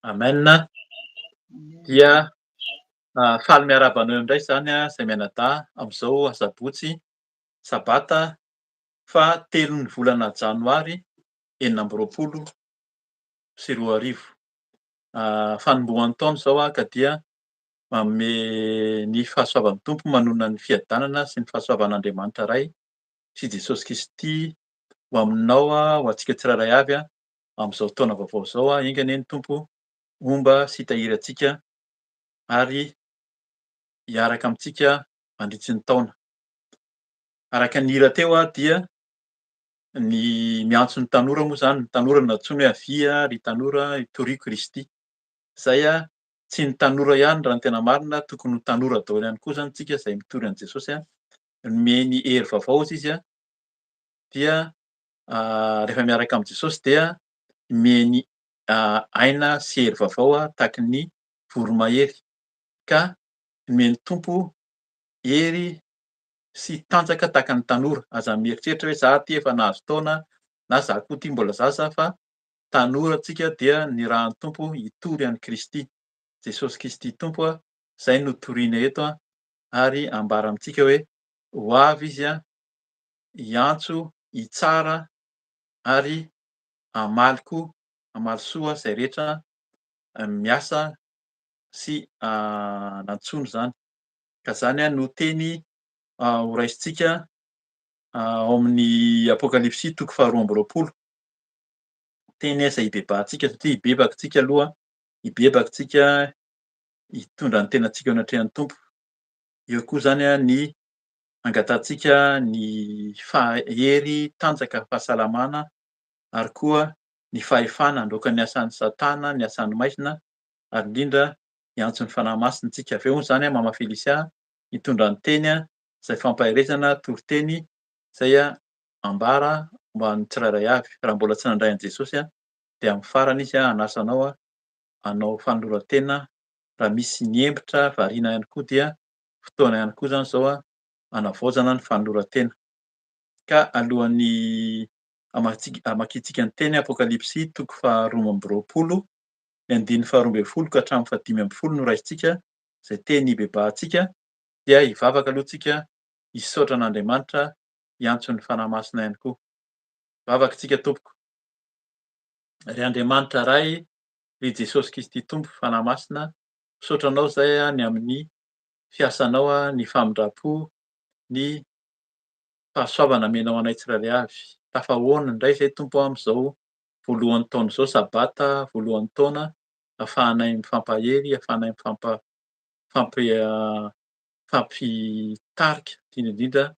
Amen. Dia faly miarahaba anao indray zany zay mianadahy am'izao asabotsy sabata fa 3 ny volana janoary 2024. Fanombohan'ny taona zao ka dia manome ny fahasoavan'ny Tompo manonona ny fiadanana sy ny fahasoavan'Andriamanitra Ray sy Jesosy Kristy ho aminao ho antsika tsirairay avy am'izao taona vaovao zao. Ingany ny Tompo omba sy hitahiry antsika ary hiaraka amintsika mandritsy ny taona. Araka ny hira teo dia ny miantso ny tanora moa zany, ny tanora natsoina hoe avia ry tanora hitoriako Kristy. Zay tsy ny tanora ihany raha ny tena marina, tokony ho tanora daholo ihany koa zany tsika zay mitory an' Jesosy nomeny hery vaovao izy dia rehefa miaraka am' Jesosy dia miheny aina sy hery vaovao tahaky ny voromahery, ka nomeny Tompo hery sy tanjaka tahaka ny tanora. Aza mieritreritra hoe za ty efa nahazo taona na za koa ty mbola zaza fa tanora antsika dia ny rahan'ny Tompo hitory an'i Kristy. Jesosy Kristy Tompo zay no toriana eto ary ambara amintsika hoe ho avy izy hiantso, hitsara ary hamaly koa, hamaly soa zay rehetra miasa sy nantsoiny zany. Ka zany no teny horaisintsika ao amin'ny Apokalipsy toko faharoa amby roapolo. Teny aiza ibebahantsika satria hibebaka tsika aloha, hibebaka tsika hitondra ny tenantsika eo anatrehan'ny Tompo. Eo koa zany ny angatantsika ny hery, tanjaka, fahasalamana ary koa ny fahefana handoaka ny asan'ny Satana, ny asan'ny maizina ary indrindra ny antson'ny fanahy masintsika. Avy eo zany Mama Felisia mitondra ny teny izay fampaherezana toriteny izay ambara ho an'ny tsirairay avy. Raha mbola tsy nandray an'i Jesosy dia amin'ny farany izy hanasa anao hanao fanoloran-tena. Raha misy ny hembotra variana ihany koa dia fotoana ihany koa zany zao hanavaozana ny fanoloran-tena. Ka alohan'ny hamakiantsika ny teny Apokalipsy toko faharoa amby roapolo, ny andininy faharoa ambin'ny folo ka hatramin'ny fahadimy ambin'ny folo no raisintsika, izay teny ibebahantsika dia hivavaka aloha tsika hisaotra an'Andriamanitra, hiantso ny fanahy masina ihany koa. Vavaka tsika tompoko. Ry Andriamanitra iray, ry Jesosy Kristy Tompo fanahy masina, misaotra anao zay ny amin'ny fiasanao, ny famindrapo, ny fahasoavana amenao anay tsirairay avy. Tafahoana indray zay Tompo amin'izao voalohan'ny taona izao sabata, voalohan'ny taona, ahafahanay mifampahery, ahafahanay mifampitarika indrindra indrindra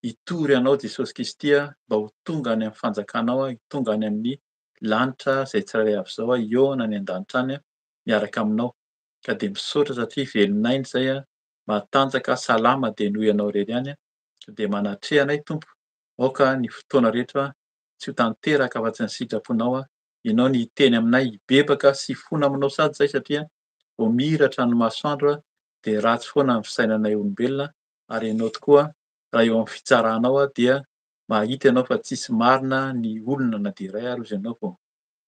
hitory anao Jesosy Kristy mba ho tonga any amin'ny fanjakanao, tonga any amin'ny lanitra izay tsirairay avy zao eo na any an-danitra any miaraka aminao. Ka de misaotra satria velon'aina zay matanjaka, salama de noho ianao irery ihany de manatreha anay Tompo. Aoka ny fotoana rehetra tsy ho tanteraka afa-tsy ny sitraponao, ianao no hiteny aminay, hibebaka sy hifono aminao sady zay satria vao miratra ny masoandro de ratsy foana ny fisainanay olombelona ary ianao tokoa raha eo amin'ny fitsaranao dia mahita ianao fa tsisy marina ny olona na dia iray ary hozy ianao vao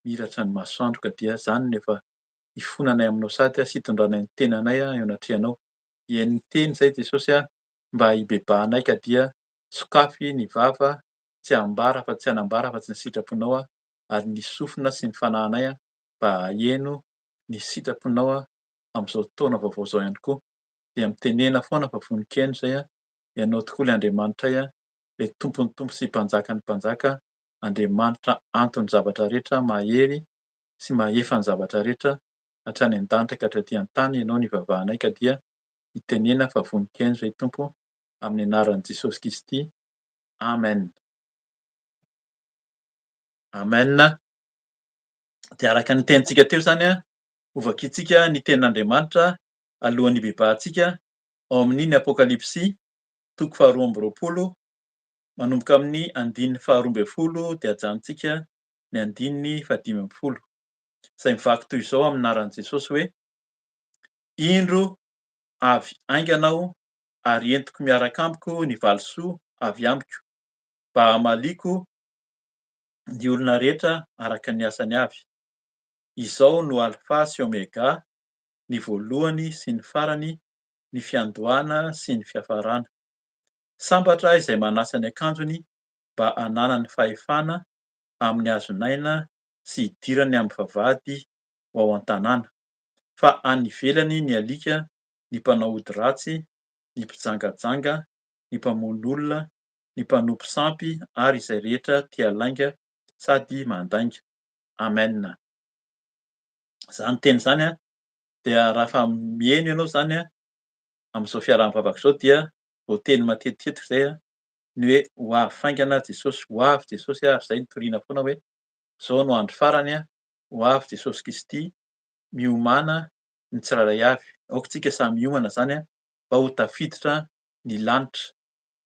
miratra ny masoandro ka dia zany no efa hifonanay aminao sady sy hitondranay ny tenanay eo anatrehanao. Iain'ny teny zay Jesosy mba hibebahanay ka dia sokafy ny vava, tsy hambara fa tsy hanambara fa tsy ny sitraponao ary ny sofina sy ny fananay mba haheno ny sitraponao amin'izao taona vaovao zao ihany koa. Dia mitenena foana fa vonin-keno zay ianao tokoa ilay Andriamanitray, ilay tompon'ny tompo sy mpanjakan'ny mpanjaka, Andriamanitra anton'ny zavatra rehetra, mahery sy mahefa ny zavatra rehetra hatrany an-danitra ka hatraty an-tany. Ianao no ivavahanay ka dia hitenena fa vonin-keno zay Tompo, amin'ny anaran'i Jesosy Kristy. Amen. Amen. De araka ny tenintsika teo zany ho vakiantsika ny tenin'Andriamanitra alohan'ny hibebahantsika ao amin'iny Apokalipsy toko faharoa amby roapolo manomboka amin'ny andininy faharoa ambin'ny folo de hajanontsika ny andininy fahadimy amby folo. Izay mivaky toy izao amin'ny anaran'i Jesosy hoe: "Indro avy aingana aho ary entiko miaraka amiko ny valisoa avy amiko, mba hamaliko ny olona rehetra araka ny asany avy. Izao no Alpha sy Omega, ny voalohany sy ny farany, ny fiandohana sy ny fiafarana. Sambatra izay manasa ny akanjony mba hanana ny fahefana amin'ny hazonaina sy hidirany amin'ny vavahady ho ao an-tanàna. Fa any ivelany ny alika, ny mpanao ody ratsy, ny mpijangajanga, ny mpamono olona, ny mpanompo sampy ary izay rehetra tia lainga sady mandainga. Amen." Zany teny zany dia raha fa mihaino ianao zany amin'izao fiaraha-mivavaka zao dia voateny matetitetika zay ny hoe ho avy faingana Jesosy, ho avy Jesosy ary zay nitoriana foana hoe zao no andro farany ho avy Jesosy Kristy miomana ny tsirairay avy. Aoka tsika samy miomana zany mba ho tafiditra ny lanitra.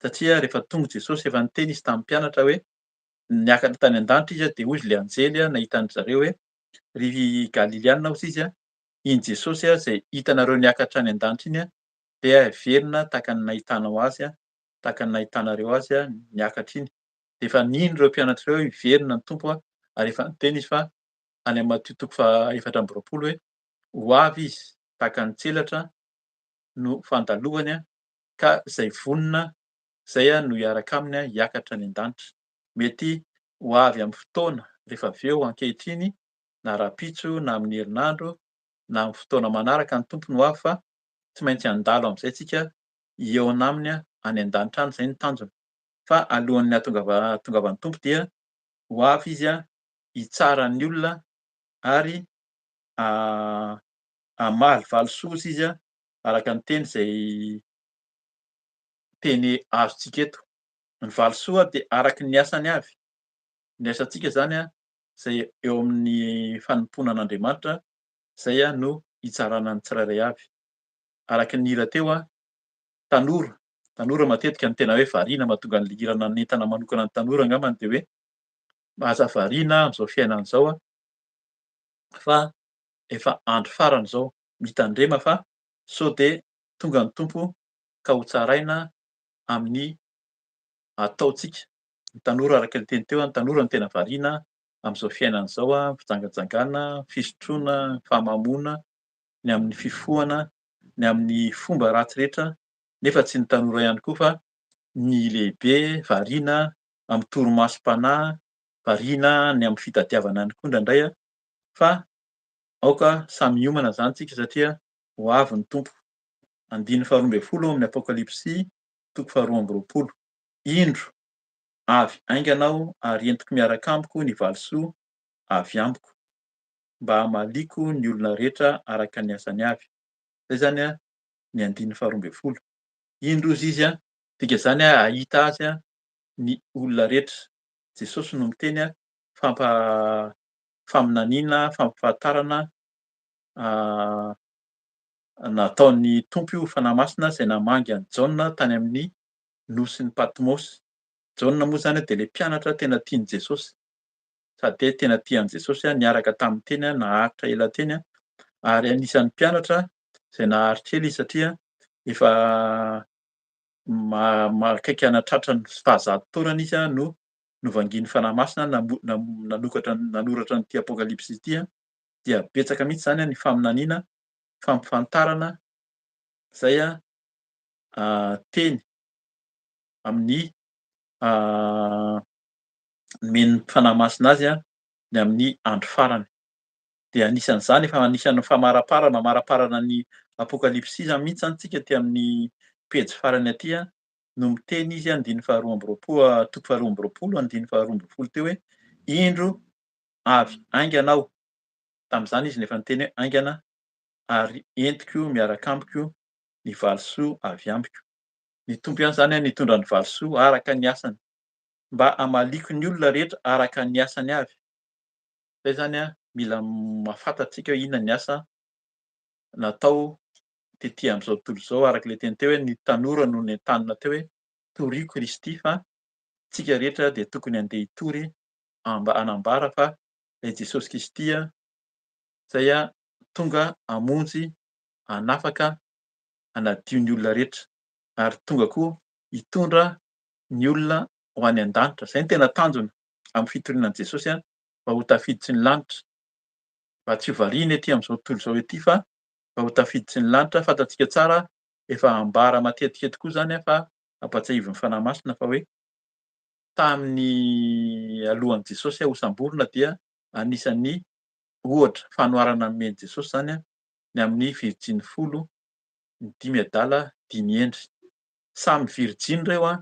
Satria rehefa tonga Jesosy efa niteny izy tamin'ny mpianatra hoe niakatra tany an-danitra izy de hoy izy le anjely nahitany zareo hoe ry Galiliana hozy izy iny Jesosy zay hitanareo niakatra any an-danitra iny de heverina tahaka ny nahitanao azy tahaka ny nahitanareo azy niakatra iny. De efa nino ireo mpianatra ireo hiverina ny Tompo ary efa niteny izy fa any amin'ny Matteo toko fahaefatra amby roapolo hoe ho avy izy tahaka ny tselatra no fandalovany ka zay vonona zay no hiaraka aminy hiakatra any an-danitra. Mety ho avy amin'ny fotoana rehefa avy eo ankehitriny na rapitso na amin'ny herinandro na amin'ny fotoana manaraka ny Tompo no avy fa tsy maintsy handalo amin'izay tsika eo an'aminy any an-danitra any, zay ny tanjony. Fa alohan'ny ahatongavan'ny tompo dia ho avy izy hitsara ny olona ary hamaly valisoa izy araka ny teny azontsika eto. Ny valisoa de araky ny asany avy. Ny asantsika zany zay eo amin'ny fanompona an'Andriamanitra, zay no hitsarana ny tsirairay avy. Araky ny hira teo tanora matetika ny tena hoe variana mahatonga an'le hira nanentana manokana ny tanora angambany de hoe aza variana am'zao fiainana zao fa efa andro farany zao, mitandrema fa sao de tonga ny Tompo ka ho tsaraina amin'ny ataontsika. Ny tanora araka ny teny teo, ny tanora no tena variana am'zao fiainana zao, fijangajangana, fisotroana, fahamamoana, ny amin'ny fifohana, ny amin'ny fomba ratsy rehetra, nefa tsy ny tanora ihany koa fa ny lehibe variana am'torimasom-panahy, variana ny am'fitadiavana ihany koa indraindray fa aoka samy miomana zany tsika satria ho avy ny Tompo. Andininy faharoa amby folo amin'ny Apokalipsy toko faharoa amby roapolo. Indro avy ainganao ary entiko miaraka amiko ny valisoa avy amiko, mba hamaliko ny olona rehetra araka ny asany avy. Zay zany ny andininy faharoa amby folo. Indro ozy izy dika zany hahita azy ny olona rehetra. Jesosy no miteny faminaniana, fampahafantarana nataon'ny Tompo io fanahy masina zay namangy an'i Jaona tany amin'ny nosin'ny Patmosy. Jaona moa zany de le mpianatra tena tian'i Jesosy, sady hoe tena tian'i Jesosy niaraka taminy teny, naharitra ela teny ary anisan'ny mpianatra zay naharitra ela izy satria efa akaiky hanatratra ny fahazado taonany izy no novangin'ny fanahy masina nanoratra an'ity Apokalipsy ity dia betsaka mihitsy zany ny faminaniana, fampifantarana zay teny amin'ny nomen'ny fanahy masina azy ny amin'ny andro farany. De anisan'izany efa anisan'ny mamaraparana ny Apokalipsy izy mihitsy zany tsika ty amin'ny pejy farany aty no miteny izy andininy faharoa amby toko faharoa amby roapolo, andininy faharoa amby folo teo hoe: "Indro avy ainganao." Tam'zany izy no efa niteny hoe aingana ary entiko miaraka amiko ny valisoa avy ambiko. Ny Tompo ihany zany nitondra ny valisoa araka ny asany, mba hamaliko ny olona rehetra araka ny asany avy. Zay zany mila mahafantatsika hoe inona ny asa natao tetỳ am'zao tontolo zao arak'le teny teo hoe ny tanora no nentanina teo hoe torio Kristy fa tsika rehetra de tokony andeha hitory hanambara fa i Jesosy Kristy zay tonga hamonjy, hanafaka, hanadio ny olona rehetra ary tonga koa hitondra ny olona ho any an-danitra. Zay ny tena tanjony am'fitorianan'i Jesosy mba ho tafiditsy ny lanitra. Mba tsy ho variana ety am'zao tontolo zao ety fa mba ho tafiditsy ny lanitra. Fantatsika tsara efa ambara matetika tokoa zany fa ampatsiahivin'ny fanahy masina fa hoe tamin'ny alohan'i Jesosy ho samborina dia anisan'ny ohatra fanoharana nomen'i Jesosy zany ny amin'ny Virjiny folo, ny 5 adala, 5 endry. Samy virjiny reo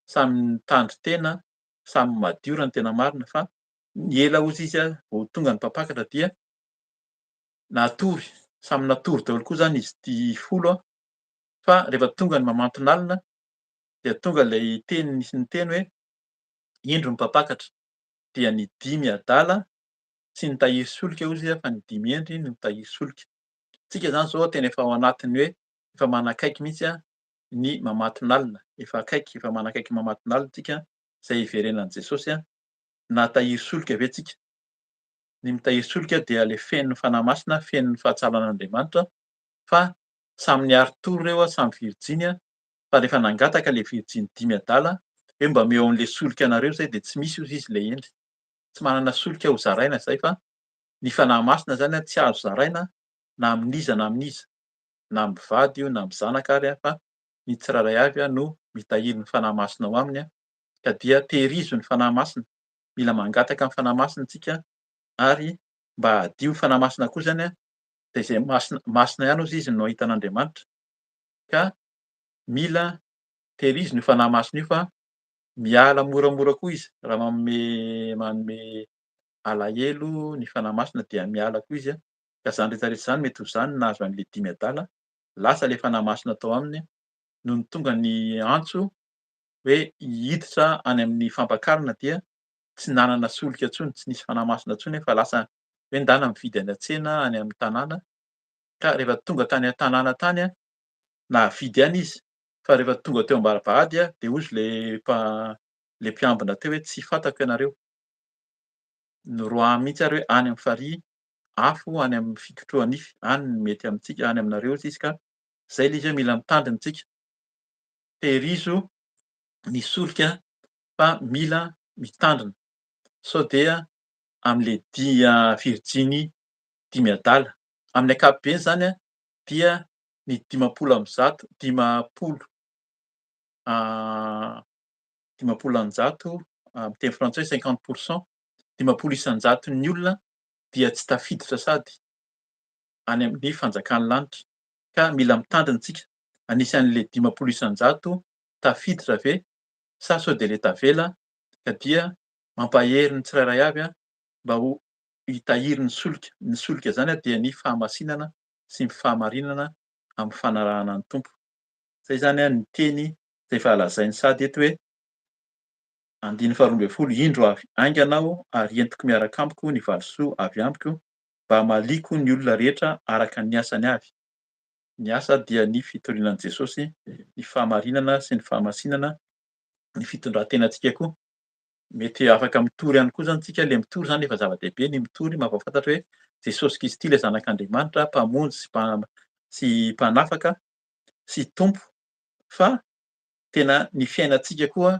samy nitandro tena, samy madio raha ny tena marina fa niela ozy izy vao tonga ny mpapakatra dia natory, samy natory daholo koa zany izy ty folo fa rehefa tonga ny mamanton'alina dia tonga lay teny nisy niteny hoe: "Indro ny mpapakatra." Dia ny 5 adala tsy nitahiry solika ozy fa ny 5 endry no nitahiry solika. Tsika zany zao tena efa ao anatiny hoe efa manakaiky mihitsy ny mamaton'alina, efa akaiky, efa manakaiky mamaton'alina tsika zay iverenan'i Jesosy natahiry solika ve tsika? Ny mitahiry solika dia le feon'ny fanahy masina, feon'ny fahatsaran'Andriamanitra fa samy niary tory reo samy virjiny fa rehefa nangataka le virjiny 5 adala hoe mba omeo an'le solika anareo zay de tsy misy ozy izy le endry. Tsy manana solika ho zaraina zay fa ny fanahy masina zany tsy azo zaraina na amin'iza na amin'iza, na ambivady io na am'zanaka ary fa ny tsirairay avy no mitahiry ny fanahy masina ao aminy ka dia tehirizo ny fanahy masina. Mila mangataka ny fanahy masina tsika ary mba hadio ny fanahy masina koa zany de izay masina ihany ozy izy no ahita an'Andriamanitra ka mila tehirizina io fanahy masina io fa miala moramora koa izy raha manome alahelo ny fanahy masina dia miala koa izy a, ka zany rehetrarehetra zany mety ho zany no nahazo an'le dimy adala, lasa le fanahy masina tao aminy noho ny tonga ny antso hoe hiditra any amin'ny fampakarana dia tsy nanana solika intsony, tsy nisy fanahy masina intsony fa lasa hoe ndana mividy any an-tsena any amin'ny tanàna, ka rehefa tonga tany an-tanàna tany a, nahavidy ihany izy, fa rehefa tonga teo am-bavahady a, de hozy le mpiambina teo hoe: "Tsy fantako ianareo, noroahany mihitsy ary hoe any amin'ny farihy, afo any amin'ny fikotroha nify, any no mety amintsika, any aminareo izy ka zay le izy hoe mila mitandrina tsika, tehirizo ny solika fa mila mitandrina." Sao dia amin'le Virginie dimy adala. Amin'ny ankapobeny zany a dia ny dimampolo am'zato amin'ny teny frantsay 50%, dimampolo isanjaton'ny olona dia tsy tafiditra sady any amin'ny fanjakan'ny lanitra, ka mila mitandrina tsika. Anisan'le dimampolo isanjato tafiditra ve sa sao de le tavela ka dia mampahery ny tsirairay avy a mba ho hitahiry ny solika. Ny solika zany a dia ny fahamasinana sy ny fahamarinana amin'ny fanarahana ny tompo. Zay zany a ny teny zay efa lazainy sady eto hoe: andiny faharoa ambiny folo, indro avy ainganao ary entiko miaraka amiko ny valisoa avy amiko, mba hamaliko ny olona rehetra araka ny asany avy. Ny asa dia ny fitorianan'i Jesosy, ny fahamarinana sy ny fahamasinana, ny fitondran-tenantsika koa. Mety afaka mitory ihany koa zany tsika, le mitory zany efa zava-dehibe ny mitory mampahafantatra hoe Jesosy Kristy le zanak'Andriamanitra, mpamonjy sy mpanafaka sy tompo, fa tena ny fiainantsika koa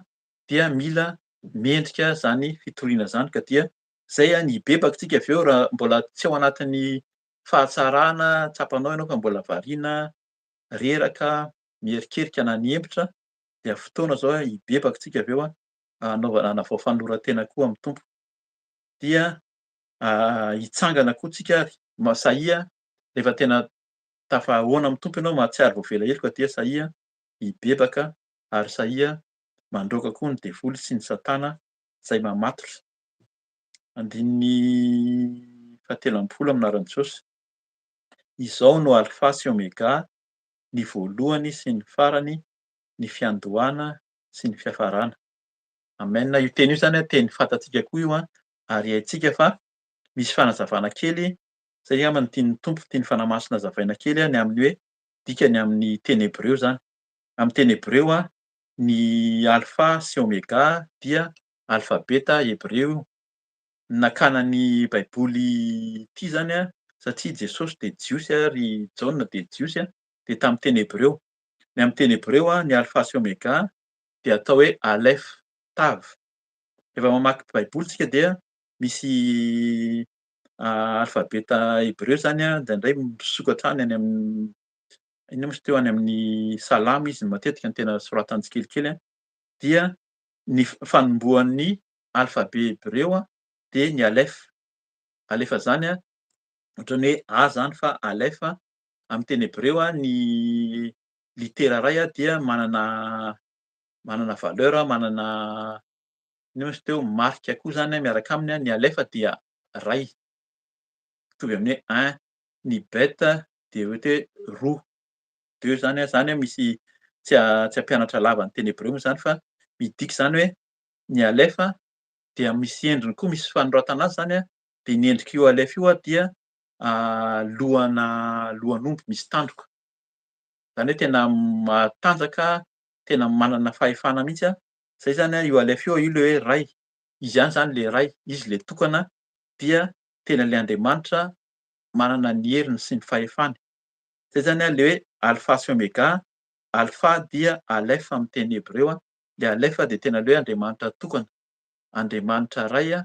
dia mila mendrika zany fitoriana zany ka dia zay a ny hibebakantsika avy eo raha mbola tsy ao anatin'ny fahatsarana tsapanao ianao fa mbola variana, reraka, mierikerika na ny hempotra, dia fotoana zao a hibebakantsika avy eo a, hanavao fanoloran-tena koa amin'ny tompo. Dia hitsangana koa tsika ary sahia rehefa tena tafahoana amin'ny tompo ianao mahatsiaro vao vela ela ka dia sahia hibebaka ary sahia mandroaka koa ny devoly sy ny satana zay mamatotra. Andininy fahatelo amby folo amin'ny anaran'i Jesosy. Izao no alpha sy omega, ny voalohany sy ny farany, ny fiandohana sy ny fiafarana. Amen. Io teny io zany a teny fantatsika koa io a, ary haintsika fa misy fanazavana kely zay angamba no tian'ny Tompo, tiany fanahy masina hazavaina kely a ny amin'ny hoe dikany amin'ny teny hébreu zany. Amin'ny teny hébreu a, ny alpha sy omega dia alfabeta hébreu. Nakana ny baiboly ity zany a, satria Jesosy de jiosy ary Jaona de jiosy a, de tamin'ny teny hébreu. Ny amin'ny teny hébreu a, ny alpha sy omega de atao hoe aleph tav. Rehefa mamaky baiboly tsika dia misy alfabeta hébreu zany a, indraindray misokatra any amin'ny inona moa izy teo, any amin'ny salamy izy matetika no tena soratany tsikelikely a, dia ny fanombohan'ny alphabet hébreu a de ny aleph. Alefa zany a, ohatran'ny hoe A zany fa aleph a, amin'ny teny hébreu a ny litera ray a dia manana valeur a, manana inona moa izy teo, marika koa zany a miaraka aminy a, ny aleph dia ray, mitovy amin'ny hoe 1, ny bet de ohatra hoe roa, 2 zany a misy tsy hampianatra lava ny teny hébreu moa zany fa midika zany hoe ny aleph dia misy endriny koa, misy fanoratana azy zany a, de ny endrik'io aleph io a dia lohan'omby misy tandroka. Zany hoe tena matanjaka, tena manana fahefana mihitsy a. Zay zany a io aleph io, io le hoe ray. Izy ihany zany le ray, izy le tokana dia tena le Andriamanitra manana ny heriny sy ny fahefany. Zay zany a le hoe alpha sy omega. Alpha dia aleph amin'ny teny hébreu a, le aleph de tena le hoe Andriamanitra tokana, Andriamanitra ray a,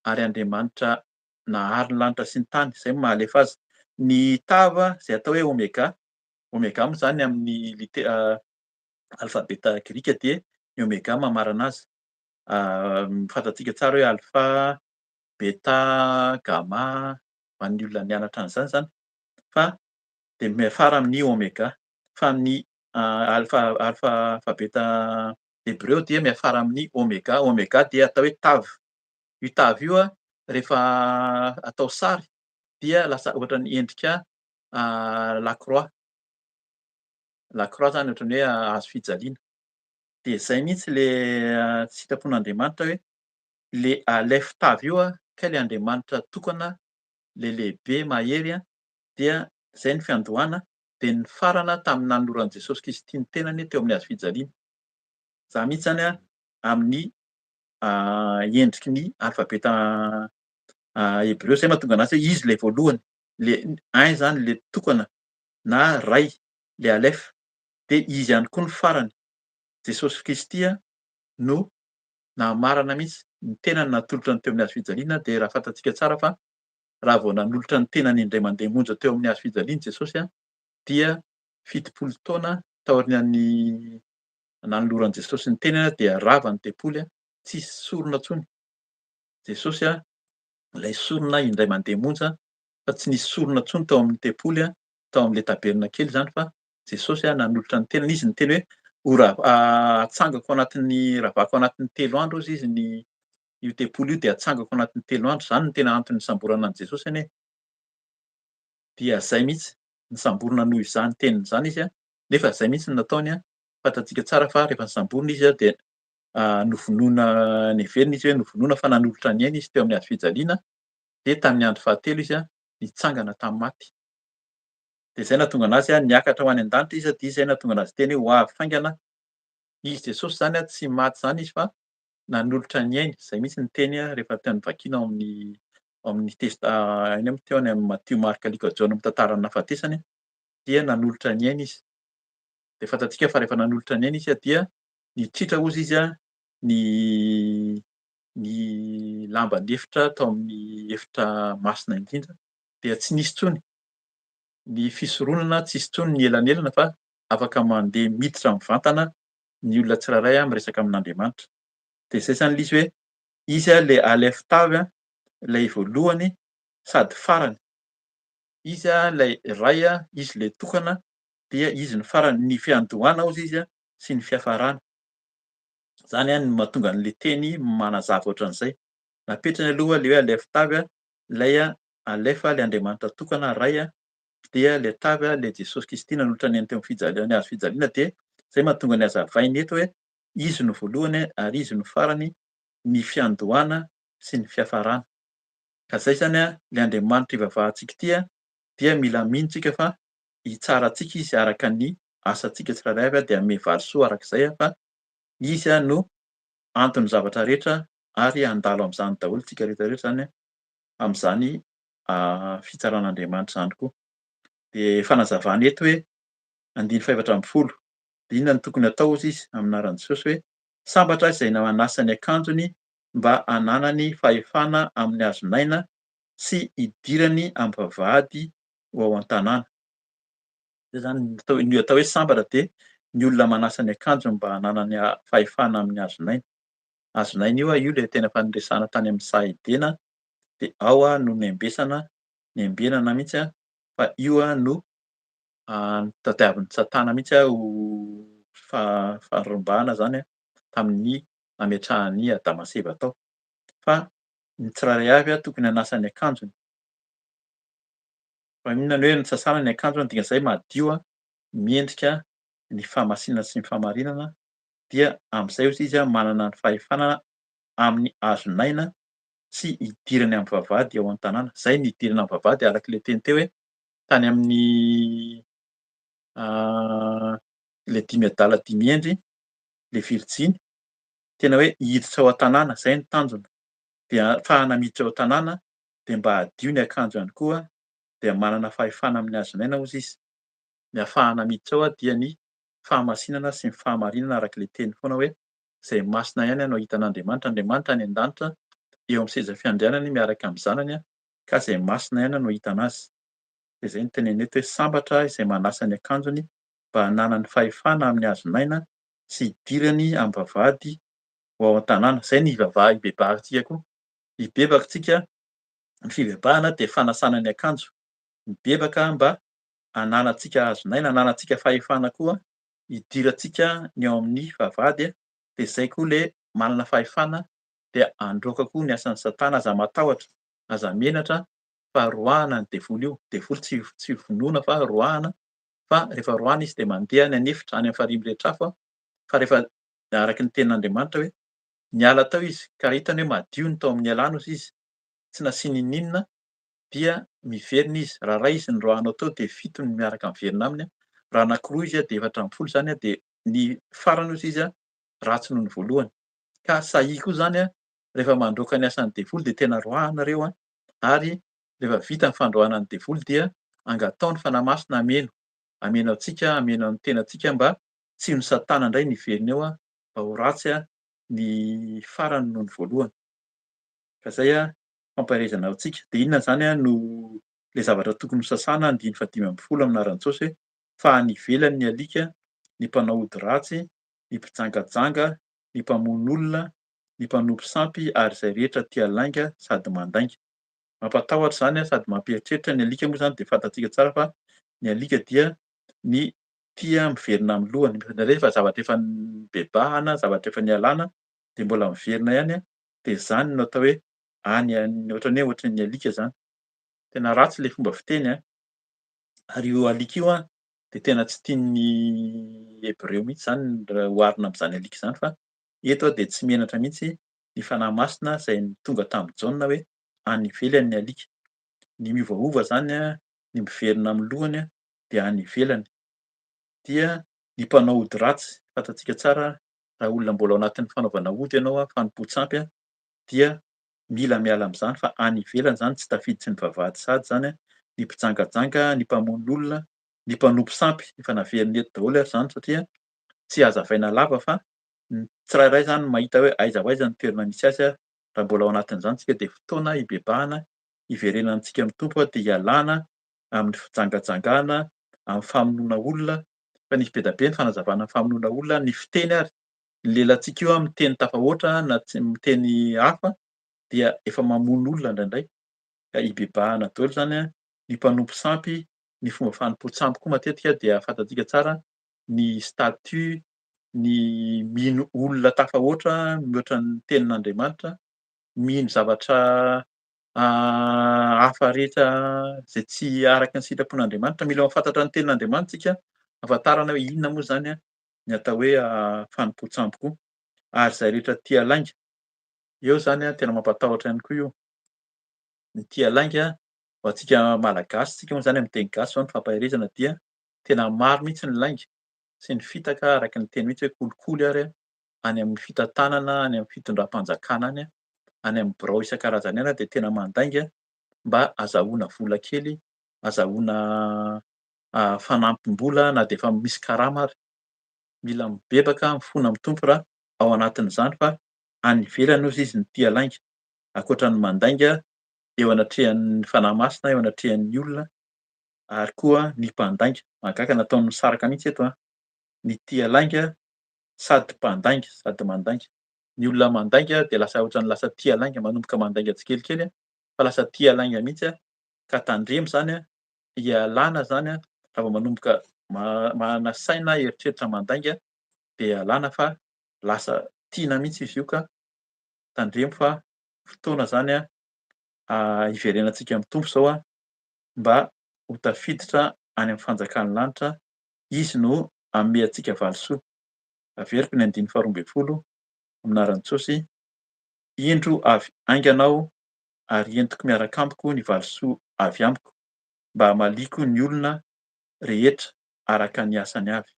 ary Andriamanitra nahary ny lanitra sy ny tany, zay ny maha alefa azy. Ny tav zay atao hoe omega, omega moa zany amin'ny alfabeta grika de ny omega mamarana azy. Fantatsika tsara hoe alpha, beta, gamma, ho an'ny olona nianatra an'izany zany, fa de miafara amin'ny omega, fa ny alphabeta hébreo dia miafara amin'ny oméga. Oméga dia atao hoe tavy. Io tavy io rehefa atao sary dia lasa ohatran'ny endrika lakroa. Lakroa zany ohatran'ny hoe hazo fijaliana. De zay mihitsy le sitrapon'Andriamanitra hoe le alef tavy io kay le Andriamanitra tokana le lehibe mahery dia zay ny fiandohana, de nifarana tamin'ny nanoloran'i Jesosy Kristy ny tenany teo amin'ny hazo fijaliana. Zany mihitsy zany amin'ny endriky ny alphabeta hébreo zay mahatonga anazy hoe izy le voalohany, le un zany le tokana na ray, le alef, de izy ihany koa ny farany. Jesosy Kristy no namarana mihitsy ny tenany natolotra ny teo amin'ny hazo fijaliana, de raha fantatsika tsara fa raha vao nanolotra ny tenany indray mandeha monja teo amin'ny hazo fijaliana Jesosy dia fitopolo taona taorian'ny nanoloran'i Jesosy ny tenany dia rava ny tempoly tsisy sorona intsony. Jesosy ilay sorona indray mandeha monja fa tsy nisy sorona intsony tao amin'ny tempoly tao amin'ilay tabernakely zany fa Jesosy nanolotra ny tenany. Izy niteny hoe atsangako anatin'ny ravako anatin'ny 3 andro hozy izy io tempoly io de atsangako anatin'ny 3 andro, zany no tena antony nisamborana an'i Jesosy anie. Dia zay mihitsy, nisamborona noho izany teniny zany izy nefa zay mihitsy no nataony fantatsika tsara fa rehefa nisamborona izy de novonoina niheverina izy hoe novonoina fa nanolotra ny aina izy teo amin'ny hazo fijaliana, de tamin'ny andro fahatelo izy nitsangana tamy maty. De zay nahatonga anazy niakatra ho any an-danitra izy de zay nahatonga anazy teny hoe ho avy faingana. Izy Jesosy zany tsy maty zany izy fa nanolotra ny aina. Zay mihitsy ny teny rehefa teny vakiana ao amin'ny iny teo any amin'ny Matthieu, Marc, Luc, John amin'ny tantaran'ny nahafatesany dia nanolotra ny aina izy. De fantatsika fa rehefa nanolotra ny aina izy dia nitritra hozy izy ny lambany efitra tao amin'ny efitra masina indrindra, dia tsy nisy intsony ny fisoronana, tsisy intsony ny elanelana fa afaka mandeha miditra mivantana ny olona tsirairay miresaka amin'Andriamanitra. De zay zany l'izy hoe izy le alef tavy ilay voalohany sady farany. Izy lay ray izy le tokana, dia izy ny farany, ny fiandohana hozy izy sy ny fiafarana. Zany no mahatonga an'le teny manazava ohatran'izay. Napetrany aloha le hoe alef tavy ilay alef le Andriamanitra tokana, ray dia le tavy le Jesosy Kristy nanolotra ny aina teo amin'ny hazo fijaliana, de zay mahatonga ny hazavainy eto hoe izy no voalohany ary izy no farany, ny fiandohana sy ny fiafarana. Ka zay zany le Andriamanitra ivavahantsika ity dia mila mino tsika fa hitsara antsika izy araka ny asantsika tsirairay avy de hanome valisoa arak'izay fa izy no anton'ny zavatra rehetra ary handalo amin'izany daholo tsika rehetra rehetra zany amin'izany fitsaran'Andriamanitra zany koa. De fanazavana eto hoe andiny faha-efatra amby folo, de inona no tokony atao hozy izy amin'anaran'i Jesosy hoe sambatra izay manasa ny akanjony mba hananany fahefana amin'ny hazonaina sy hidirany amin'ny vavahady ho ao an-tanàna. Zay zany ny atao hoe sambatra de ny olona manasa ny akanjony mba hananany fahefana amin'ny hazonaina. Hazonaina io le tena faniresana tany amin'ny Sahedena, de ao no niambesana, niambenana mihitsy fa io no tadiavin'ny Satana mihitsy ho faharombahana zany tamin'ny nametrahany Adama sy Eva tao. Fa ny tsirairay avy tokony hanasa ny akanjony. Fa inona ny hoe ny sasana ny akanjony dikan'izay madio miendrika ny famasinana sy ny famarinana, dia amin'izay hozy izy manana ny fahefana amin'ny hazonaina sy hidirany amin'ny vavahady ao an-tanàna. Zay ny hidirana amin'ny vavahady arak'ilay teny teo hoe tany amin'ny le dimy adala dimy endry, le Virjiny, tena hoe hiditra ao an-tanàna, zay ny tanjona. De ahafahana miditra ao an-tanàna de mba hadio ny akanjo ihany koa, de manana fahefana amin'ny hazonaina hozy izy. Ny ahafahana miditra ao dia ny fahamasinana sy ny fahamarinana arak'ilay teny foana hoe zay masina ihany no hitan'Andriamanitra, Andriamanitra any an-danitra eo amin'ny seza fiandrianany miaraka amin'ny zanany ka zay masina ihany no hita anazy. De zay no teneniny eto hoe sambatra izay manasa ny akanjony mba hananany fahefana amin'ny hazonaina sy hidirany amin'ny vavahady ho ao an-tanàna. Zay ny ibebahantsika koa. Hibebakantsika ny fivebahana de fanasana ny akanjo. Mibebaka mba hananantsika hazonaina, hananantsika fahefana koa hidirantsika ny ao amin'ny vavahady a, de zay koa le manana fahefana de androaka koa ny asan'ny satana aza matahotra, aza menatra fa roahana ny devoly io. Devoly tsy vonoina fa roahana, fa rehefa roahana izy de mandeha any an'efitra, any am'farihy mirehitra afo a, fa rehefa araky ny tenin'Andriamanitra hoe niala tao izy ka hitany hoe madio ny tao amin'ny alàna hozy izy, tsy nasiany n'inona dia miverina izy. Raha iray izy no roahanao tao de fito ny miaraka miverina aminy a, raha anankiroa izy a de efatra amby folo zany a de ny farany hozy izy a ratsy noho ny voalohany. Ka sahia koa zany a rehefa mandroaka ny asan'ny devoly de tena roahana reo a, ary rehefa vita ny fandroahana ny devoly dia angatao ny fanahy masina hameno. Hameno antsika, hameno ny tenantsika mba tsy ho ny satana indray no hiverina eo a, mba ho ratsy a ny farany noho ny voalohany. Ka zay a fampahaizana antsika. De inona zany a no le zavatra tokony ho sasana andiny fahadimy amby folo amin'anaran'i Jesosy hoe: fa any ivelany ny alika, ny mpanao ody ratsy, ny mpijangajanga, ny mpamono olona, ny mpanompy sampy ary zay rehetra tia lainga sady mandainga. Mampatahotra zany a sady mampieritreritra ny alika moa zany de fantatsika tsara fa ny alika dia ny tia miverina amin'ny lohany, ndraindray rehefa zavatra efa nibebahana, zavatra efa nialana de mbola miverina ihany a, de zany no atao hoe ohatran'ny hoe ohatran'ny alika zany. Tena ratsy le fomba fiteny a, ary io alika io a de tena tsy tian'ny hébreu mihitsy zany raha oharina am'zany alika zany fa eto a de tsy menatra mihitsy ny fanahy masina zay tonga tamin'i Jaona hoe any ivelany ny alika. Ny miovaova zany a, ny miverina amin'ny lohany a de any ivelany. Dia ny mpanao ody ratsy, fantatsika tsara raha olona mbola ao anatin'ny fanaovana ody ianao a, fanompoan-tsampy a, dia mila miala am'zany fa any ivelany zany tsy tafiditsy ny vavahady sady zany a, ny mpijangajanga, ny mpamono olona, ny mpanompy sampy, efa naveriny eto daholo ary zany satria tsy hazavaina lava fa tsirairay zany mahita hoe aiza ho aiza ny toerana misy azy a, raha mbola ao anatin'izany tsika de fotoana hibebahana, hiverenantsika am'Tompo a, de hialana amin'ny fijangajangana, amin'ny famonoana olona, fa nisy be da be ny fanazavana ny famonoana olona, ny fiteny ary. Ny lelantsika io a miteny tafahoatra na tsy miteny hafa dia efa mamono olona ndraindray, ka hibebahana daholo zany a ny mpanompy sampy, ny fomba fanompoan-tsampy koa matetika dia fantatsika tsara, ny statut, ny mino olona tafahoatra mihoatra ny tenin'Andriamanitra, mino zavatra hafa rehetra zay tsy araky ny sitrapon'Andriamanitra. Mila mahafantatra ny tenin'Andriamanitra isika, ahafantarana hoe inona moa zany a ny atao hoe fanompoan-tsampy koa, ary zay rehetra tia lainga. Eo zany a tena mampatahotra ihany koa io. Ny tia lainga ho antsika malagasy, tsika moa zany am'teny gasy zao ny fampaherezana dia tena maro mihitsy ny lainga sy ny fitaka araky ny teny mihitsy hoe kolikoly ary a, any amin'ny fitantanana, any amin'ny fitondram-panjakana any a, any am'birao isan-karazany any a de tena mandainga mba azahoana vola kely, azahoana fanampim-bola na de efa misy karama ary. Mila mibebaka, mifono am'Tompo raha ao anatin'izany fa any ivelany hozy izy no tia lainga. Ankoatran'ny mandainga eo anatrehan'ny fanahy masina, eo anatrehan'ny olona, ary koa ny mpandainga. Mahagaga nataony misaraka mihitsy eto a, ny tia lainga sady mpandainga sady mandainga. Ny olona mandainga de lasa ohatran'ny lasa tia lainga, manomboka mandainga tsikelikely a, fa lasa tia lainga mihitsy a, ka tandremo zany a, ialana zany a, raha vao manomboka manana saina eritreritra mandainga de ialana fa lasa tiana mihitsy izy io ka tandremo fa fotoana zany a hiverenantsika am'Tompo zao a, mba ho tafiditra any am'fanjakan'ny lanitra, izy no hanome antsika valisoa. Averiko ny andiny faharoa amby folo amin'anaran'i Jesosy. Indro avy aingana ary entiko miaraka amiko ny valisoa avy amiko, mba hamaliko ny olona rehetra araka ny asany avy.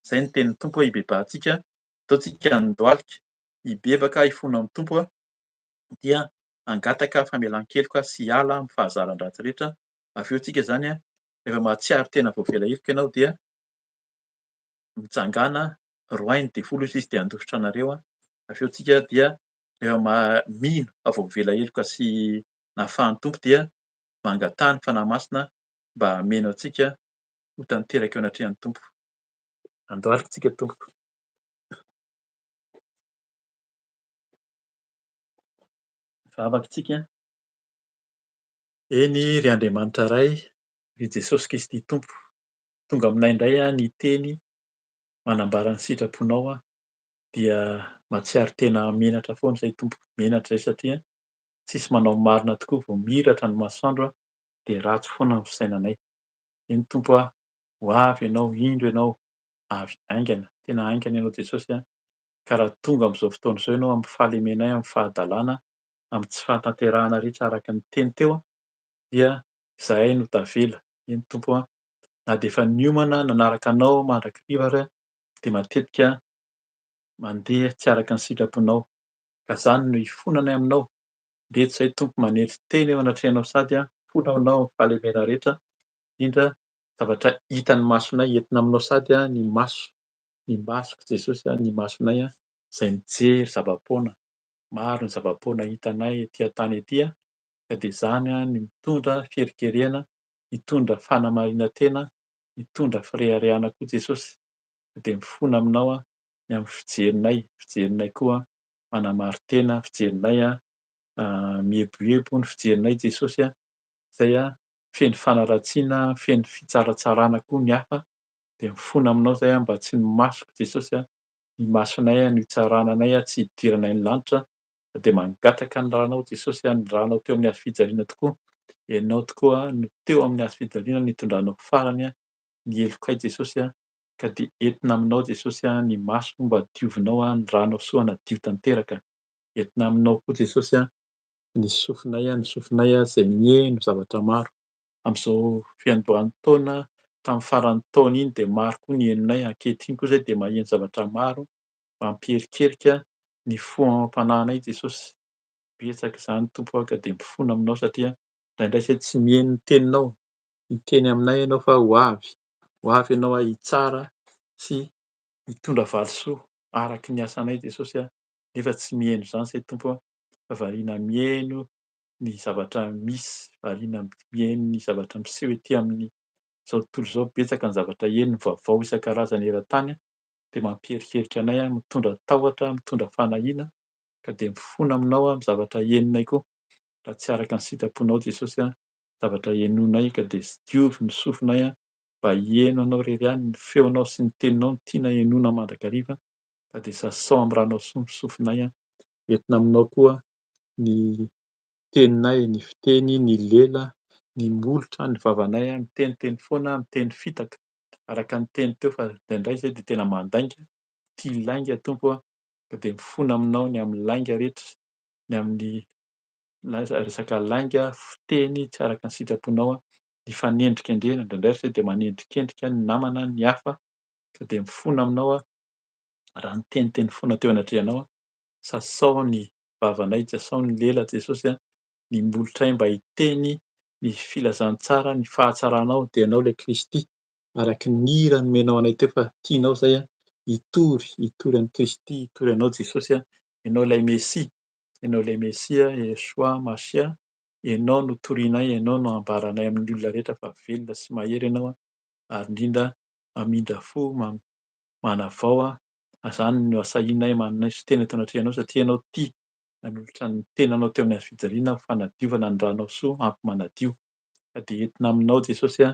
Zay no tenin'ny Tompo hoe hibebahantsika, ataontsika handohalika, hibebaka, hifono am'Tompo a, dia hangataka famelan-keloka sy hiala am'fahazaran-dratsy rehetra. Avy eo tsika zany a, rehefa mahatsiaro tena voavela ilika ianao dia mitsangana, roainy de folo hozy izy de handositra anareo a. Avy eo tsika dia rehefa mino fa voavela heloka sy nahafahan'ny Tompo dia mangatà ny fanahy masina mba hameno antsika ho tanteraka eo anatrehan'ny Tompo. Handohalika tsika tompoko. Vavaka tsika. Eny ry Andriamanitra iray, ry Jesosy Kristy Tompo, tonga aminay indray a ny teny manambara ny sitraponao dia mahatsiaro tena menatra foana izay tompoko, menatra izay satria tsisy manao marina tokoa vao miratra ny masoandro de ratsy foana ny fisainanay. Eny Tompo ho avy ianao, indro ianao, avy haingana, tena haingana ianao Jesosy ka raha tonga am'zao fotoana izao ianao amin'ny fahalemenay, amin'ny fahadalàna, amin'ny tsy fahatanterahana rehetra araka ny teny teo dia izahay no tavela. Eny Tompo na de efa niomana nanaraka anao mandrakariva ary de matetika mandeha tsy araka ny sitraponao, ka zany no ifonanay aminao. Ndreto zahay Tompo manery teny eo anatrehanao sady fona aminao amin'ny fahalemena rehetra, indrindra zavatra hitan'ny masonay entina aminao sady ny maso, ny masoko Jesosy ny masonay izay mijery zava-poana. Maro ny zava-poana hitanay etỳ an-tany etỳ ka de zany ny mitondra fieritreretana, mitondra fanamarinan-tena, mitondra fireharehana koa Jesosy. De mifono aminao ny amin'ny fijerinay, fijerinay koa manamaro-tena, fijerinay mihebohebo ny fijerinay Jesosy izay feno fanaratsiana, feno fitsaratsarana koa ny hafa, de mifono aminao zahay mba tsy masoka Jesosy ny masonay no hitsarana anay tsy hidiranay ny lanitra, de mangataka ny ranao Jesosy ny ranao teo amin'ny hazofijaliana tokoa. Ianao tokoa no teo amin'ny hazofijaliana nitondranao farany ny elokay Jesosy ka de entina aminao Jesosy ny maso mba diovinao ny ranao soa hanadio tanteraka. Entina aminao koa Jesosy ny sofinay izay mihaino zavatra maro. Am'zao fiandohan'ny taona, tamin'ny faran'ny taona iny de maro koa ny henonay, ankehitriny koa zahay de maheno zavatra maro mampiherikerika ny foham-panahinay Jesosy. Betsaka izany Tompo ka de mifono aminao satria indraindray zahay tsy miheno ny teninao, miteny aminay ianao fa ho avy ianao hitsara sy hitondra valisoa araky ny asanay Jesosy nefa tsy miheno izany zahay Tompo fa variana miheno ny zavatra misy, variana miheno ny zavatra miseho etỳ amin'izao tontolo izao. Betsaka ny zavatra henony vaovao isan-karazany eran-tany de mampiherikerika anay mitondra tahotra, mitondra fanahina ka de mifono aminao amin'ny zavatra henonay koa. Raha tsy araka ny sitraponao Jesosy zavatra henonay ka de diovy ny sofinay mba hieno anao irery ihany, ny feonao sy ny teninao no tiana henoina mandrakariva ka de sasao amin'ny ranao sy ny sofinay entina aminao koa ny teninay, ny fiteny, ny lela, ny molotra, ny vavanay miteniteny foana, miteny fitaka araka ny teny teo fa indraindray zahay de tena mandainga, tia lainga Tompo ka de mifono aminao ny amin'ny lainga rehetra, ny amin'ny resaka lainga, fiteny tsy araka ny sitraponao, ny fanendrikendrena, indraindray zahay de manendrikendrika ny namana, ny hafa ka de mifono aminao raha niteniteny foana teo anatrehanao. Sasao ny vavanay, sasao ny lela Jesosy ny molotray mba hiteny ny filazantsara, ny fahatsaranao de ianao le Kristy araky ny hira nomenao anay teo fa tianao zahay hitory an'i Kristy, hitory anao Jesosy ianao lay Mesia, ianao lay Mesia, Yesoa, Masia, ianao no torianay, ianao no ambaranay amin'ny olona rehetra fa velona sy mahery ianao ary indrindra mamindra fo, manavao zany no asahinay manaiso teny eto anatrehanao satria ianao tia nanolotra ny tenanao teo amin'ny hazofijaliana ho fanadiovana ny ranao soa, ampy manadio. Ka de entina aminao Jesosy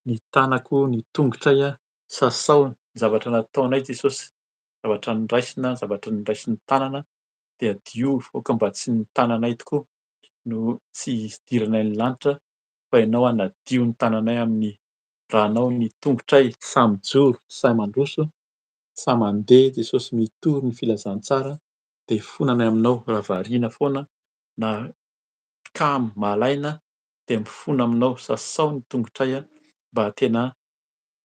ny tanako, ny tongotray sasao ny zavatra nataonay Jesosy, zavatra noraisina, zavatra noraisin'ny tanana de adiovy aoka mba tsy ny tananay tokoa no tsy hidiranay ny lanitra fa ianao hanadio ny tananay amin'ny ranao, ny tongotray sa mijoro, sa mandroso, sa mandeha Jesosy mitory ny filazantsara de fonanay aminao raha variana foana na kamo malaina de mifono aminao, sasao ny tongotray mba tena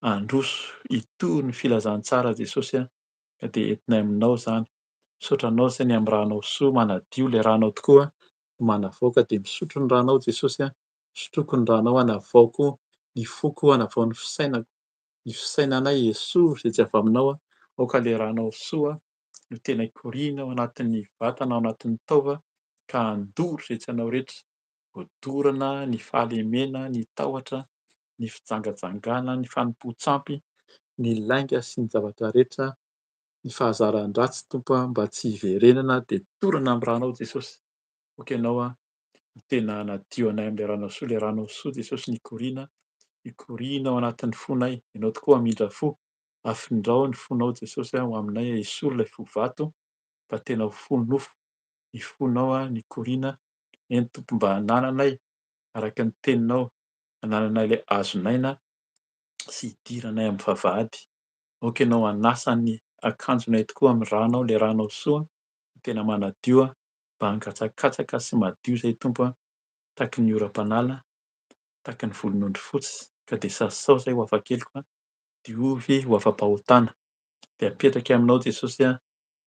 handroso, hitory ny filazantsara Jesosy ka de entinay aminao zany. Misaotra anao zainy amin'ny ranao soa, manadio le ranao tokoa, manavao ka de misotro ny ranao Jesosy, sotroko ny ranao, hanavaoko ny foko, hanavao ny fisainako, ny fisainanay esory zay tsy avy aminao aoka le ranao soa no tena hikoriana ao anatin'ny vatana, ao anatin'ny taova ka handoro zay tsy hanao rehetra, voadorana ny fahalemena, ny tahotra, ny fijangajangana, ny fanompoan-tsampy, ny lainga sy ny zavatra rehetra, ny fahazaran-dratsy Tompo mba tsy hiverenana de dorana amin'ny ranao Jesosy. Aoka ianao no tena hanadio anay am'le ranao soa Jesosy ny hikoriana ao anatin'ny fonay, ianao tokoa hamindra fo. Afindrao ny fonao Jesosy ho aminay esory lay fo vato, mba tena ho fony nofo. Ny fonao ny koriana, eny Tompo mba hanananay araka ny teninao, hanananay lay azonaina sy hidiranay am'vavahady. Aoka ianao hanasa ny akanjonay tokoa am'ranao, le ranao soa, tena manadio mba hangatsakatsaka sy madio zay Tompo tahaka ny oram-panala, tahaka ny volon'ondry fotsy, ka de sasao zay ho hafakeliko diovy ho afa-pahotana. De apetraka aminao Jesosy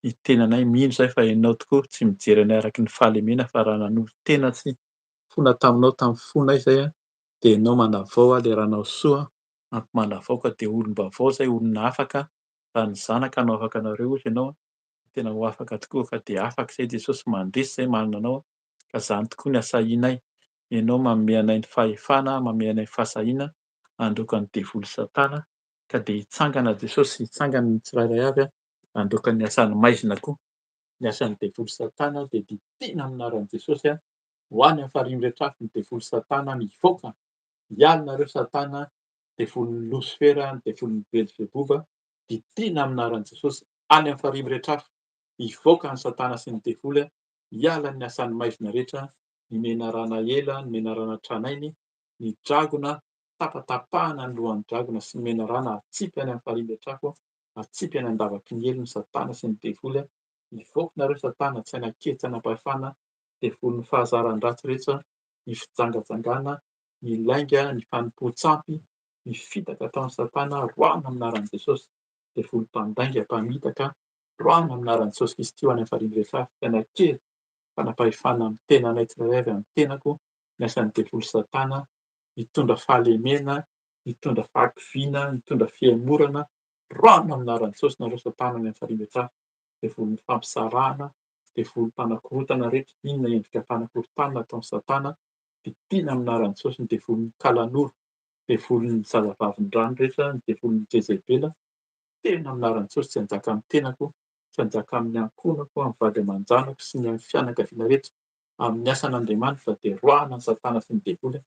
ny tenanay, mino zahay fa ianao tokoa tsy mijery anay araky ny fahalemena fa raha nanolo-tena sy fona taminao fonay zay de ianao mandavao le ranao soa, mampimanavao ka de olom-baovao zay, olona afaka. Raha ny zanaka no afaka anareo ozy ianao tena ho afaka tokoa, ka de afaka zay Jesosy mandresy zahay manana anao, ka zany tokoa ny hasahinay. Ianao manome anay ny fahefana, manome anay fahasahiana handroaka ny devoly Satana, ka de hitsangana Jesosy, hitsangana ny tsirairay avy handroaka ny asany maizina koa. Ny asan'ny devoly Satana de ditihina amin'anaran'i Jesosy ho any am'farihy rehetra avy ny devoly Satana mivoaka. Hiala nareo Satana, devolin'ny Losifera, ny devolin'ny Belzebova, ditihina amin'anaran'i Jesosy any am'farihy rehetra avy. Hivoaka ny Satana sy ny devoly, hiala ny asany maizina rehetra, ny menarana ela, ny menarana tranainy, ny dragona, tapatapahana ny lohan'ny dragona sy ny menarana, atsipy any am'farihy rehetra afo, atsipy any an-davakin'ely ny Satana sy ny devoly. Mivoaka nareo Satana, tsy hanan-kea, tsy hanam-pahefana, devolin'ny fahazaran-dratsy rehetra, ny fijangajangana, ny lainga, ny fanompoan-tsampy, ny fitaka ataon'ny Satana, roahana amin'anaran'i Jesosy. Devoly mpandainga, mpamitaka, roahana amin'anaran'i Jesosy Kristy ho any am'farihy rehetra avy. Tsy hanan-kea, fanam-pahefana amin'ny tenanay tsirairay avy, amin'ny tenako, ny asan'ny devoly Satana, mitondra fahalemena, mitondra fahakiviana, mitondra fihaimorana, roahana amin'anaran'i Jesosy nareo Satana any am'farihy rehetra avy. Devolin'ny fampisarahana, devoly mpanakorotana rehetra, inona endrika mpanakorotana nataon'i Satana, ditihina amin'anaran'i Jesosy. Ny devolin'ny kalan'ora, devolin'ny zazavavindrano rehetra, ny devolin'ny Jezebela, tena amin'anaran'i Jesosy, tsy hanjaka amin'ny tenako, tsy hanjaka amin'ny ankohonako, amin'ny vady aman-janako sy ny amin'ny fianakaviana rehetra, amin'ny asan'Andriamanitra de roahana ny Satana sy ny devoly.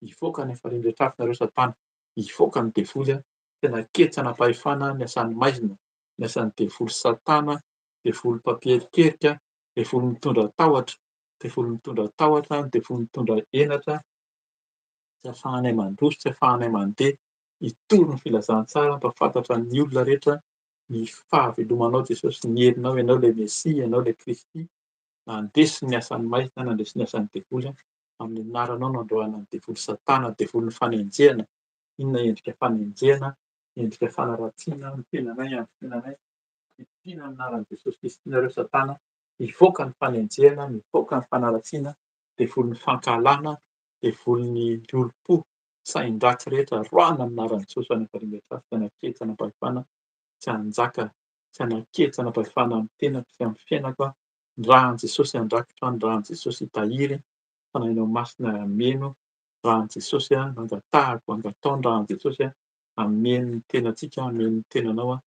Hivoaka any am'farihy rehetra avy nareo Satana, hivoaka ny devoly, tsy hanan-kea, tsy hanam-pahefana ny asany maizina, ny asan'ny devoly Satana, devoly mpampierikerika, devoly mitondra tahotra, devoly mitondra tahotra, devoly mitondra henatra, tsy ahafahanay mandroso, tsy ahafahanay mandeha, hitory ny filazantsara, ampahafantatra ny olona rehetra ny fahavelomanao Jesosy, ny herinao, ianao le Mesia, ianao le Kristy. Nandresy ny asany maizina, nandresy ny asan'ny devoly, amin'ny anaranao no androahana ny devoly Satana, devolin'ny fanenjehana. Inona endrika fanenjehana, endrika fanaratsiana ny tenanay, amin'ny tenanay, ditihina amin'anaran'i Jesosy Kristy nareo Satana, mivoaka ny fanenjehana, mivoaka ny fanaratsiana, devolin'ny fankalana, devolin'ny olom-po, sain-dratsy rehetra, roahana amin'anaran'i Jesosy any am'farihy rehetra avy. Tsy hanan-kea, tsy hanam-pahefana, tsy hanjaka, tsy hanan-kea, tsy hanam-pahefana amin'ny tenako sy amin'ny fiainako. Raha an' Jesosy handrakitra, raha an' Jesosy hitahiry, fanahinao masina hameno, raha an' Jesosy nangatahako, angatao, raha an' Jesosy hameno ny tenantsika, hameno ny tenanao,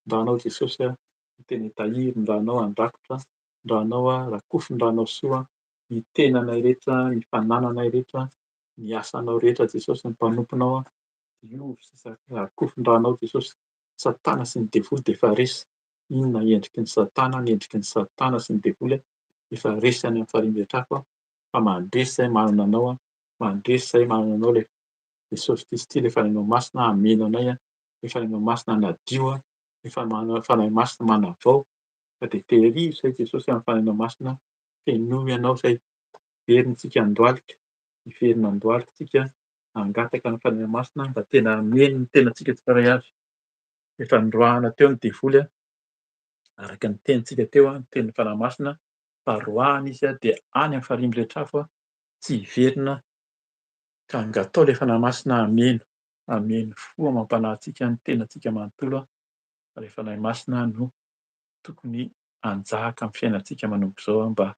raha anao Jesosy ny tena hitahiry, ny ranao handrakotra, ny ranao rakofy, ny ranao soa, ny tenanay rehetra, ny fanananay rehetra, ny asanao rehetra Jesosy, ny mpanomponao diovy sy rakofy ny ranao Jesosy. Satana sy ny devoly de efa resy. Inona endriky ny Satana, ny endriky ny Satana sy ny devoly efa resy any am'farihy rehetra afo, fa mandresy zahay manana anao, mandresy zahay manana anao le Jesosy Kristy, le fanahinao masina hameno anay, le fanahinao masina hanadio, le fanahy masina manavao, ka de tehirizy zahay Jesosy amin'ny fanahinao masina, fenoy anao zahay, herintsika handoalika, heverina handoalika tsika, hangataka ny fanahy masina mba tena hameno ny tenantsika tsirairay avy. Efa noroahana teo ny devoly araka ny tenintsika teo, ny tenin'ny fanahy masina, fa roahana izy de any am'farihy rehetra afo, tsy hiverina, ka angatao le fanahy masina hameno, hameno fo amampanahintsika ny tenantsika manontolo, fa le fanahy masina no tokony hanjaka amin'ny fiainantsika manomboka izao mba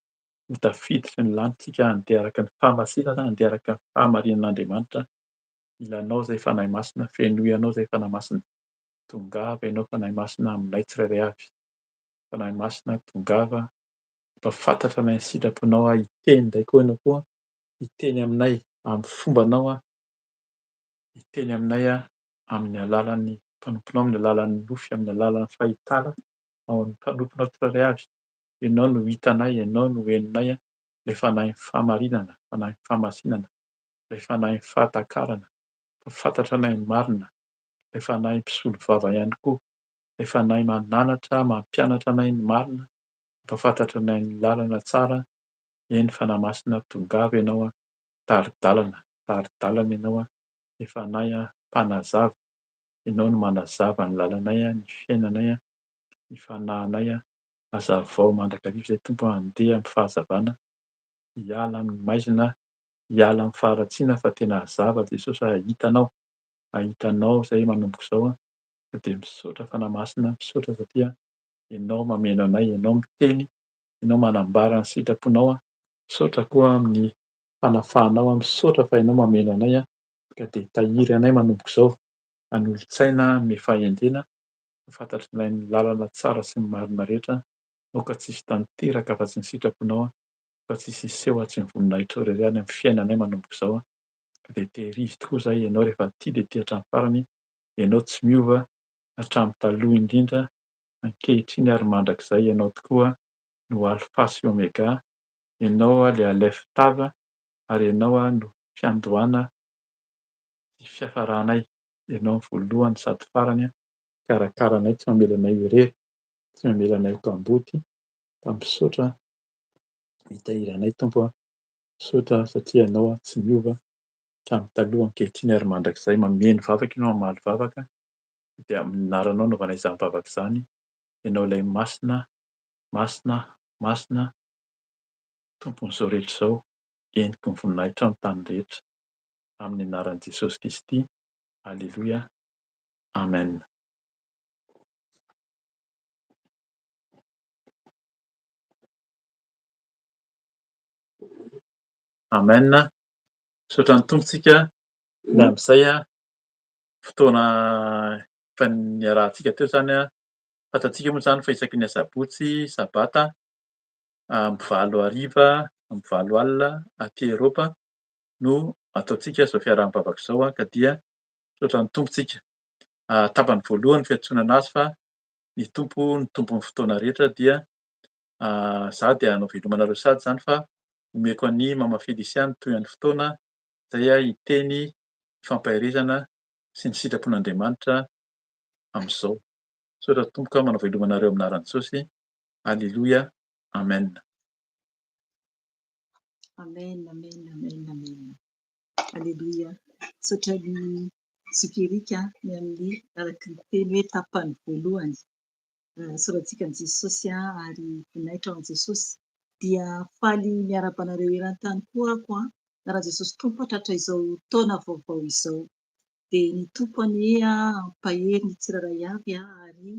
ho tafiditra ny lanitsika, handeha araka ny fahamasinana, handeha araka ny fahamarinan'Andriamanitra. Ilanao zahay fanahy masina, fenoy anao zahay fanahy masina. Tongava ianao fanahy masina aminay tsirairay avy. Fanahy masina tongava, mpahafantatra anay ny sitraponao, hiteny ndray koa ianao koa, hiteny aminay amin'ny fombanao, hiteny aminay amin'ny alalan'ny Mpanomponao amin'ny alalan'ny nofy, amin'ny alalan'ny fahitana ao amin'ny mpanomponao tsirairay avy. Ianao no hitanay, ianao no henonay ilay fanahy ny fahamarinana, fanahy ny fahamasinana, ilay fanahy ny fahatakarana, mpahafantatra anay ny marina, ilay fanahy mpisolo vava ihany koa, ilay fanahy mananatra, mampianatra anay ny marina, mampahafantatra anay ny lalana tsara. Eny fanahy masina tongava ianao tari-dalana ianao ilay fanahy mpanazava. Ianao no manazava ny lalanay, ny fiainanay, ny fanahinay. Hazavao mandrakariva izay Tompo, andeha amin'ny fahazavana, hiala amin'ny maizina, hiala amin'ny faharatsiana fa tena hazava Jesosy, ahitanao izay manomboka izao dia misaotra fanahy masina, misaotra satria ianao mameno anay, ianao miteny, ianao manambara ny sitraponao, misaotra koa amin'ny fanafahanao, misaotra fa ianao mameno anay ka dia hitahiry anay manomboka izao, hanolo-tsaina amin'ny fahendrena, fantatrinay ny lalana tsara sy ny marina rehetra, ao ka tsisy tanteraka afa-tsy ny sitraponao, fa tsisy seho tsy ny voninahitro irery any amin'ny fiainanay manomboka izao. Dia tehirizy tokoa izahay ianao rehefa tia dia tia hatramin'ny farany, ianao tsy miova hatramin'ny taloha indrindra, ankehitriny ary mandrakizay ianao tokoa no alpha sy omega, ianao ilay alef tava ary ianao no fiandohana sy fiafaranay, ianao ny voalohany sady farany, karakaranay, tsy mamela anay ho irery, tsy mamela anay ho tamboty, fa misaotra mitahiry anay Tompo, misaotra satria ianao tsy miova hatramin'ny taloha, ankehitriny ary mandrakizay. Mameno vavaka ianao, mamaly vavaka, dia amin'ny anaranao anaovanay izany vavaka izany, ianao ilay masina, masina, masina, tompon'izao rehetra izao, entiky ny voninahitra amin'ny tany rehetra, amin'ny anaran'i Jesosy Kristy. Alleloia, amen. Amen. Misaotra ny tompontsika ilay amin'izay fotoana efa niarahantsika teo izany fantatsika moa izany fa isaky ny asabotsy sabata amin'ny 8:00 amin'ny 7 alina aty Eropa no ataontsika izao fiaraha-mivavaka izao ka dia misaotra ny tompontsika. Tapany voalohany fiantsonana azy fa ny tompon'ny fotoana rehetra dia izaho dia hanao velomanareo sady izany fa omeko an'i mama Felisiany toy ny fotoana izay hiteny fampahirizana sy ny sitrapon'Andriamanitra amin'izao. Misaotra Tompo ka manao velomanareo amin'ny anaran'i Jesosy. Alleloia, amen. Amen, amen, amen, amen. Alleluia. Misaotra ny Zokerika ny amin'ny araky ny teny hoe tapany voalohany. Soratsika an'i Jesosy ary voninahitra ao an'i Jesosy. Dia faly miara-banareo eran-tany koa ako raha Jesosy Tompo hatratra izao taona vaovao izao. Dia ny tompony ampahery ny tsirairay avy ary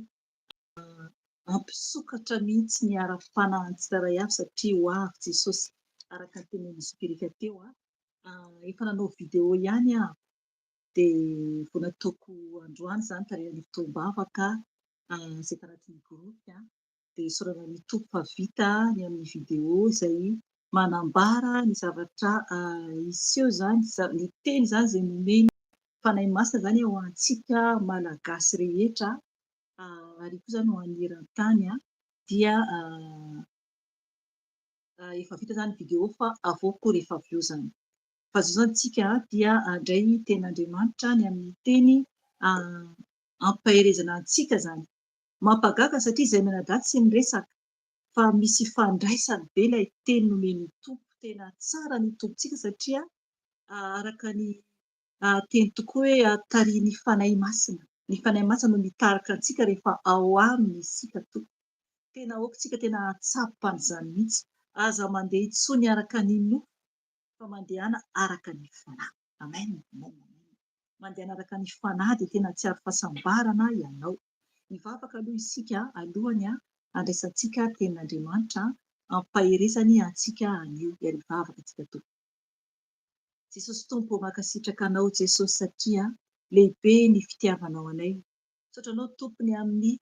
ampisokatra mihitsy ny ara-panahin'ny tsirairay avy satria ho avy Jesosy. Araka ny tenin'ny Zokerika teo efa nanao vidéo ihany dia vao nataoko androany izany tarehan'ny fotoam-bavaka izay tanatin'ny gropy dia sorana ny tompo fa vita ny amin'ny vidéo izay manambara ny zavatra iseho izany, ny teny izany izay nomeny fanahy masina izany ao antsika malagasy rehetra ary koa izany ho an'ny eran-tany dia efa vita izany vidéo fa avoako rehefa avy eo izany. Fa izao izany tsika dia handray tenin'Andriamanitra ny amin'ny teny ampaherezana antsika izany. Mampagaga satria izay mianadahy tsy miresaka fa misy fandraisany be ilay teny nomeny tompo. Tena tsara ny tompontsika satria araka ny teny tokoa hoe tarihin'ny fanahy masina. Ny fanahy masina no mitarika antsika rehefa ao aminy isika tompo. Tena aokantsika tena tsapan'izany mihitsy. Aza mandeha intsony araka ny nofo fa mandehana araka ny fanahy. Amen, amen, amen. Mandehana araka ny fanahy dia tena tsy ary fahasambarana ianao. Mivavaka aloha isika alohany andraisantsika tenin'Andriamanitra ampaherezany antsika anio ary mivavaka antsika tompo. Jesosy Tompo mankasitraka anao Jesosy satria lehibe ny fitiavanao anay. Misaotra anao tompony amin'ny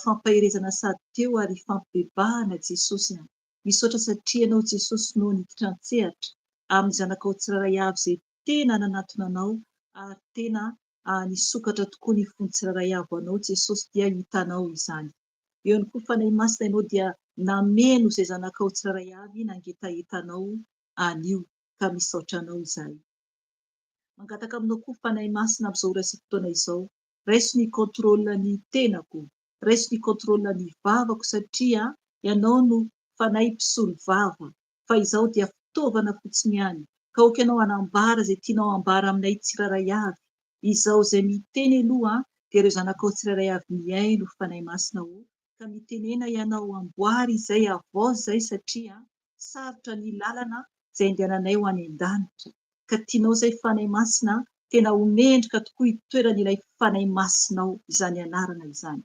fampaherezana sady teo ary fampibebahana Jesosy. Misaotra satria anao Jesosy no niditra an-tsehatra amin'ny zanakao tsirairay avy izay tena nanatona anao ary tena nisokatra tokoa ny fontsiraray avanao Jesosy dia hitanao izany. Eo ihany koa fanahy masina ianao dia nameno izay zanakao tsiraray avy nangetahetanao anio ka misaotra anao izahay. Mangataka aminao koa fanahy masina amin'izao ora sy fotoana izao, raiso ny kontrola ny tenako, raiso ny kontrola ny vavako satria ianao no fanahy mpisolo vava, fa izaho dia fitaovana fotsiny ihany. Ka oka ianao hanambara izay tianao hambara aminay tsiraray avy. Izaho izay miteny aloha dia ireo zanakao tsiraray avy miaino fanahy masina ho, ka mitenena ianao amboary izay avao izay satria sarotra ny lalana izay andehananay ho any an-danitra. Ka tianao izay fanahy masina tena homendrika tokoa itoeran'ilay fanahy masinao izany anarana izany.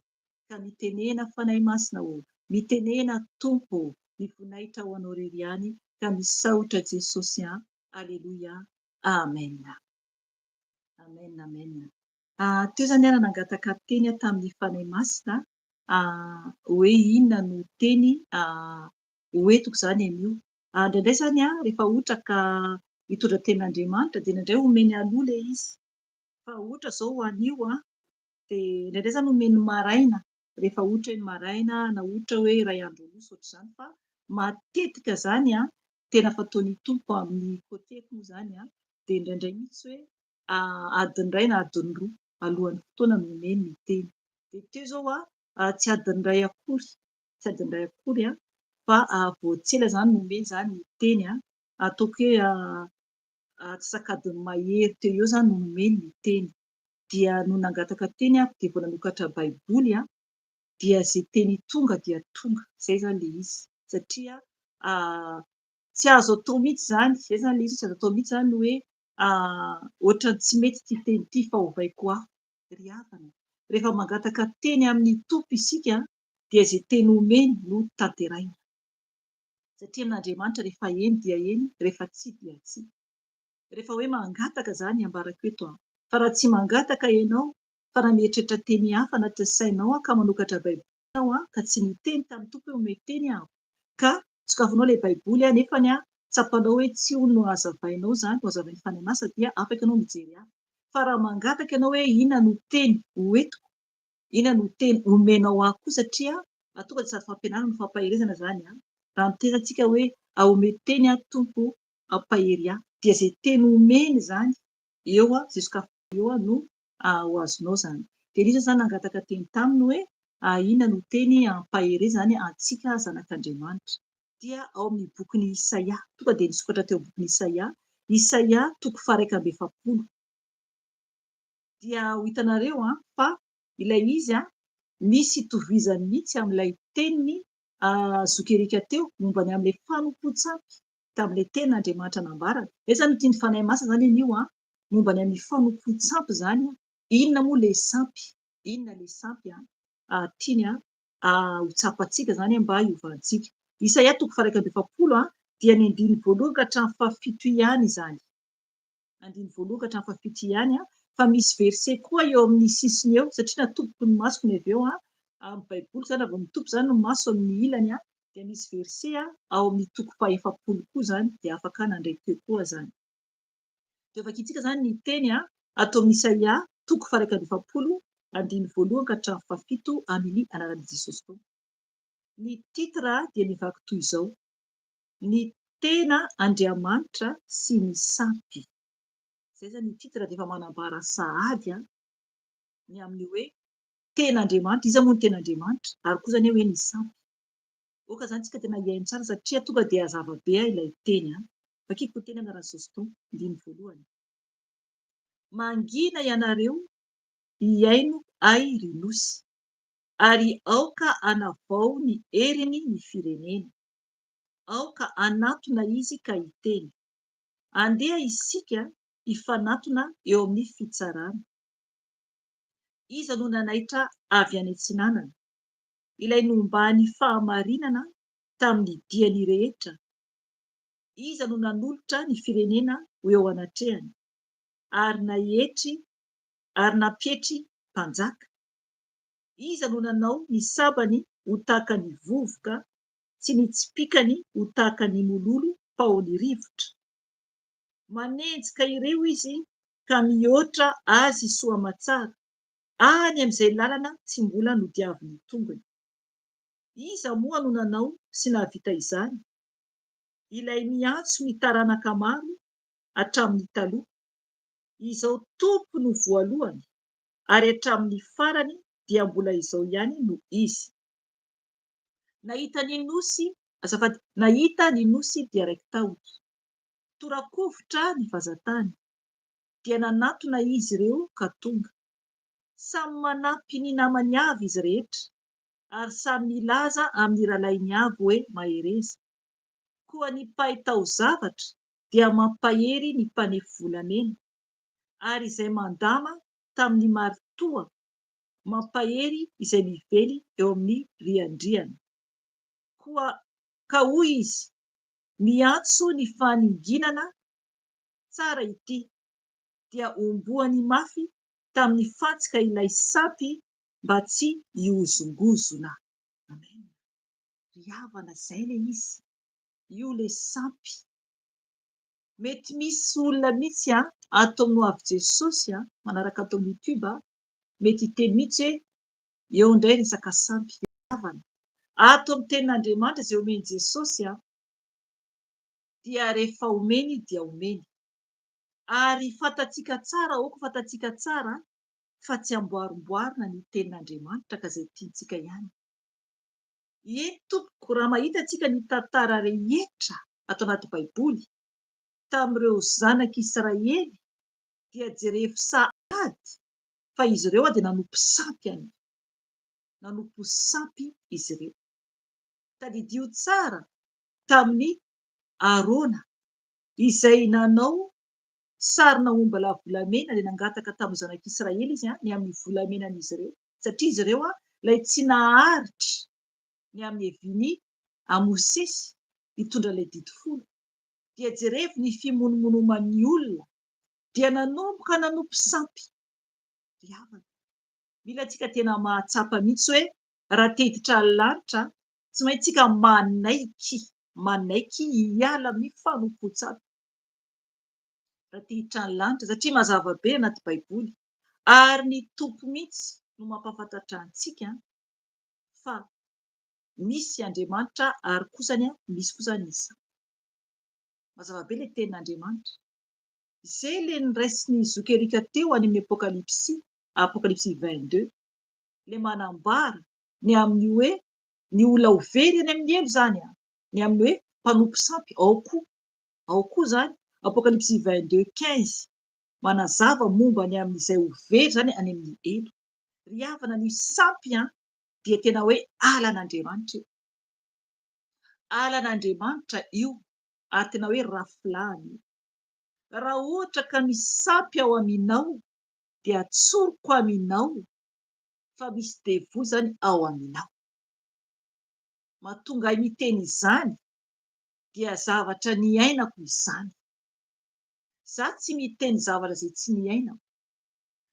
Ka mitenena fanahy masina ho, mitenena tompo ny voninahitra ho anao irery ihany, ka misaotra Jesosy. Aleloia, amen. Amen, amen. Teo izany ary nangataka teny tamin'ny fanahy masina hoe inona no teny hoentiko izany amin'io. Indraindray izany rehefa ohatra ka hitondra tenin'Andriamanitra dia indraindray omeny aloha ilay izy. Fa ohatra izao anio dia indraindray izany omeny maraina, rehefa ohatra hoe maraina na ohatra hoe iray andro aloha ohatr'izany, fa matetika izany tena fataon'ny tompo amin'ny kôteko moa izany dia indraindray mihitsy hoe adiny iray na adiny roa alohan'ny fotoana no omeny ny teny. Dia teo izao tsy adiny iray akory, tsy adiny iray akory fa voatsela izany no omeny izany ny teny. Ataoko hoe atsasakadiny mahery teo eo izany no omeny ny teny. Dia no nangataka teny dia vao nanokatra baiboly dia izay teny tonga dia tonga. Izay izany ilay izy. Satria tsy azo atao mihitsy izany, izay izany ilay izy, tsy azo atao mihitsy izany hoe ohatrany tsy mety ity teny ity fa ovaiko aho. Ry havana, rehefa mangataka teny amin'ny tompo isika dia izay teny omeny no tanteraina. Satria amin'Andriamanitra rehefa eny dia eny, rehefa tsia dia tsia. Rehefa hoe mangataka izany ambarako eto fa raha tsy mangataka ianao fa raha mieritreritra teny hafa anaty sainao ka manokatra baiboly ianao ka tsy niteny tamin'ny tompo hoe omeny teny ka sokafanao ilay baiboly nefany tsapanao hoe tsy hono no hazavainao izany, no hazavain'ny fanahy masina dia afaka ianao mijery hafa. Fa raha mangataka ianao hoe inona no teny hoentiko, inona no teny omenao ahy koa, satria tonga dia sady fampianarana no fampaherezana izany. Raha miteny antsika hoe omeny teny tompo ampahery ahy, dia izay teny omeny izany eo izay sokafanao eo no ho azonao izany. Dia nisy izany nangataka teny taminy hoe inona no teny ampaherezany antsika zanak'Andriamanitra. Dia ao amin'ny bokin'ny Isaia, tonga dia nisokatra teo bokin'ny Isaia 140. Dia ho hitanareo fa ilay izy misy itovizany mihitsy amin'ilay teniny zokerika teo momba ny amin'ilay fanompoan-tsampy tamin'ilay tenin'Andriamanitra nambarana. Izany no tiany fanahy masina izany anio momba ny amin'ny fanompoan-tsampy izany. Inona moa ilay sampy? Inona ilay sampy tiany ho tsapantsika izany mba hiovantsika. Isaia 140 dia ny 1 ka hatramin'ny 7 ihany izany. 1 ka hatramin'ny 7 ihany fa misy verse koa eo amin'ny sisiny eo, satria natomboky ny masoko ny avy eo amin'ny baiboly izany, vao mitompo izany ny maso amin'ny ilany dia misy verse ao amin'ny 7 koa izany, dia afaka nandray teo koa izany. Dia vakiantsika izany ny teny atao amin'ny Isaia 140 1 ka hatramin'ny 7 amin'ny anaran'i Jesosy Kristy. Ny titra dia nivaky toy izao: ny tena Andriamanitra sy ny sampy. Izay izany ny titra dia efa manambara sahady ny amin'ny hoe ten'Andriamanitra, iza moa ny ten'Andriamanitra, ary koa izany hoe ny sampy. Oka izany tsika tena hiaino tsara satria tonga dia hazava be ilay teny. Vakiako teny anaran'i Jesosy Kristy 1. Mangina ianareo hiaino ay ry nosy, ary aoka hanavao ny heriny ny firenena, aoka hanatona izy ka hiteny. Andeha isika hifanatona eo amin'ny fitsarana. Iza no nanaitra avy any antsinanana, ilay nombany fahamarinana tamin'ny diany rehetra. Iza no nanolotra ny firenena ho eo anatrehany, ary nampietry mpanjaka. Iza no nanao ny sabany ho tahaka ny vovoka, sy ny tsipikany ho tahaka ny mololo mpao ny rivotra. Manenjika ireo izy ka mihoatra azy soamatsara any amin'izay lalana tsy mbola nodiaviny tongony. Iza moa no nanao sy nahavita izany? Ilay miantso ny taranaka maro hatramin'ny taloha. Izao tompo no voalohany ary hatramin'ny farany dia mbola izao ihany no izy. Nahita ny nosy dia raiky tahotra, torakovitra ny vazantany, dia nanatona izy ireo ka tonga. Samy manampy ny namany avy izy rehetra ary samy milaza amin'ny rahalainy avy hoe mahereza. Koa ny mpahay taozavatra dia mampahery ny mpanefi volamena, ary izay mandama tamin'ny maritoa mampahery izay mively eo amin'ny riandriana. Ka hoy izy, miantso ny faninginana tsara ity, dia omboany mafy tamin'ny fantsika ilay sampy mba tsy hiozongozona. Amen. Ry havana izay le izy, io le sampy. Mety misy olona mihitsy ato amin'ny avy Jesosy manaraka ato amin'ny YouTube, mety hiteny mihitsy hoe eo indray resaka sampy. Havana ato amin'ny tenin'Andriamanitra izay omeny Jesosy dia rehefa omeny dia omeny, ary fantatsika tsara, aoka fantatsika tsara fa tsy amboarimboarina ny tenin'Andriamanitra ka izay tiantsika ihany. Eny tompoko, raha mahita antsika ny tantara rehetra ato anaty baiboly tamin'ireo zanak'Israely dia jerefo sahady fa izy ireo dia nanompo sampy izy ireo. Tadidio tsara tamin'ny Arona izay nanao sarina omby lahy volamena, ilay nangataka tamin'ny zanak'Israely izy ny amin'ny volamenan'izy ireo, satria izy ireo ilay tsy naharitra ny amin'ny hevin'ny Mosesy hitondra ilay didy folo, dia jerefo ny fimonomonoman'ny olona dia nanomboka nanompo sampy. Ry havana, mila antsika tena mahatsapa mihitsy hoe raha te hiditra ny lanitra tsy maintsy tsika manaiky hiala amin'ny fanompoan-tsampy raha te hiditra ny lanitra, satria mazava be anaty baiboly, ary ny tompo mihitsy no mampahafantatra antsika fa misy Andriamanitra ary kosany misy kosa ny sampy. Mazava be ilay tenin'Andriamanitra. Izay ilay niraisiny zokerika teo any amin'ny Apokalypsy 22, ilay manambara ny amin'ny hoe ny olona ho very any amin'ny elo izany, ny amin'ny hoe mpanompo sampy ao koa izany. Apokalypsy 22:15 manazava momba ny amin'izay ho very izany any amin'ny elo. Ry havana, ny sampy dia tena hoe alan'Andriamanitra io. Alan'Andriamanitra io ary tena hoe rafilahiny. Raha ohatra ka misy sampy ao aminao dia atsoroko aminao fa misy devoa izany ao aminao. Mahatonga ahy miteny izany dia zavatra niainako izany. Izaho tsy miteny zavatra izay tsy niainako.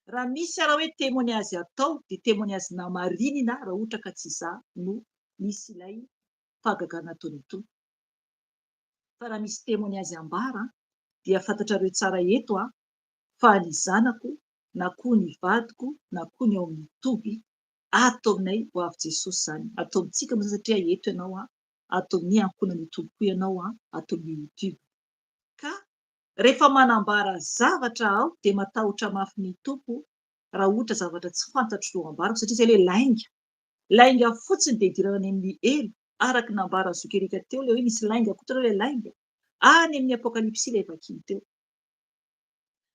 Raha misy raha hoe témoignage atao dia témoignage namarinina raha ohatra ka tsy izaho no misy ilay fahagagana ataon'ny tompo. Fa raha misy témoignage ambara dia fantatrareo tsara eto fa ny zanako na koa ny vadiko na koa ny ao amin'ny toby ato aminay ho avy Jesosy izany. Ato amintsika moa satria eto ianao, ato amin'ny ankohonan'ny tompo koa ianao ato amin'ny YouTube. Ka rehefa manambara zavatra aho dia matahotra mafy ny tompo raha ohatra zavatra tsy fantatro no ambarako, satria izay ilay lainga fotsiny dia idirana any amin'ny elo, araka nambara zokerika teo ilay hoe misy lainga koa ilay lainga any amin'ny Apokalypsy ilay vakiny teo.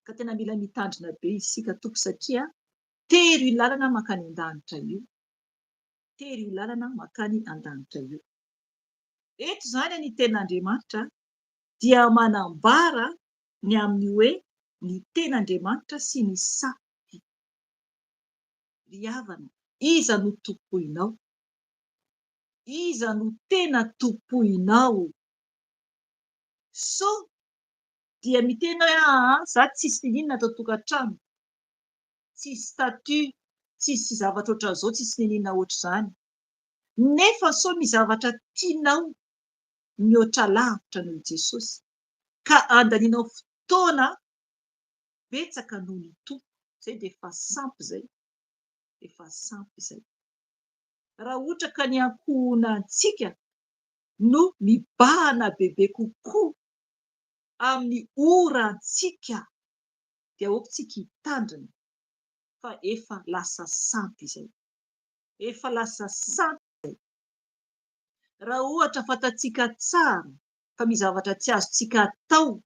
Ka tena mila mitandrina be isika tompo, satria tery io lalana makany an-danitra io. Tery io lalana makany an-danitra io. Eto izany ny tenin'Andriamanitra dia manambara ny amin'ny hoe ny tenin'Andriamanitra sy ny sampy. Ry havana, iza no tompoinao? Iza no tena tompoinao? So dia miteny hoe za tsisy nininona ato an-tokantrano, tsisy statut, tsisy zavatra ohatran'izao, tsisy nininona ohatr'izany. Nefa so misy zavatra tianao mihoatra lavitra noho Jesosy, ka andanianao fotoana betsaka noho ny tompo zay dia efa sampy zay, efa sampy izay. Raha ohatra ka ny ankohonantsika no mibahana bebe kokoa amin'ny orantsika dia aokontsika hitandrina fa efa lasa sampy izay, efa lasa sampy izay. Raha ohatra fantatsika tsara fa misy zavatra tsy azontsika atao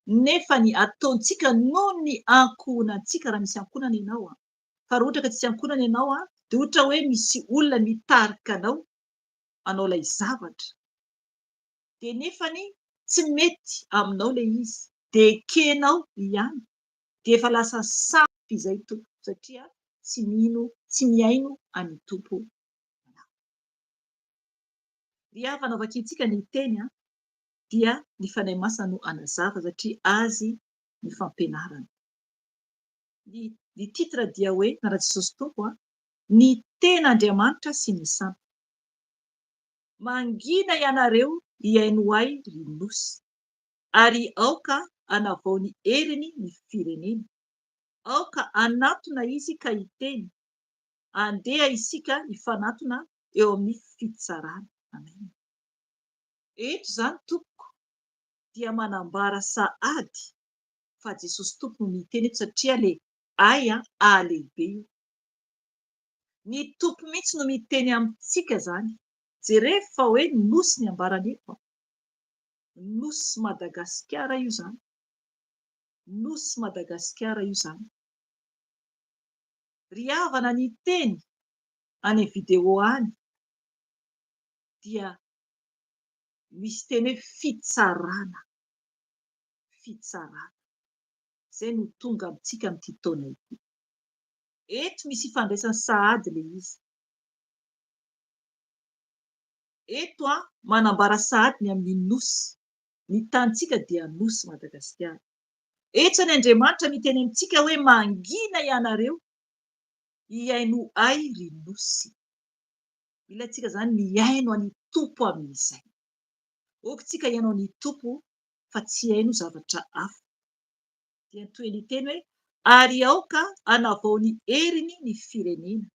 nefa ny ataontsika noho ny ankohonantsika raha misy ankohonana ianao fa raha ohatra ka tsisy ankohonana ianao dia ohatra hoe misy olona mitarika anao anao ilay zavatra dia nefany tsy mety aminao ilay izy dia ekenao ihany dia efa lasa sampy izay tompo satria tsy miaino any tompo. Ry havana vakiantsika ny teny dia ny fanahy masina no anazava satria azy ny fampianarana. Ny titre dia hoe na Jesosy tompo ny ten'Andriamanitra sy ny sampy. Mangina ianareo hiaino ahy ry nosy ary aoka hanavao ny heriny ny firenena. Aoka hanatona izy ka hiteny, andeha isika hifanatona eo amin'ny fitsarana. Amen. Eto izany tompoko dia manambara sahady fa Jesosy tompo no miteny eto satria le ahalehibe io. Ny tompo mihitsy no miteny amintsika zany. Jereo fa hoe nosy ny ambarany eto, nosy Madagasikara io zany, nosy Madagasikara io zany. Ry havana ny teny any video any dia misy teny hoe fitsarana, fitsarana. Zay no tonga amintsika amin'ity taona ity. Eto misy ifandraisany sahady le izy. Eto manambara sahady ny amin'ny nosy. Ny tanitsika dia nosy Madagasikara. Eto ny Andriamanitra miteny amintsika hoe mangina ianareo hiaino ahy ry nosy. Ilayntsika zany miaino any tompo amin'izay. Aokontsika hiaino any tompo fa tsy haino zavatra hafa. Dia toy ny teny hoe ary aoka hanavao ny heriny ny firenena.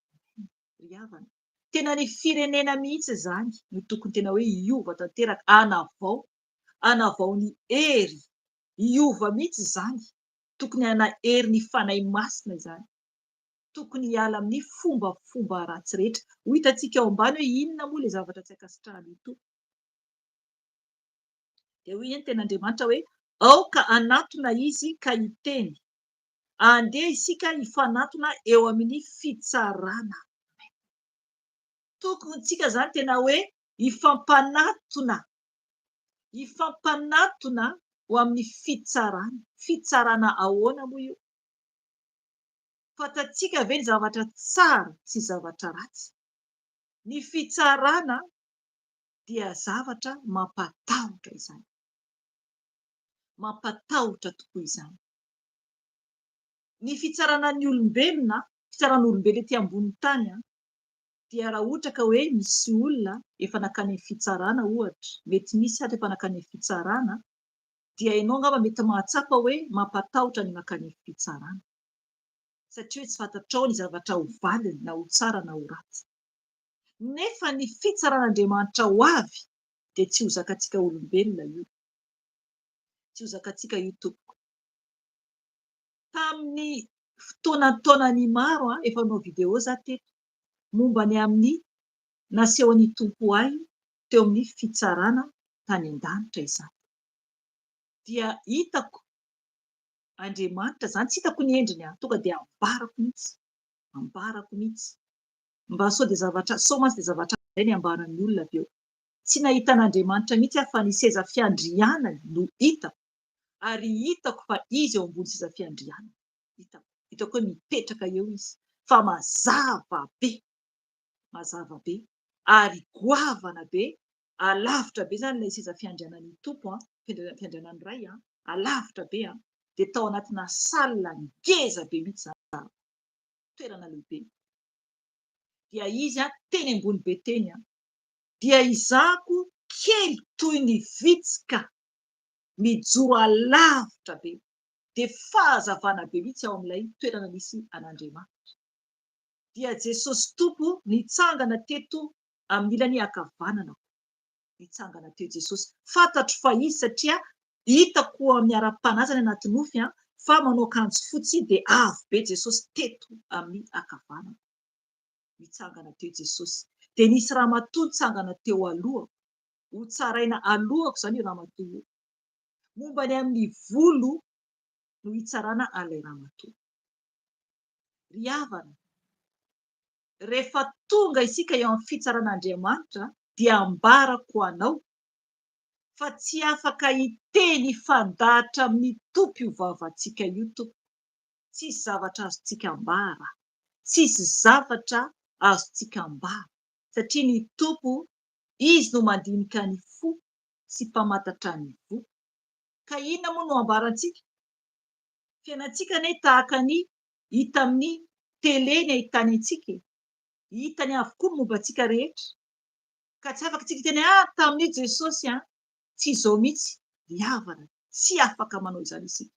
Ry havana, tena ny firenena mihitsy zany no tokony tena hoe hiova tanteraka, hanavao ny hery, hiova mihitsy zany. Tokony hana hery ny fanahy masina izany. Tokony hiala amin'ny fombafomba ratsy rehetra. Ho hitantsika ao ambany hoe inona moa ilay zavatra tsy ankasitrahan'ny tompo. Dia hoy ny ten'Andriamanitra hoe aoka hanatona izy ka hiteny, andeha isika hifanatona eo amin'ny fitsarana. Tokontsika zany tena hoe hifampanatona ho amin'ny fitsarana. Fitsarana ahoana moa io? Fantatsika ve ny zavatra tsara sy zavatra ratsy? Ny fitsarana dia zavatra mampatahotra izany. Mampatahotra tokoa izany. Ny fitsaranan'ny olombelona, fitsaran'olombelona ety ambony tany dia raha ohatra ka hoe misy olona efa nakany amin'ny fitsarana ohatra, mety misy efa nakany amin'ny fitsarana, dia ianao angamba mety mahatsapa hoe mampatahotra ny makany amin'ny fitsarana. Satria hoe tsy fantatrao ny zavatra ho valiny na ho tsara na ho ratsy. Nefa ny fitsaran'Andriamanitra ho avy dia tsy ho zakantsika olombelona io. Tsy ho zakantsika io tompoko. Tamin'ny fotoanany maro efa nanao video zaho teto momba ny amin'ny nasehon'ny tompo ahy teo amin'ny fitsarana tany an-danitra izany. Dia hitako Andriamanitra zany, tsy hitako ny endriny tonga dia ambarako mihitsy mba sao mantsy dia zavatra izay ny ambaran'ny olona avy eo. Tsy nahita an'Andriamanitra mihitsy fa ny seza fiandrianany no hitako, ary hitako fa izy eo ambony seza fiandrianana. Hitako hoe mipetraka eo izy fa mazava be ary goavana be, alavitra be zany ilay seza fiandrianan'ny tompo, fiandrianan'ny ray alavitra be dia tao anatina salina ngeza be mihitsy zany, toerana lehibe. Dia izy teny ambony be teny dia izahako kely toy ny vitsika mijoro alavitra be. dia fahazavana be mihitsy ao amin'ilay toerana misy an'Andriamanitra. Dia Jesosy Tompo nitsangana teto amin'ny ilany ankavanana, nitsangana teo Jesosy. Fantatro fa izy satria hitako amin'ny ara-panazana anaty nofy fa manao akanjo fotsy dia avo be Jesosy teto amin'ny ankavanana. Nitsangana teo Jesosy. Dia nisy ramatoa nitsangana teo aloha, ho tsaraina alohako izany io ramatoa io. Mombany amin'ny volo no hitsarana an'ilay ramatoa. Ry havana, rehefa tonga isika eo amin'ny fitsaran'Andriamanitra dia ambarako anao fa tsy afaka hiteny fandahatra amin'ny tompy io vavantsika io tompo. Tsisy zavatra azontsika ambara, tsisy zavatra azontsika ambara, satria ny tompo izy no mandinika ny fo sy mpamantatra ny vo. Ka inona moa no ambarantsika? Fiainantsika anie tahaka ny hita amin'ny tele ny ahitany antsika, hitany avokoa ny mombantsika rehetra. Ka tsy afaka tsika hiteny tamin'io Jesosy tsy izao mihitsy. Ry havana, tsy afaka manao izany isika.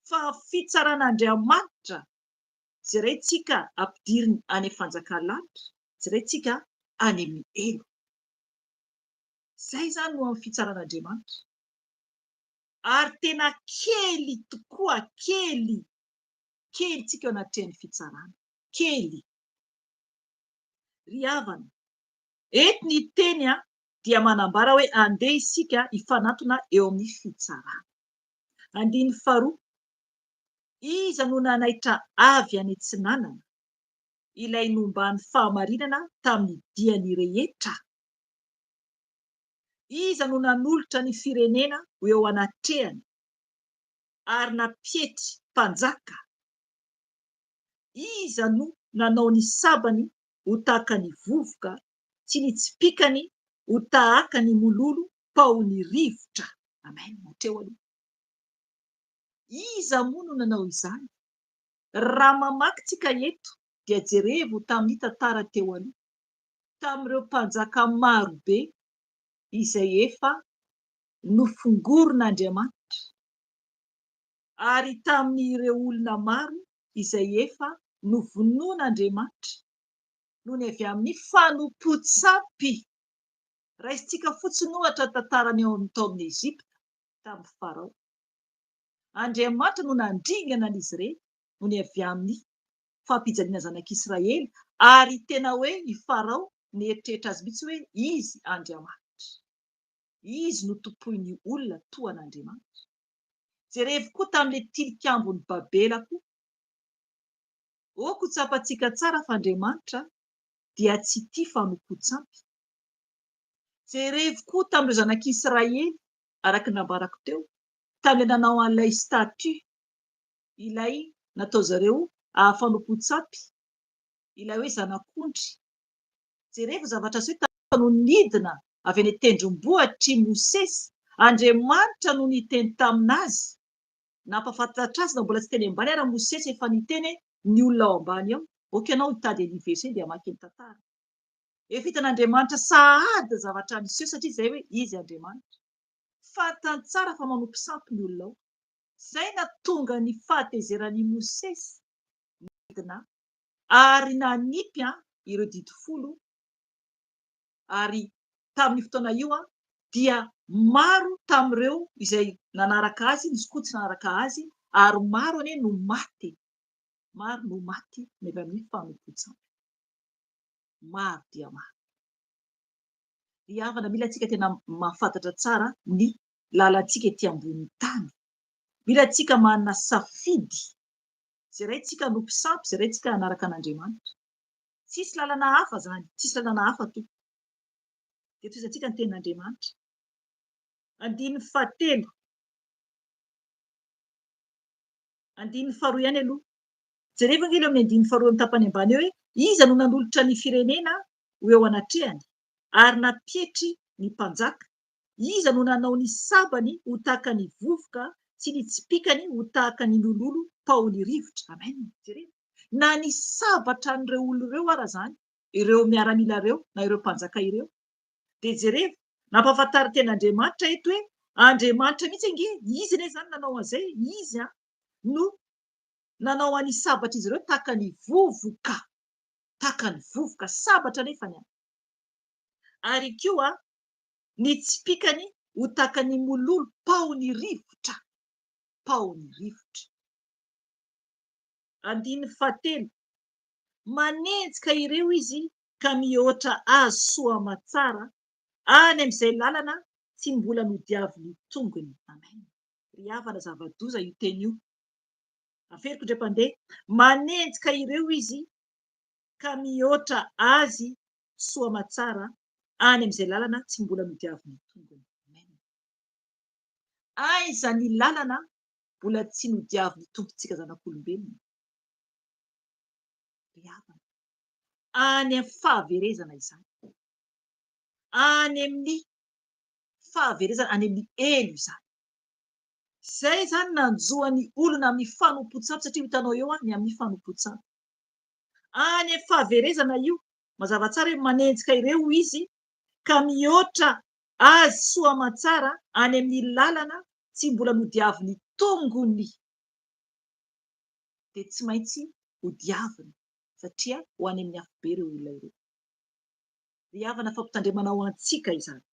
Fa fitsaran'Andriamanitra jerentsika ampidiriny any fanjakanlanitra, jerentsika any amin'ny elo. Izay izany no amin'ny fitsaran'Andriamanitra. Ary tena kely tokoa, kely tsika eo anatin'ny fitsarana, kely. Ry havana, eto ny teny dia manambara hoe andeha isika hifanantona eo amin'ny fitsarana. 5, iza no nanaitra avy any antsinanana, ilay nombany fahamarinana tamin'ny diany rehetra. Iza no nanolotra ny firenena ho eo anatrehany, ary nampietry mpanjaka. Iza no nanao ny sabany ho tahaka ny vovoka, tsy nitsipikany ho tahaka ny mololo paony rivotra. Amen. Hatreo aloha. Iza moa no nanao izany? Raha mamaky tsika eto dia jerevo tamin'ny tantara teo aloha, tamin'ireo mpanjaka maro be izay efa nofongoron'Andriamanitra, ary tamin'ireo olona maro izay efa novonoan'Andriamanitra noho ny avy amin'ny fanompoan-tsampy. Raisintsika fotsiny ohatra tantarany eo tao amin'ny Ezipta tamin'ny Farao. Andriamanitra no nandringana an'izy ireny noho ny avy amin'ny fampijaliana zanak'Israely, ary tena hoe i Farao nieritreritra azy mihitsy hoe izy Andriamanitra. Izy no tompoin'ny olona toa an'Andriamanitra. Jerevo koa tamin'ilay tilikambon'ny Babela koa. Oko tsapantsika tsara fa Andriamanitra dia tsy tia fanompoan-tsampy. Jerevo koa tamin'ireo zanak'Israely, araka nambarako teo, tamin'ilay nanao an'ilay statue, ilay natao zareo fanompoan-tsampy, ilay hoe zanak'ondry. Jerevo zavatra azy hoe no nidina avy any tendrombohitry Mosesy, Andriamanitra no niteny taminazy. Nampafantatra azy na mbola tsy teny ambany ary Mosesy efa niteny ny olona ao ambany ao. Oka ianao hitady ny verset dia maki ny tantara. Efa hitan'Andriamanitra sahady zavatra miseho satria izay hoe izy Andriamanitra. Fantany tsara fa manompo sampy ny olona ao. Izay nahatonga ny fahatezeran'i Mosesy nidina ary nanipy ireo 10, ary tamin'ny fotoana io dia maro tamin'ireo izay nanaraka azy, nisy koa tsy nanaraka azy, ary maro anie no maty. Maro no maty avy amin'ny fanompoan-tsampy. Maro dia maro. Ry havana, mila antsika tena mahafantatra tsara ny lalantsika ety ambonin'ny tany. Mila antsika manana safidy. Jerentsika hanompo sampy, jerentsika hanaraka an'Andriamanitra. Tsisy lalana hafa zany, tsisy lalana hafa tompoko. Dia toizantsika ny tenin'Andriamanitra. 5, 5 ihany aloha. Jereva angely amin'ny 5 amin'ny tapany ambany eo hoe iza no nanolotra ny firenena ho eo anatrehany, ary nampietry ny mpanjaka. Iza no nanao ny sabany ho tahaka ny vovoka, tsy nitsipikany ho tahaka ny lololo paony rivotra. Amen. Jereva. Na ny sabatra an'ireo olon'ireo ara zany, ireo miaramila ireo na ireo mpanjaka ireo. Dia jereva, nampafantary ten'Andriamanitra eto hoe Andriamanitra mihitsy ange, izy anie zany nanao an'izay, izy no nanao any sabatra izy ireo tahaka ny vovoka, sabatra nefany ary koa ny tsipikany ho tahaka ny mololo paony rivotra. Andiny fahatelo, manenjika ireo izy ka mihoatra azy soamatsara any amin'izay lalana tsy mbola nodiaviny tongony. Amen. Ry havana zava-doza io teny io. Aferiko indray mpandeha, manenjika ireo izy ka mihoatra azy soamatsara any amin'izay lalana tsy mbola nodiaviny tongony. Amen. Aiza ny lalana mbola tsy nodiaviny tompontsika zanak'olombelona? Ry havana, any amin'ny fahaverezana izany, any amin'ny fahaverezana, any amin'ny elo izany. Zay zany nanjoany olona amin'ny fanompotsapa, satria hitanao eo ny amin'ny fanompotsapa. Any amin'ny fahaverezana io, mazava tsara hoe manenjika ireo izy ka mihoatra azy soamatsara any amin'ny lalana tsy mbola nodiaviny tongony. Dia tsy maintsy hodiaviny, satria ho any amin'ny afobe ireo olona ireo. Ry havana, fampitandremana ho antsika izany.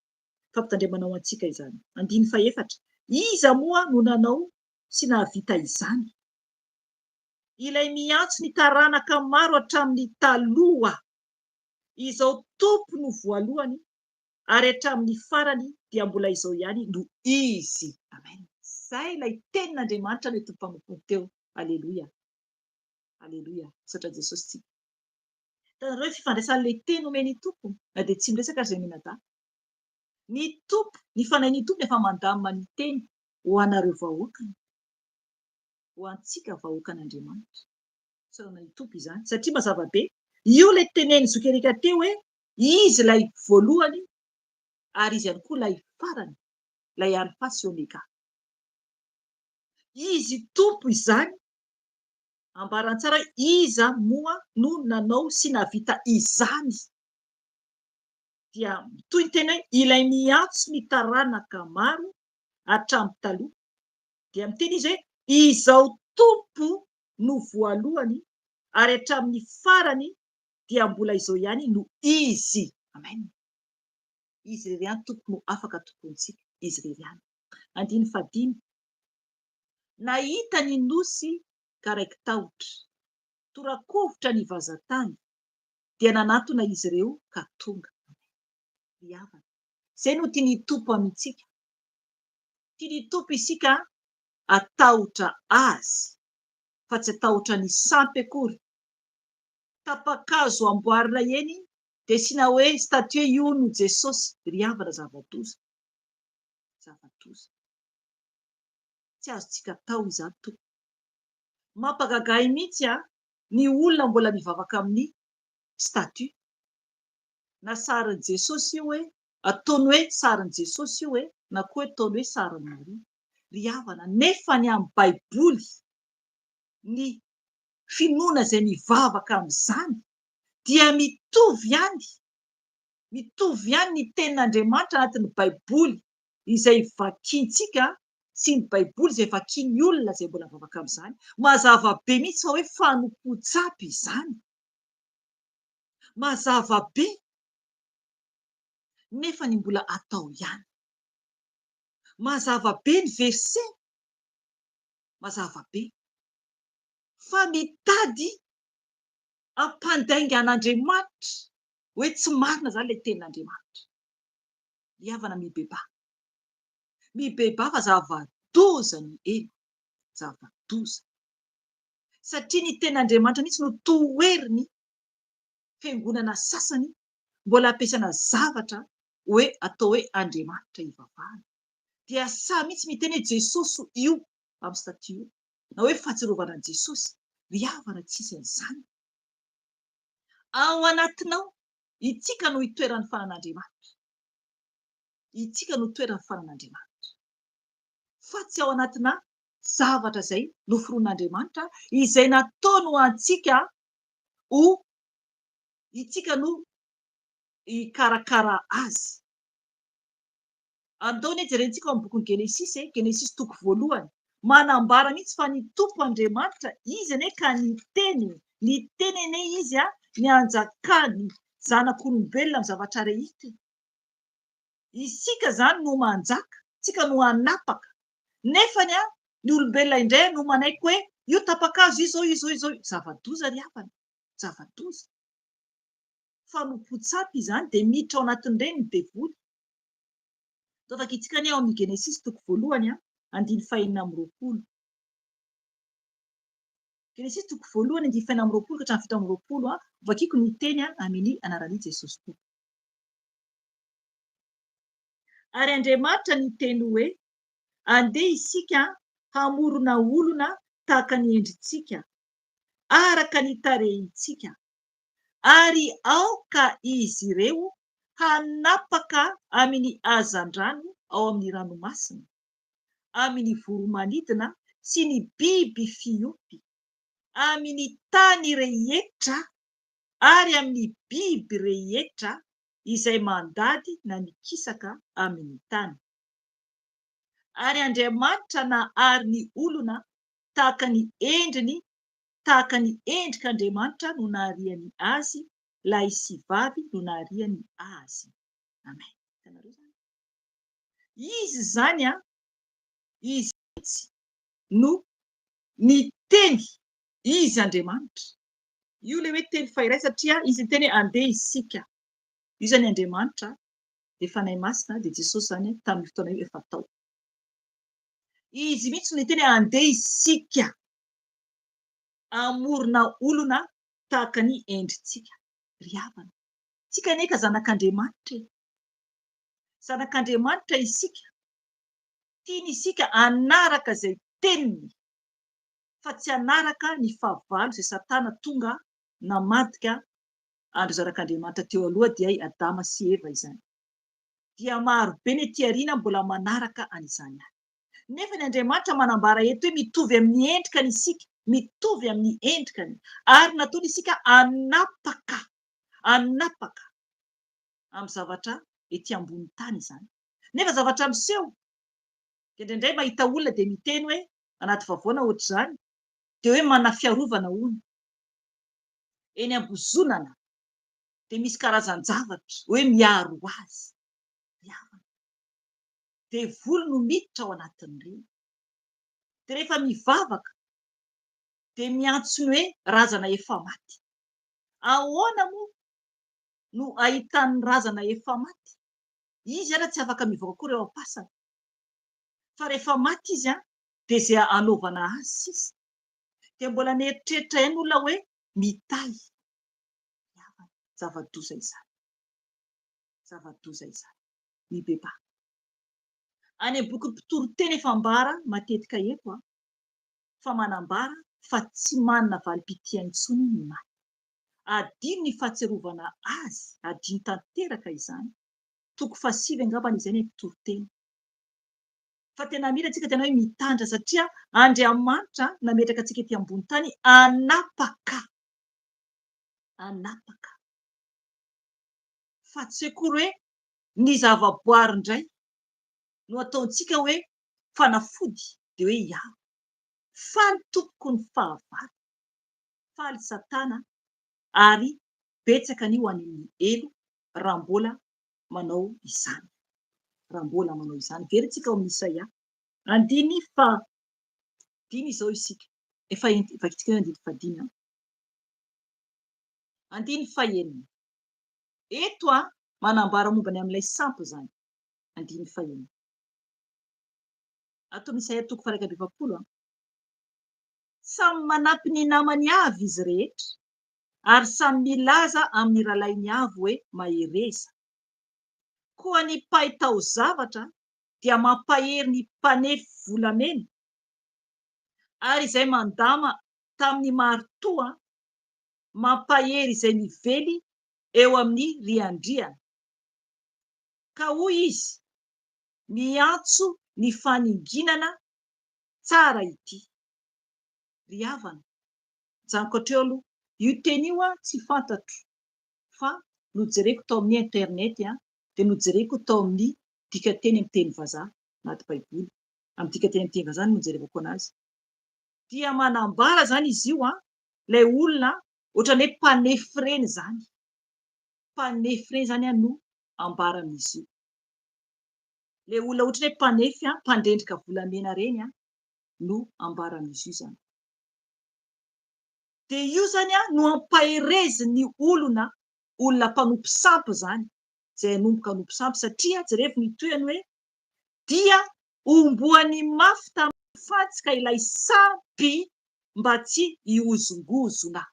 Andiny fahaefatra, iza moa no nanao sy nahavita izany? Ilay miantso ny taranaka maro hatramin'ny taloha, izao tompo no voalohany ary hatramin'ny farany dia mbola izao ihany no izy. Amen. Zay ilay tenin'Andriamanitra no tompo mpamompony teo. Aleloia, satra Jesosy tsika. Hitanareo fifandraisan'ilay teny omeny tompo, na dia tsy miresaka ary zay menada. Ny tompo, ny fanahin'ny tompo efa mandamina ny teny ho anareo vahoakany, ho antsika vahoakan'Andriamanitra. Saona ny tompo izany, satria mazava be io ilay teneny zokerika teo hoe izy ilay voalohany ary izy ihany koa ilay farany, ilay alfa sy omega. Izy tompo izany, ambarantsara iza moa no nanao sy nahavita izany. Dia toy ny teny hoe ilay miantso ny taranaka maro hatramin'ny taloha, dia miteny izy hoe izao tompo no voalohany ary hatramin'ny farany dia mbola izao ihany no izy. Amen. Izy irery ihany tompo no afaka tompontsika, izy irery ihany. Andiny fahadimy, nahita ny nosy karaiky tahotra, torakovitra ny vazantany, dia nanatona izy ireo ka tonga. Ry havana, zay no tiany tompo amintsika. Tiany tompo isika atahotra azy, fa tsy atahotra ny sampy akory. Tapa-kazo amboarina eny dia asiana hoe statue io no Jesosy. Ry havana, zava-doza. Tsy azontsika atao izany tompo. Mampagagahy mihitsy ny olona mbola mivavaka amin'ny statue. Na sarin'i Jesosy io hoe ataony hoe sarin'i Jesosy io hoe na koa ataony hoe sarin'i Maria. Ry havana, nefa ny amin'ny Baiboly ny finoana izay mivavaka amin'izany dia mitovy ihany ny tenin'Andriamanitra anatin'ny Baiboly izay vakiantsika sy ny Baiboly izay vakian'ny olona izay mbola mivavaka amin'izany. Mazava be mihitsy fa hoe fanompotsapa izany. Mazava be, nefa ny mbola atao ihany. Mazava be ny verse, mazava be. Fa mitady ampandainga an'Andriamanitra hoe tsy marina zany ilay tenin'Andriamanitra. Ry havana, mibeba fa zava-doza ny elo, zava-doza. Satria ny tenin'Andriamanitra mihitsy no toeriny fiangonana sasany mbola ampiasaina zavatra hoe atao hoe Andriamanitra ivavahana. Dia sahy mihitsy miteny hoe Jesosy io amin'ny statue io, na hoe fahatsiarovana an' Jesosy. Ry havana, tsisy an'izany. Ao anatinao, itsika no itoeran'ny fanan'Andriamanitra. Fa tsy ao anatina zavatra izay noforoan'Andriamanitra izay nataony ho antsika ho itsika no hikarakara azy. Andao ny jerentsika ao amin'ny bokin'i Genesisy, Genesisy toko voalohany, manambara mihitsy fa ny tompo Andriamanitra izy ane ka ny teny ane izy ny anjakany zanak'olombelona amin'ny zavatra rehetra. Isika zany no manjaka, tsika no anapaka. Nefany ny olombelona indray no manaiky hoe io tapakazo izao. Zava-doza ry havana, zava-doza. Fa no potsapy izany dia miditra ao anatin'ireny ny devoly. Tafaka itsika ny ao amin'ny Genesisy toko voalohany 5:20. Genesisy toko voalohany 5:20 ka hatramin'ny 7:20 vakiako ny teny amin'ny anaran'i Jesosy tompoko. Ary Andriamanitra ny teny hoe andeha isika hamorona olona tahaka ny endritsika, araka ny tarehintsika, ary aoka izy ireo hanapaka amin'ny hazan-drano ao amin'ny ranomasina, amin'ny voromanidina sy ny biby fiompy, amin'ny tany rehetra ary amin'ny biby rehetra izay mandady na mikisaka amin'ny tany. Ary Andriamanitra nahary ny olona tahaka ny endriny, tahaka ny endrik'Andriamanitra no nahariany azy, lahy sy vavy no nahariany azy. Amen. Izy zany izy no ny teny, izy Andriamanitra. Io le hoe teny fahiray satria izy ny teny hoe andeha isika. Io zany Andriamanitra dia fanahy masina dia Jesosy zany tamin'ny fotoana io efa tao. Izy mihitsy no teny andeha isika amorona olona tahaka ny endritsika. Ry havana, tsika anie ka zanak'Andriamanitra e. Zanak'Andriamanitra isika. Tiany isika anaraka izay teniny, fa tsy anaraka ny fahavalo izay Satana tonga namadika andro zanak'Andriamanitra teo aloha dia i Adama sy Eva izany. Dia maro be ny ety aoriana mbola manaraka an'izany. Nefa ny Andriamanitra manambara eto hoe mitovy amin'ny endrikany isika, mitovy amin'ny endrikany, ary nataony isika anapaka amin'ny zavatra ety ambony tany izany. Nefa zavatra miseho. Indraindray mahita olona dia miteny hoe anaty vavona ohatr'izany dia hoe manana fiarovana hono. Eny ambozonana dia misy karazan-javatra hoe miaro azy. Devoly no miditra ao anatin'ireny. Dia rehefa mivavaka dia miantso ny hoe razana efa maty. Ahoana moa no ahitany razana efa maty? Izy tsy afaka mivoaka koa eo am-pasana. Fa rehefa maty izy dia izay anaovana azy sisa. Dia mbola mieritreritra ihany olona hoe mitahy. Zava-doza izany. Zava-doza izany. Mibeba. Any amin'ny boky mpitoroteny efa ambara matetika eto fa manambara fa tsy manana valim-pitiany intsony ny maty. Adino ny fahatsiarovana azy, adino tanteraka izany. Toko 7 angamba izay ny mpitoroteny. Fa tena mila antsika tena hoe mitandra satria Andriamanitra nametraka antsika ety ambony tany anapaka. Fa tsy akory hoe ny zavaboary indray no ataontsika hoe fanafody dia hoe hiaro. Faly tompoko ny fahavalo, faly Satana ary betsaka ny ho any amin'ny elo raha mbola manao izany. Verentsika ao amin'ny Isaia 5:5 izao isika. Efa vakitsika hoe 5:5. 5:6. Eto manambara momba ny amin'ilay sampy izany. 5:6. Ato amin'ny Isaia 1:20. Samy manampy ny namany avy izy rehetra, ary samy milaza amin'ny rahalainy avy hoe mahereza. Koa ny mpahay taozavatra dia mampahery ny mpanefy volamena, ary izay mandama tamin'ny marotoa mampahery izay mively eo amin'ny riandriana. Ka hoy izy, miantso ny faninginana tsara ity. Ry havana, janoko hatreo aloha, io teny io tsy fantatro, fa nojereko tao amin'ny internet dia nojereko tao amin'ny dikateny amin'ny teny vazaha anaty baiboly. amidika teny miteny zany no jerevako anazy. Dia manambara zany izy io ilay olona ohatran'ny hoe mpanefreny zany. Mpanefreny zany no ambara amin'izy io. Ilay olona ohatran'ny hoe mpanefy mpandrendrika volamena reny no ambara amin'izy io zany. Dia io zany no ampaherezin'ny olona mpanompo sampy zany, izay hanomboka hanompo sampy, satria jerevy ny tohany hoe dia omboany mafy tamin'ny fantsika ilay sampy mba tsy hiozongozona.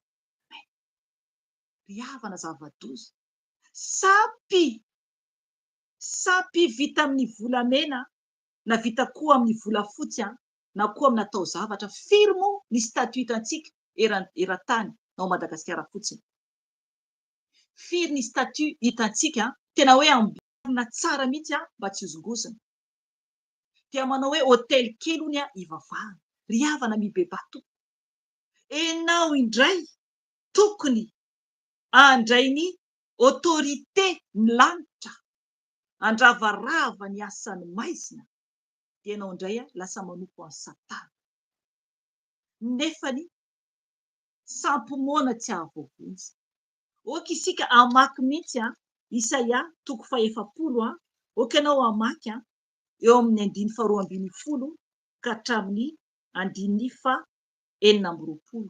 Ry havana zava-doza, sampy vita amin'ny volamena na vita koa amin'ny volafotsy na koa amin'ny taozavatra. Firy moa ny statut hitantsika eran-tany ao Madagasikara fotsiny. Firy ny statut hitantsika tena hoe amboarina tsara mihitsy mba tsy hiozongozona. Dia manao hoe hôtely kely hony ivavahana. Ry havana mibebato, enao indray tokony andray ny autorité ny lanitra, andravarava ny asan'ny maizina, dia ianao indray lasa manompo ansatana. Nefany sampy moana tsy ahavoavonjy. Oka isika amaky mihitsy Isaia 1:7, oka ianao amaky eo amin'ny 2:20 ka hatramin'ny 9:20.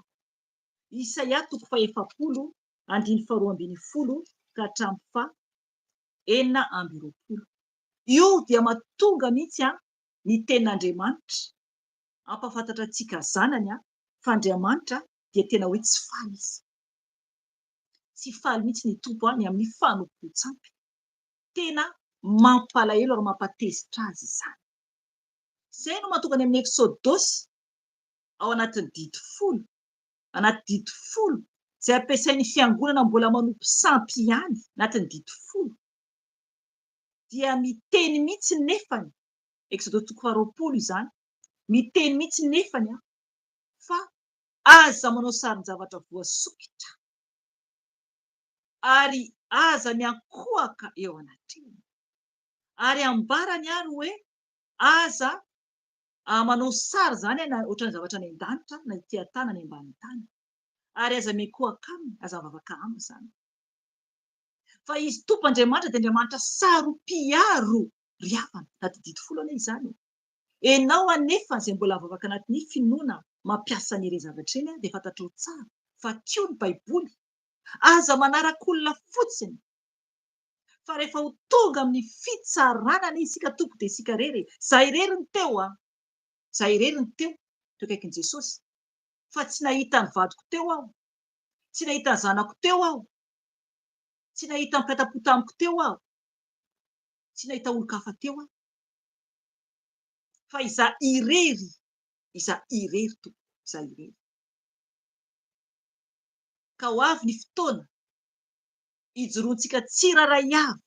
Isaia 1:7, 2:20 ka hatramin'ny 4:20. Io dia mahatonga mihitsy ny tenin'Andriamanitra ampafantatra antsika zanany fa Andriamanitra dia tena hoe tsy faly izy. Tsy faly mihitsy ny tompo ny amin'ny fanompoan-tsampy. Tena mampalahelo ary mampatezitra azy izany. Izay no mahatonga ny amin'ny Eksôdôsy ao anatin'ny 10, izay ampiasain'ny fiangonana mbola manompo sampy ihany anatin'ny 10, dia miteny mihitsy nefany, Eksôdôsy 20 izany, miteny mihitsy nefany fa aza manao sarin-javatra voasokitra ary aza miankohaka eo anatrehany, ary ambarany ary hoe aza manao sary zany ohatran'ny zavatra any an-danitra na ity tany any ambany tany, ary aza miankohaka aminy, aza mivavaka aminy zany. Fa izy tompo Andriamanitra dia Andriamanitra sarom-piaro. Ry havana, anaty 10 anie izany. Enao anefa izay mbola mivavaka anatin'ny finoana mampiasa an'ireny zavatra eny dia fantatrao tsara fa tio ny Baiboly, aza manaraka olona fotsiny. Fa rehefa ho tonga amin'ny fitsaranana isika tompo dia isika rery, izahay rery ny teo izahay rery ny teo akaikin'i Jesosy, fa tsy nahita ny vadiko teo aho, tsy nahita ny zanako teo aho, tsy nahita ny mpiata-po tamiko teo aho, tsy nahita olon-kafa teo aho, fa izaho irery tompo, izaho irery. Ka ho avy ny fotoana hijoroantsika tsiraray avy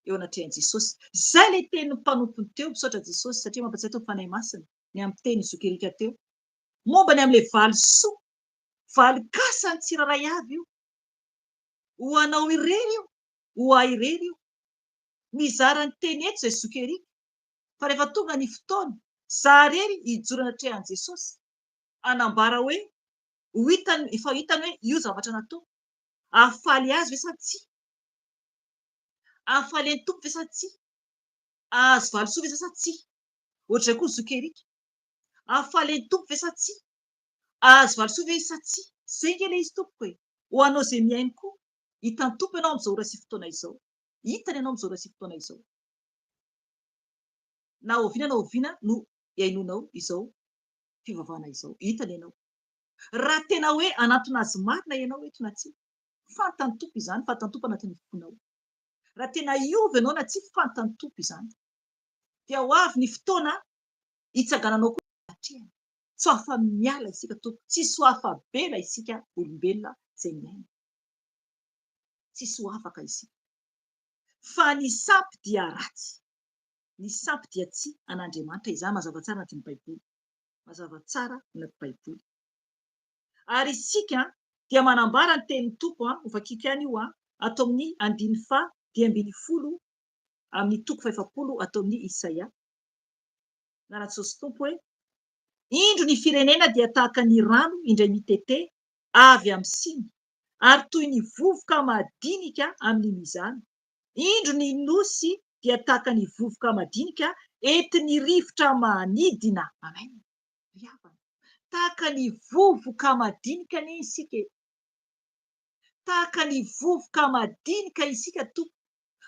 eo anatrehan'i Jesosy. Izay ilay teny mpanompony teo misaotra Jesosy, satria mampatsiahy teo ny fanahy masina ny amin'ny teny zokerika teo, momba ny amin'ilay valisoa, valikasa ny tsiraray avy io, ho anao irery io, ho ahy irery io. Mizara ny teny eto izay zokerika, fa rehefa tonga ny fotoana izaho rery hijoro anatrehan'i Jesosy, anambara hoe efa hitany hoe io zavatra natao, ahafaly azy ve sa tsia, ahafaly an'ny tompo ve sa tsia, ahazo valisoa ve sa tsia, ohatr'izay koa ny zokerika, ahafaly an'ny tompo ve sa tsia, ahazo valisoa ve sa tsia. Zay nge ilay izy tompoko hoe ho anao izay miaino koa, hitan'ny tompo ianao amin'izao ora sy fotoana izao, hitany ianao amin'izao ora sy fotoana izao, na oviana na oviana no iainonao izao fivavahana izao, hitany ianao. Raha tena hoe anatona azy marina ianao eto na tsia, fantany tompo izany, fantany tompo anatin'ny fonao. Raha tena iova ianao na tsia, fantany tompo izany. Dia ho avy ny fotoana hitsagananao koa hatrehany. Tsy ho afa-miala isika tompo, tsisy ho afa-bela isika olombelona izay miaina, tsisy ho afaka isika. Fa ny sampy dia ratsy, ny sampy dia tsy an'Andriamanitra. Izany mazava tsara anatin'ny Baiboly, mazava tsara anaty Baiboly. Ary isika dia manambara ny tenin'ny tompo, ho vakiaka ihany io atao amin'ny 2:20 amin'ny 7 atao amin'ny Isaia. na Jesosy tompo hoe indro ny firenena dia tahaka ny rano indray mitete avy amin'ny siny ary toy ny vovoka madinika amin'ny mizana. Indro ny nosy dia tahaka ny vovoka madinika entin'ny rivotra manidina. Amen. Tahaka ny vovoka madinika ny isika, tahaka ny vovoka madinika isika tompo.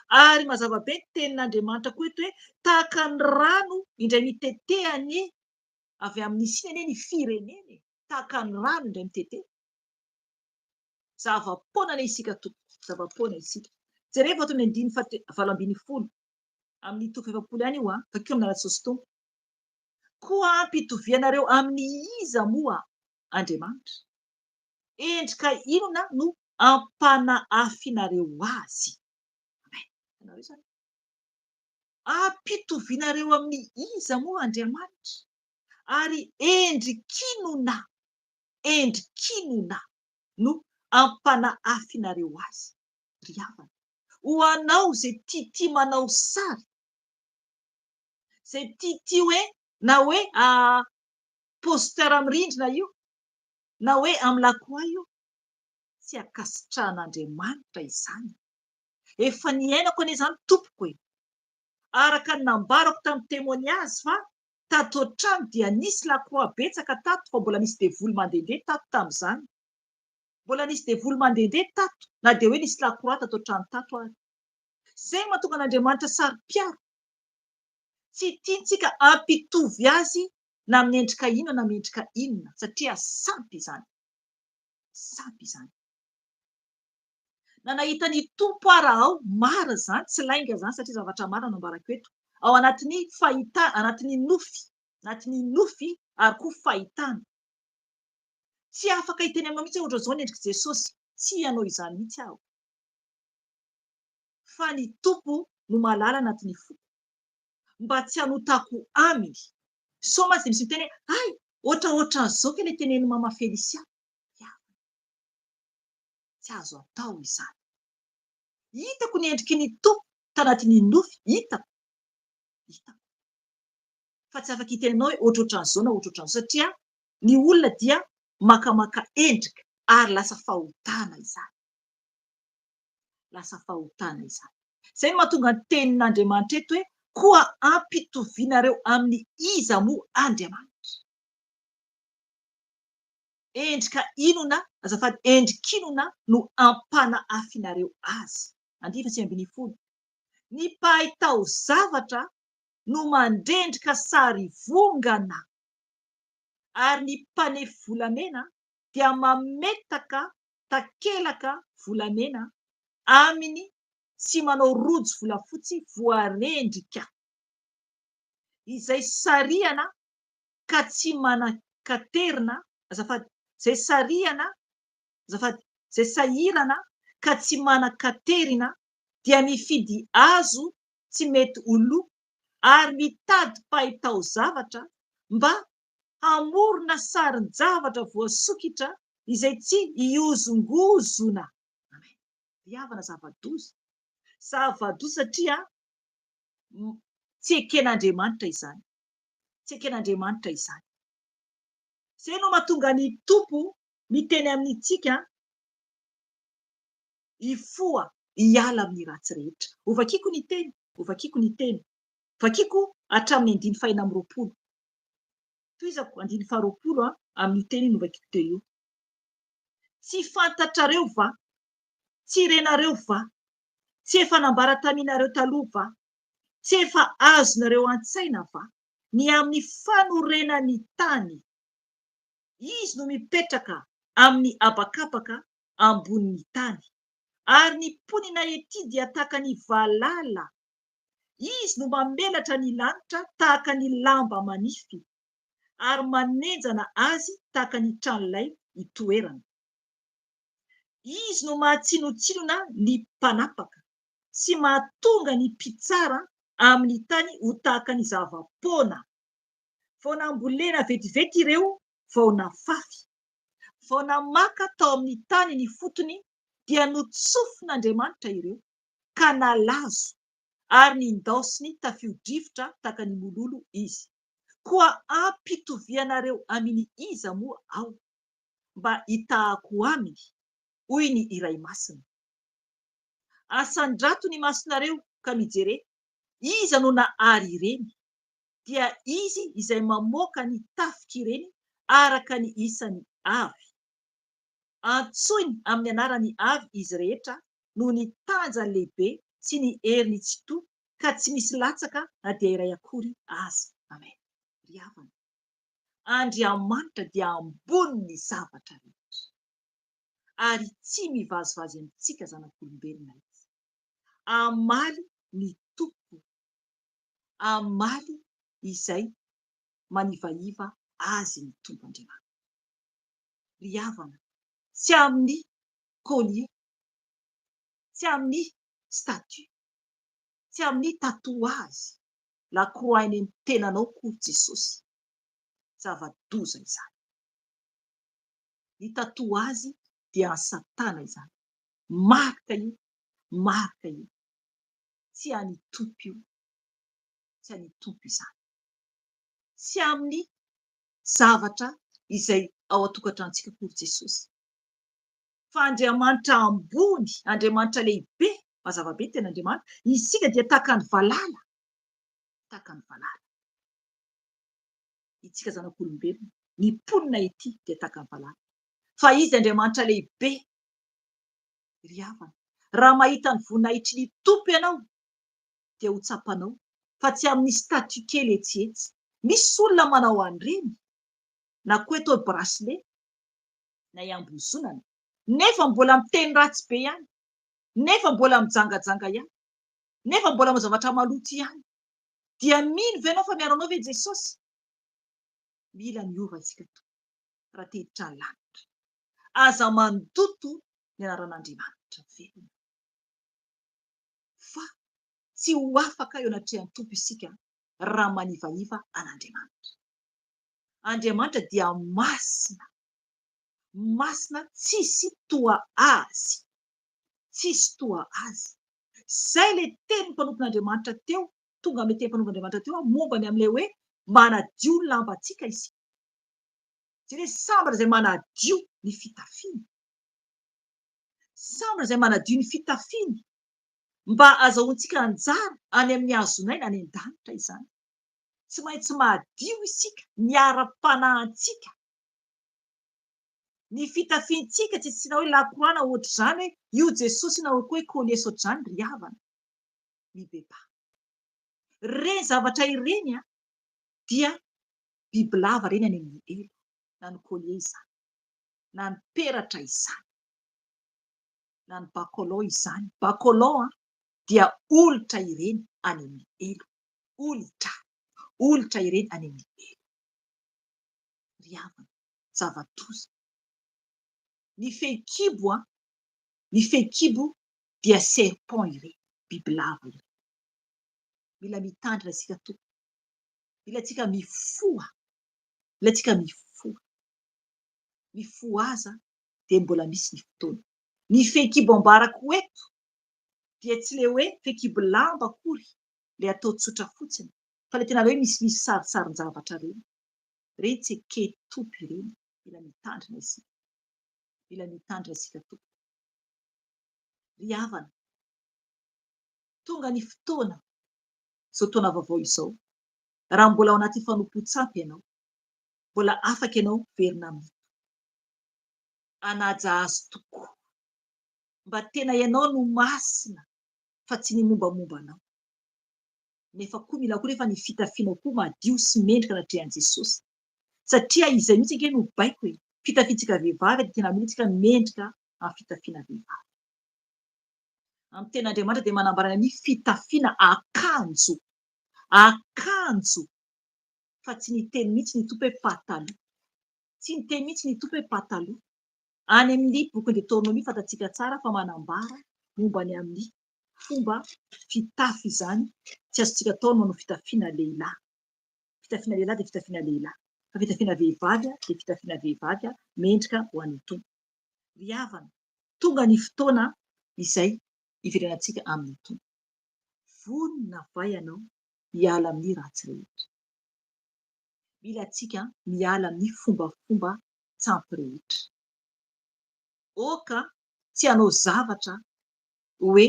Ary mazava be ny tenin'Andriamanitra koa eto hoe tahaka ny rano indray mitetehany avy amin'ny siny anie ny firenena, tahaka ny rano indray mitete. Zava-poana isika tompo, zava-poana isika. Jereva toy ny andiny 7:20 amin'ny toko 7 ihany io fakeo amina Jesosy tompo. Koa ampitovianareo amin'ny iza moa Andriamanitra? Endrika inona no ampanahafinareo azy? Amen. Ampitovianareo amin'ny iza moa Andriamanitra? Ary endrikinona no ampanahafinareo azy. Ry havana, ho anao zay tia manao sary, zay tia hoe na hoe poster amin'ny rindrina io, na hoe amin'ny lakroa io, tsy akasitrahan'Andriamanitra izany. Efa niainako anie izany tompoko e, araka ny nambarako tamin'ny témoignage fa tato an-trano dia nisy lakroa betsaka tato fa mbola nisy devoly mandehandeha tato tamin'izany. Mbola nisy devoly mandehandeha tato na dia hoe nisy lakroa tato an-trano tato ary. Izay mahatonga an'Andriamanitra saro-piaro. Tsy tiantsika ampitovy azy na amin'ny endrika inona na amin'ny endrika inona satria sampy izany. Sampy izany. Na nahita ny tompo ara ao, marina izany, tsy lainga izany satria zavatra marina no ambarako eto. Ao anatin'ny fahitana, anatin'ny nofy ary koa fahitana. Tsy afaka hiteny aminao mihitsy ohatra izao ny endrik'i Jesosy, tsy ianao izany mihitsy aho. Fa ny tompo no mahalala anatin'ny foko. Mba tsy hanotako aminy. Sao mantsy dia misy miteny hoe ay, ohatraohatran'izao ke ilay tenen'i Mama Felicia. Tsy azo atao izany. Hitako ny endriky ny tompo tanatin'ny nofy, hitako. Fa tsy afaka hitenenao hoe ohatrohatran'izao na ohatrohatran'izao satria ny olona dia makamaka endrika ary lasa fahotana izany. Lasa fahotana izany. Izay no mahatonga ny tenin'Andriamanitra eto hoe koa ampitovianareo amin'ny iza moa Andriamanitra. Endrika inona, azafady endrikinona no ampanahafinareo azy. 9:10. Ny mpahay taozavatra no mandrendrika sary vongana ary ny mpaneho volamena dia mametaka takelaka volamena aminy sy manao rojo volafotsy voarendrika izay sariana ka tsy manan-katerina, azafady, izay sariana, azafady, izay sahirana ka tsy manan-katerina dia mifidy azo tsy mety ho lo ary mitady mpahay taozavatra mba hamorona sarin-javatra voasokitra izay tsy hiozongozona. Amen. Rihavana zava-doza. Zava-doza satria tsy eken'Andriamanitra izany. Tsy eken'Andriamanitra izany. Izay no mahatonga ny tompo miteny amintsika hifoha hiala amin'ny ratsy rehetra. Ovakiko ny teny, ovakiko ny teny. Vakiko hatramin'ny 9:20. Toizako 9:20 amin'ny teny no vakiko teo io. Tsy fantatrareo va? Tsy renareo va? Tsy efa nambara-taminareo taloha va? Tsy efa azonareo an-tsaina va? Ny amin'ny fanorenany tany. Izy no mipetraka amin'ny habakabaka ambonin'ny tany. Ary ny ponina ety dia tahaka ny valala. Izy no mamelatra ny lanitra tahaka ny lamba manify ary manenjana azy tahaka ny tranolay itoerana. Izy no mahatsinotsinona ny mpanapaka sy mahatonga ny mpitsara amin'ny tany ho tahaka ny zava-poana. Vao nambolena vetivety ireo vao nafafy. Vao namaka tao amin'ny tany ny fotony dia notsofin'Andriamanitra ireo ka nalazo ary ny ndaosiny tafio-drivotra tahaka ny mololo izy. koa ampitovianareo amin'ny iza moa aho mba hitahako aminy hoy ny iray masina. Asandrato ny masonareo ka mijere iza no nahary ireny, dia izy izay mamoaka ny tafika ireny araka ny isany avy. Antsoiny amin'ny anarany avy izy rehetra noho ny tanjany lehibe sy ny heriny tsy toa, ka tsy misy latsaka na dia iray akory aza. Amen. Ry havana, Andriamanitra dia ambony ny zavatra rehetra ary tsy mivazivazy amintsika zanak'olombelona izy. Amaly ny tompo, amaly izay manivaiva azy ny tompo Andriamanitra. Ry havana, tsy amin'ny collier, tsy amin'ny statue, tsy amin'ny tatouage lakroainy amin'ny tenanao koa Jesosy. Zava-doza izany. Ny tatouage dia any Satana izany. Marika io, marika io. Tsy any tompo io, tsy any tompo izany. Tsy amin'ny zavatra izay ao an-tokantranontsika koa Jesosy. Fa Andriamanitra ambony, Andriamanitra lehibe, mazava be tena Andriamanitra. Isika dia tahaka ny valala, tahaka ny valala. Itsika zanak'olombelona, ny mponina ety dia tahaka ny valala. Fa izy Andriamanitra lehibe. Ry havana, raha mahita ny voninahitry ny tompo ianao dia ho tsapanao, fa tsy amin'ny statue kely etsy. Misy olona manao an'ireny, na koa atao bracelet na iambozonana, nefa mbola miteny ratsy be ihany, nefa mbola mijangajanga ihany, nefa mbola amin'ny zavatra maloto ihany. Dia mino ve ianao fa miaro anao ve Jesosy? Mila miova isika to raha te hiditra ny lanitra. Aza mandoto ny anaran'Andriamanitra velona. Fa tsy ho afaka eo anatrehan'ny tompo isika raha manivaniva an'Andriamanitra. Andriamanitra dia masina, masina tsisy toa azy, tsisy toa azy. Zay le teny mpanompon'Andriamanitra teo, tonga amin'ny teny mpanompon'Andriamanitra teo mombany amin'ilay hoe manadio ny lambantsika izy. Tsy hoe sambatra izay manadio ny fitafiana, sambatra izay manadio ny fitafiana mba azahoantsika anjara any amin'ny hazonaina any an-danitra izany. Tsy maintsy madio isika, miara-panahintsika. Ny fitafiantsika tsy asiana hoe lakroa na ohatr'izany hoe io Jesosy na hoe collier ohatr'izany. Ry havana, mibeba. Ireny zavatra ireny dia bibilava ireny any amin'ny elo, na ny collier izany, na ny peratra izany, na ny bacolo izany. Bacolo dia olitra ireny any amin'ny elo. Olitra ireny any amin'ny elo. Ry havana, zava-doza. Ny fehikibo, ny fehikibo dia serpent ireny, bibilava ireny. Mila mitandrina isika tokoa. Mila tsika mifoha. Mila tsika mifoha. Mifoha aza dia mbola misy ny fotoana. Ny fehikibo ambarako eto dia tsy le hoe fehikibo lamba akory, le atao tsotra fotsiny, fa le tena hoe misy sarisarin-javatra ireny. Ireny tsy eketompy ireny. Mila mitandrina isika. Mila mitandrina isika tokoa. Ry havana, tonga ny fotoana, izao taona vaovao izao, raha mbola ao anaty fanompoan-tsampy ianao, mbola afaka ianao verina mito. Hanaja azy tokoa, mba tena ianao no masina, fa tsy ny mombamomba anao. Nefa koa mila koa rehefa ny fitafianao koa madio sy mendrika anatrehan'i Jesosy. Satria izay mihitsy ange no baiko hoe fitafiantsika vehivavy dia tena mila tsika mendrika amin'ny fitafiana vehivavy. Amin'ny ten'Andriamanitra dia manambarana ny fitafiana akanjo, akanjo, fa tsy ny teny mihitsy ny tompo hoe pataloha. Tsy ny teny mihitsy ny tompo hoe pataloha. Any amin'ny boky Deutéronomie fantatsika tsara fa manambara momba ny amin'ny fomba fitafy izany. Tsy azontsika atao manao fitafiana lehilahy. Fitafiana lehilahy dia fitafiana lehilahy. Fa fitafiana vehivavy dia fitafiana vehivavy mendrika ho an'ny tompo. Ry havana, tonga ny fotoana izay iverenantsika amin'ny tompo. Vonona vai ianao hiala amin'ny ratsy rehetra. mila antsika miala amin'ny fombafomba tsampirehitra. Oka tsy hanao zavatra hoe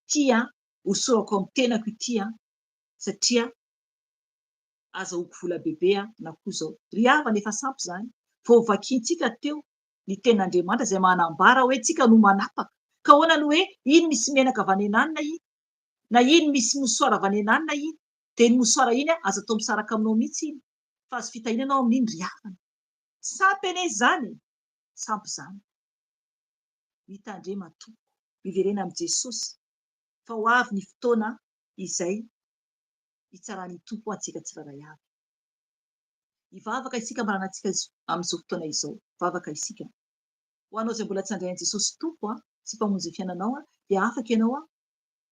tia hosorako amin'ny tenako itya satria azahoako vola bebe na koa zao. Ry havana efa sampy zany, vao vakiantsika teo ny tenin'Andriamanitra izay manambara hoe tsika no manapaka. Ka ahoana no hoe iny misy menaka avy any ananina iny, na iny misy mosoara avy any ananina iny, dia ny mosoara iny aza atao misaraka aminao mihitsy iny, fa azo fitahiana ianao amin'iny ry havana. Sampy anie zany, sampy zany. Mitandrema tompoko, miverena amin'i Jesosy fa ho avy ny fotoana izay hitsaran'ny tompo antsika tsiraray avy. Hivavaka isika manana antsika amin'izao fotoana izao, vavaka isika. Ho anao izay mbola tsy handray an'i Jesosy tompo sy mpamonjy ny fiainanao dia afaka ianao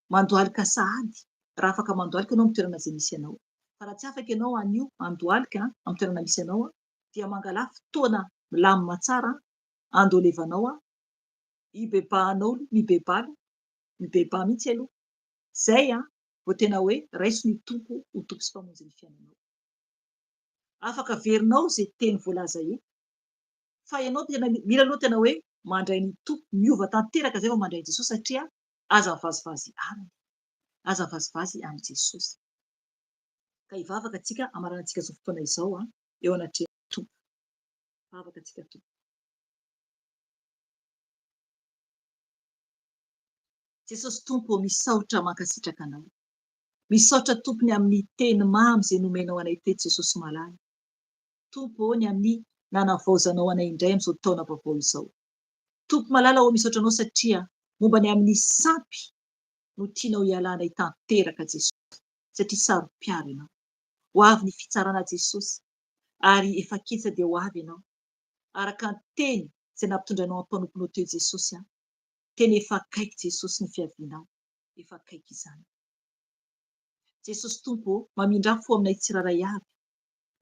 mandoalika sahady, raha afaka mandoalika ianao amin'ny toerana izay misy ianao. Fa raha tsy afaka ianao anio andoalika amin'ny toerana misy ianao dia mangala fotoana milamina tsara andolevanao, hibebahanao mibeba mihitsy aloha. Zay vao tena hoe raiso ny tompo ho tompo sy mpamonjy ny fiainanao. Afaka averinao izay teny voalaza eto, fa ianao tena mila aloha tena hoe mandray ny tompo, miova tanteraka zay vao mandray an'i Jesosy satria aza mivazivazy aminy, aza mivazivazy amin'i Jesosy. Ka hivavaka antsika hamarana antsika izao fotoana izao eo anatrehan'ny tompo. Vavaka antsika tompo. Jesosy tompo, misaotra mankasitraka anao. Misaotra tompony amin'ny teny mamy izay nomenao anay teto Jesosy malala. Tompo ny amin'ny nanavaozanao anay indray amin'izao taona vaovao izao. Tompo malala misaotra anao satria mombany amin'ny sampy no tianao hialanay tanteraka Jesosy, satria sarom-piaro ianao. Ho avy ny fitsarana Jesosy ary efa ketsa dia ho avy ianao. Araka ny teny izay nampitondranao ampanomponao teo Jesosy, teny efa akaiky Jesosy ny fiavianao, efa akaiky izany. Jesosy tompo, mamindra fo aminay tsiraray avy,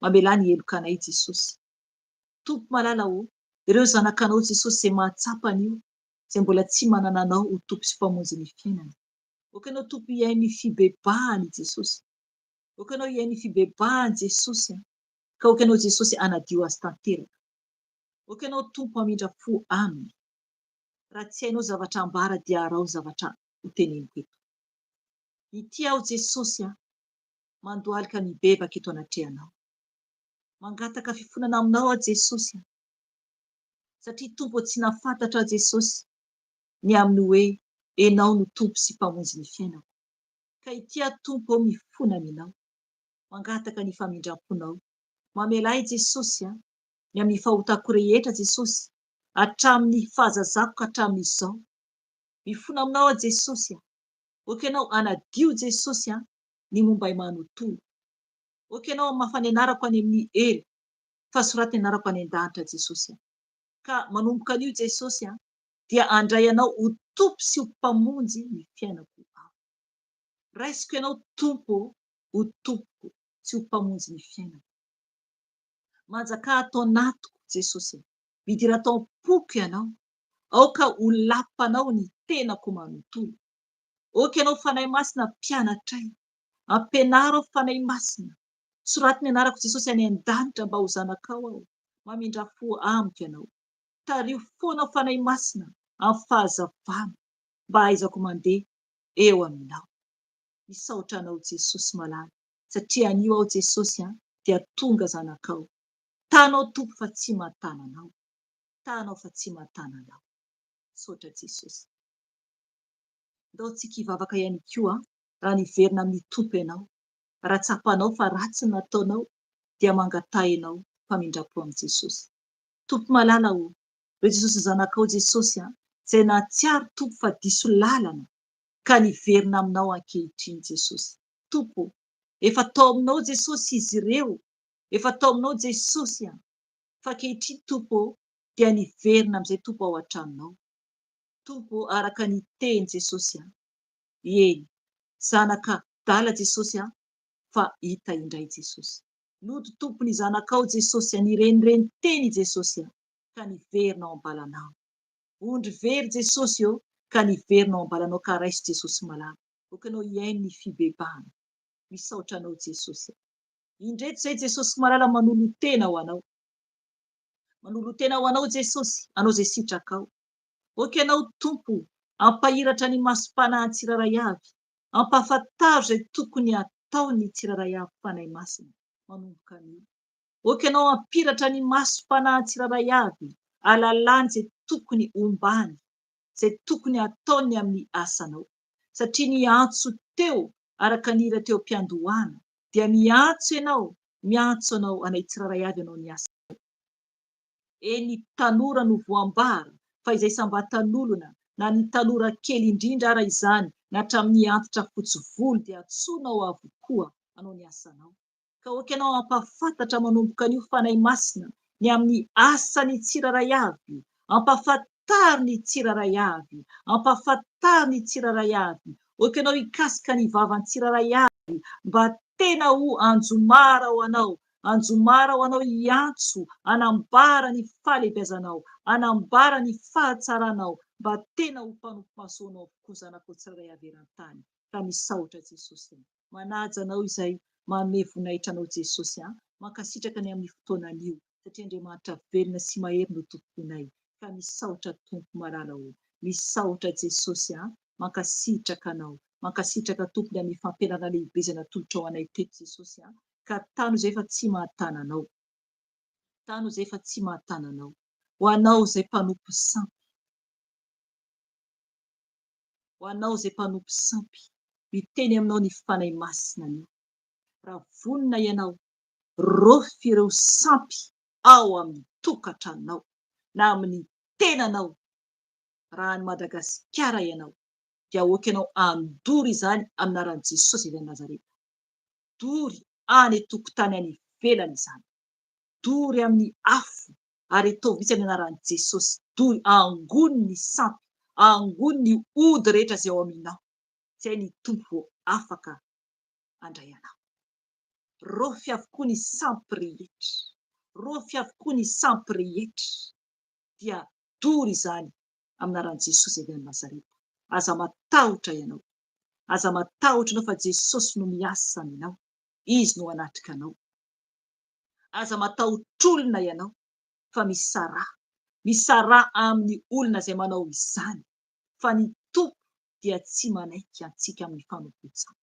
mamela ny helokanay Jesosy. Tompo malala ireo zanakanao Jesosy izay mahatsapa an'io, izay mbola tsy manana anao ho tompo sy mpamonjy ny fiainana. Oka ianao tompo hiain'ny fibebahany Jesosy. Oka ianao hiain'ny fibebahany Jesosy, ka oka ianao Jesosy hanadio azy tanteraka. Oka ianao tompo hamindra fo aminy. Raha tsy hainao zavatra ambara dia arao zavatra ho teneniko eto. Ity aho Jesosy mandoalika mibebaka eto anatrehanao. Mangataka fifonana aminao Jesosy, satria tompo tsy nafantatra Jesosy ny amin'ny hoe ianao no tompo sy mpamonjy ny fiainako. Ka ity tompo mifona aminao, mangataka ny famindram-ponao. Mamela ahy Jesosy ny amin'ny fahotako rehetra Jesosy, hatramin'ny fahazazako ka hatramin'izao. Mifona aminao Jesosy, oka ianao anadio Jesosy ny momba manontolo. Oka ianao mafany anarako any amin'ny hery, fa soratiny anarako any an-danitra Jesosy. Ka manomboka an'io Jesosy dia andray anao ho tompo sy ho mpamonjy ny fiainako. Raisiko ianao tompo ho tompo sy ho mpamonjy ny fiainako. Manjaka atao anatiko Jesosy, midira atao am-poko ianao, aoka ho lapanao ny tenako manontolo. Oka ianao fanahy masina mpianatray, ampianaro aho fanahy masina. Soratiny anarako Jesosy any an-danitra mba ho zanakao aho, mamindra fo amiko ianao. Tario foana aho fanahy masina amin'ny fahazavana mba ahaizako mandeha eo aminao. Misaotra anao Jesosy malala, satria anio aho Jesosy dia tonga zanakao. Tanao tompo fa tsy mahatana anao. Tanao fa tsy mahatana anao. Saotra Jesosy. Ndao tsika hivavaka ihany koa raha niverina amin'ny tompo ianao. Raha tsapanao fa ratsy ny nataonao dia mangatay ianao famindram-po amin'i Jesosy. Tompo malala ireo Jesosy zanakao Jesosy izay nahatsiaro tompo fa diso lalana ka niverina aminao ankehitriny Jesosy. Tompo, efa tao aminao Jesosy izy ireo, efa tao aminao Jesosy fa ankehitriny tompo dia niverina amin'izay tompo ao an-tranonao. Tompo araka ny teny Jesosy, eny zanaka dala Jesosy fa hita indray Jesosy. Lody tompo ny zanakao Jesosy, nirenireny teny Jesosy ka niverinao ambalanao. Ondry very Jesosy ka niverinao ambalanao, ka raiso Jesosy malala. Oka ianao hiainy ny fibebahana. Misaotra anao Jesosy. indreto izay Jesosy malala manolo tena ho anao. Manolo tena ho anao Jesosy, anao izay sitrakao. Oka ianao Tompo, ampahiratra ny masom-panahy tsiraray avy, ampahafantaro izay tokony ataony tsiraray avy fanahy masina manomboka anio. Oka ianao ampiratra ny masom-panahy tsiraray avy, alalany izay tokony ombany, izay tokony ataony amin'ny asanao. Satria niantso teo araka ny hira teo am-piandohana, dia miantso ianao anay tsiraray avy ianao ny asa. Ny tanora no voambara, fa izay sambatan'olona na ny tanora kely indrindra ara izany na hatramin'ny antitra fotsy volo dia antsoinao avokoa anao ny asanao. Ka oka ianao ampahafantatra manomboka an'io fanahy masina ny amin'ny asany tsiraray avy, ampahafantary ny tsiraray avy, ampahafantary ny tsiraray avy. Oka ianao hikasika ny vavan'ny tsiraray avy mba tena ho anjomara ho anao. Anjomara ho anao hiantso, anambara ny fahalebiazanao, anambara ny fahatsaranao, mba tena ho mpanompo masoanao avokoa zanakao tsiraray avy eran-tany. Ka misaotra Jesosy, manaja anao izay, manome voninahitra anao Jesosy, mankasitraka ny amin'ny fotoanan'io, satria Andriamanitra velona sy mahery no tomponay. Ka misaotra Tompo malala ho, misaotra Jesosy, mankasitraka anao, mankasitraka tompony amin'ny fampianarana lehibe izay natolotra ao anay teto Jesosy. Ka tano izay efa tsy mahatana anao, tano izay efa tsy mahatana anao, ho anao izay mpanompo sampy, ho anao izay mpanompo sampy, miteny aminao ny fanahy masina anio. Raha vonona ianao, rofy ireo sampy ao amin'ny tokantranonao na amin'ny tenanao. Raha any Madagasikara ianao, dia oka ianao andory izany amin'ny anaran'i Jesosy ilay Nazareta. Dory any tokotany any ivelany izany, dory amin'ny afo ary atao vitsy amin'ny anaran'i Jesosy. Dory angony ny sampy, angony ny ody rehetra izay ao aminao, izay ny Tompo afaka handray anao. Rofy avokoa ny sampy rehetra, rofy avokoa ny sampy rehetra, dia dory izany amin'ny anaran'i Jesosy ilay Nazareta. Aza matahotra ianao, aza matahotra ianao fa Jesosy no miasa aminao, izy no hanatrika anao. Aza matahotr'olona ianao fa misarà amin'ny olona izay manao izany, fa ny Tompo dia tsy manaiky antsika amin'ny fanompoan-tsapa.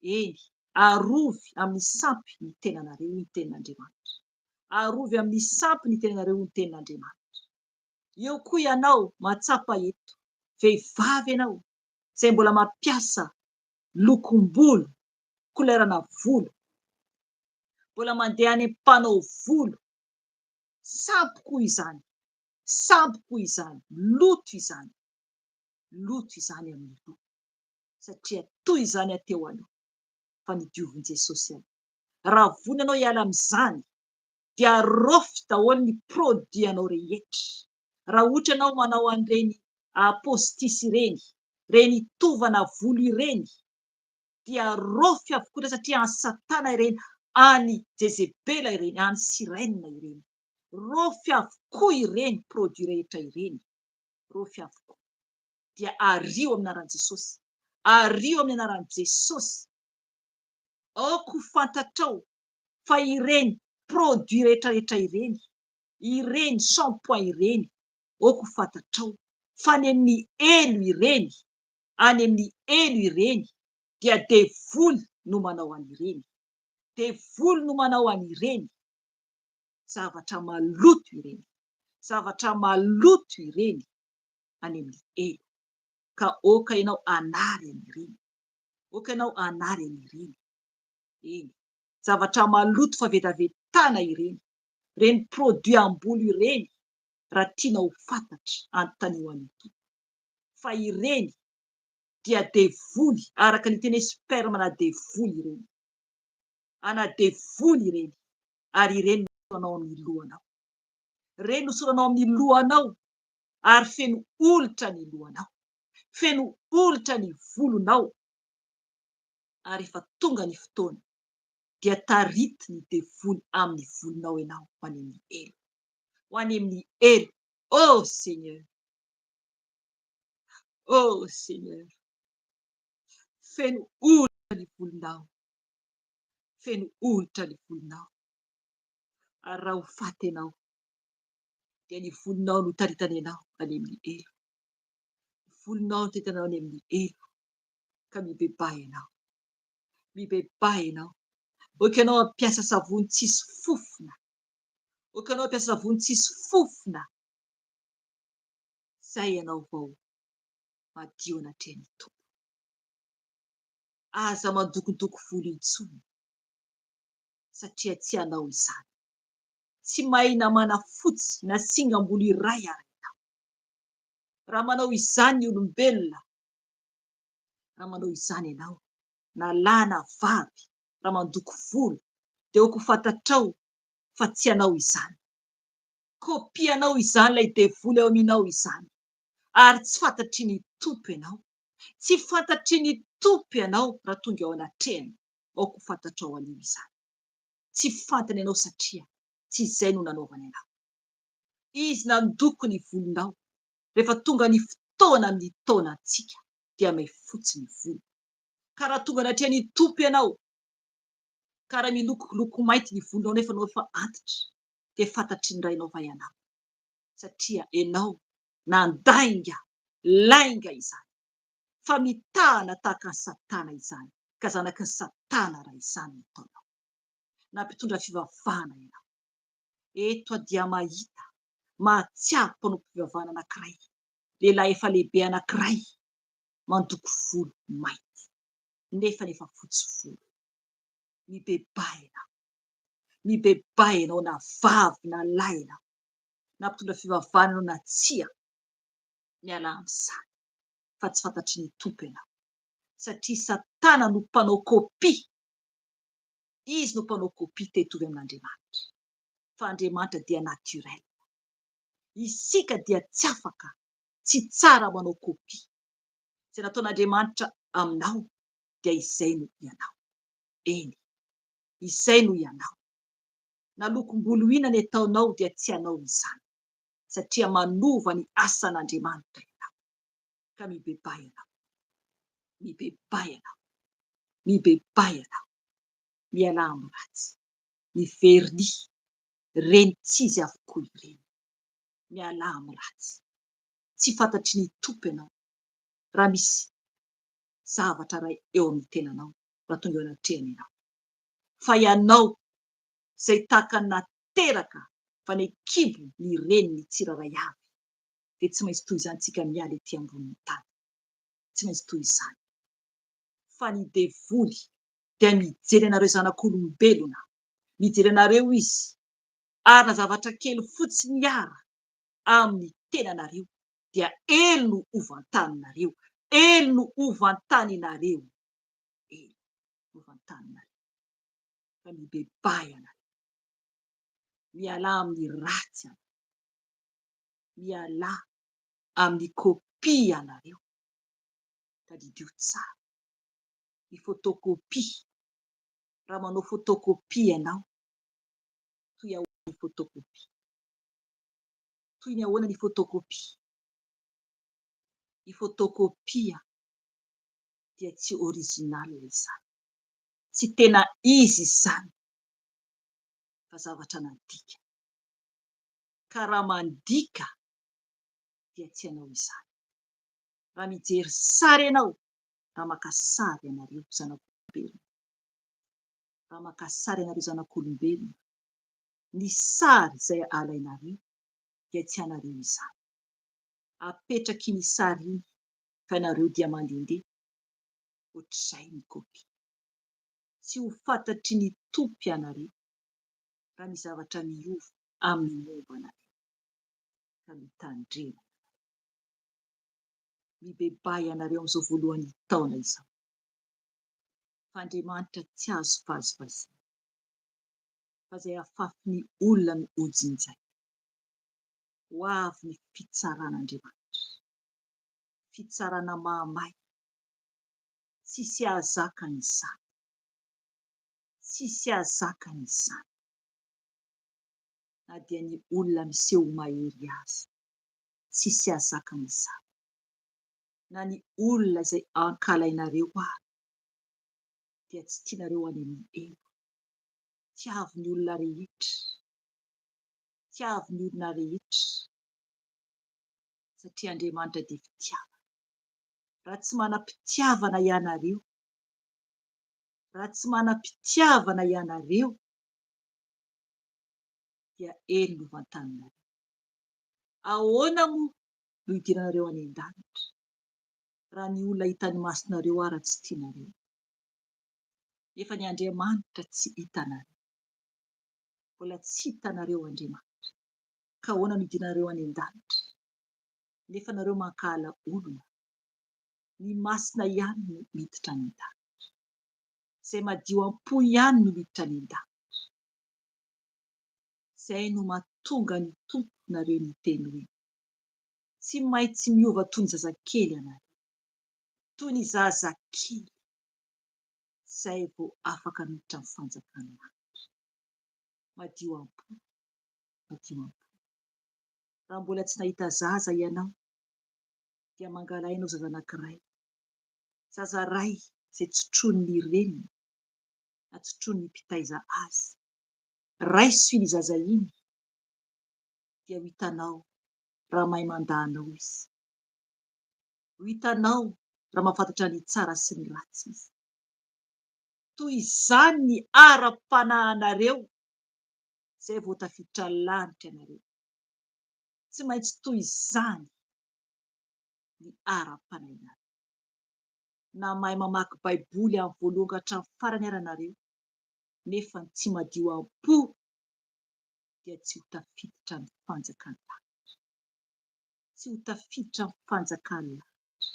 Eny, arovy amin'ny sampy ny tenanareo ny tenin'Andriamanitra, arovy amin'ny sampy ny tenanareo ny tenin'Andriamanitra. Eo koa ianao matsapa eto, vehivavy ianao izay mbola mampiasa lokom-bolo, kolerana volo, mbola mandeha any am-panao volo, sampy koa izany, sampy koa izany, loto izany amin'ny loha, satria toy izany ateo aloha fa nidiovin Jesosy ahy. Raha vonona ianao hiala amin'izany, dia rofy daholo ny produit anao rehetra. Raha ohatra ianao manao an'ireny postisy ireny tovana volo ireny, dia rofy avokoa satria any Satana ireny, any Jezebela ireny, any Sirène ireny. Rofy avokoa ireny produit rehetra ireny, rofy avokoa. Dia ario amin'ny anaran'i Jesosy, ario amin'ny anaran'i Jesosy. Aoko fantatrao fa ireny produit rehetrarehetra ireny shampoing ireny, aoko fantatrao fa any amin'ny elo ireny, dia devoly no manao an'ireny, devoly no manao an'ireny. Zavatra maloto ireny any amin'ny elo. Ka oka ianao anary an'ireny, oka ianao anary an'ireny. Eny, zavatra maloto fa vetavetana ireny, ireny produit am-bolo ireny, raha tianao ho fantatra anontania an'ny Tompo. Fa ireny dia devoly, araka ny teny hoe sperme na devoly ireny, ana devoly ireny, ary ireny no soranao amin'ny lohanao, ireny no soranao amin'ny lohanao, ary feno olotra ny lohanao, feno olotra ny volonao, ary efa tonga ny fotoana dia tarity ny devoly amin'ny volonao ianao ho any amin'ny elo, ho any amin'ny elo. Oh Seigneur, oh Seigneur, feno olotra ny volonao, feno olitra ny volonao. Ary raha ho faty ianao dia ny volonao no taritany ianao any amin'ny elo. Ny volonao no taritany any amin'ny elo ka mibebaha ianao. Mibebaha ianao. Oka ianao hampiasa savony tsisy fofona. Oka ianao hampiasa savony tsisy fofona. Zay ianao vao madio anatrehan'ny Tompo. Aza mandokondoko volo intsony satria tsy hanao izany. Tsy mahina manafotsy na singam-bolo iray ary ianao. Raha manao izany ny olombelona, raha manao izany ianao na lahy na vavy, raha mandoko volo dia hoko fantatrao fa tsy hanao izany. Kopianao izany ilay devoly eo aminao izany. Ary tsy fantatry ny Tompo ianao. Tsy fantatry ny Tompo ianao raha tonga ao anatrehany. Aoko fantatrao anio izany. Tsy fantany ianao satria tsy izay no nanaovany ianao. Izy nandoko ny volonao. Rehefa tonga ny fotoana amin'ny taonantsika dia mihafotsy ny volo. Ka raha tonga anatrehany Tompo ianao, ka raha miloko mainty ny volonao nefa anao efa antitra, dia fantatry ny raha hanaova ianao. Satria ianao nandainga, lainga izany. Fa mitahana tahaka ny Satana izany. Ka zanaky ny Satana raha izany no ataonao. Nampitondra fivavahana ianao. Eto dia mahita mahatsiaro mpanompo fivavahana anankiray. Lehilahy efa lehibe anankiray mandoko volo mainty. Nefa fotsy volo. Mibebaha ianao. Mibebaha ianao na vavy na lahy ianao. Nampitondra fivavahana ianao na tsia. Miala amin'izany. Fa tsy fantatry ny Tompo ianao. Satria Satana no mpanao kopia. Izy no mpanao kopia te hitovy amin'Andriamanitra. Fa Andriamanitra dia naturel. Isika dia tsy afaka, tsy tsara manao kopia. Izay nataon'Andriamanitra aminao dia izay no ianao. Eny, izay no ianao. Na lokom-bolo inona ny ataonao dia tsy hanao izany. Satria manova ny asan'Andriamanitra ianao. Ka mibebaha ianao. Mibebaha ianao. Mibebaha ianao. Miala amin'ny ratsy. Ny verni, reny tsy izy avokoa ireny. Miala amin'ny ratsy. Tsy fantatry ny Tompo ianao. Raha misy zavatra iray eo amin'ny tenanao, raha tonga eo anatrehany ianao. Fa ianao izay tahaka ny nateraka fa ny kibo ny reny ny tsiraray avy, dia tsy maintsy toy izany tsika miala ety ambonin'ny tany. Tsy maintsy toy izany. Fa ny devoly dia mijery anareo zanak'olombelona. Mijery anareo izy. Ary na zavatra kely fotsiny ara amin'ny tenanareo dia elo no ovantaninareo. Elo no ovantaninareo. Elo no ovantaninareo. Fa mibebaha ianareo. Miala amin'ny ratsy ianareo. Miala amin'ny kopia ianareo. Tadidio tsara. Ny photocopie. Raha manao photocopie ianao, toy ahoana ny photocopie? Toy ny ahoana ny photocopie? Ny photocopie dia tsy original izany. Tsy tena izy izany. Fa zavatra nandika. Ka raha mandika dia tsy hanao izany. Raha mijery sary ianao, raha maka sary ianareo zanak'olombelona. Raha maka sary ianareo zanak'olombelona, ny sary izay alainareo dia tsy anareo izany. Apetraky ny sary iny fa ianareo dia mandehandeha ohatr'izay ny kopia. Tsy ho fantatry ny Tompo ianareo raha ny zavatra miova amin'ny momba anareo. Ka mitandrema. Mibebaha ianareo amin'izao voalohan'ny taona izao. Fa Andriamanitra tsy azo vazivaziana. Fa izay ahafafan'ny olona no hojinjay. Ho avy ny fitsaran'Andriamanitra. Fitsarana mahamay. Tsisy ahazakan'izany. Tsisy ahazakan'izany. Na dia ny olona miseho mahery azy. Tsisy ahazakan'izany. Na ny olona izay ankalainareo ary dia tsy tianareo any amin'ny elo. tiavy ny olona rehetra, tiavy ny olona rehetra, satria Andriamanitra dia fitiavana. Raha tsy manam-pitiavana ianareo, raha tsy manam-pitiavana ianareo, dia eny no vantananareo. Ahoana moa no hidiranareo any an-danitra raha ny olona hitany masonareo ary tsy tianareo? Efa ny Andriamanitra tsy hitanareo, mbola tsy hitanareo Andriamanitra, ka ahoana no hidiranareo any an-danitra? Nefa nareo mankahala olona, ny masina ihany no miditra any an-danitra, izay madio am-po ihany no miditra any an-danitra. Izay no mahatonga ny tomponareo miteny hoe tsy maintsy miova toy ny zazakely ianareo, toy ny zazakely, izay vao afaka miditra amin'ny fanjakana lanitra. Madio am-po, madio am-po. Raha mbola tsy nahita zaza ianao, dia mangalainao zaza anankiray, zaza ray izay tsotroin'ny reniny na tsotroin'ny mpitaiza azy. Raisoiny zaza iny, dia ho hitanao raha mahay mandahanao izy, ho hitanao raha mahafantatra ny tsara sy ny ratsy izy. Toy izany ny ara-panahinareo izay vao tafiditra lanitra ianareo. Tsy maintsy toy izany ny ara-panahinareo. Na mahay mamaky baiboly amin'ny voalohany ka hatramin'ny farany ary ianareo, nefa tsy madio am-po, dia tsy ho tafiditra ny fanjakana lanitra, tsy ho tafiditra ny fanjakana lanitra.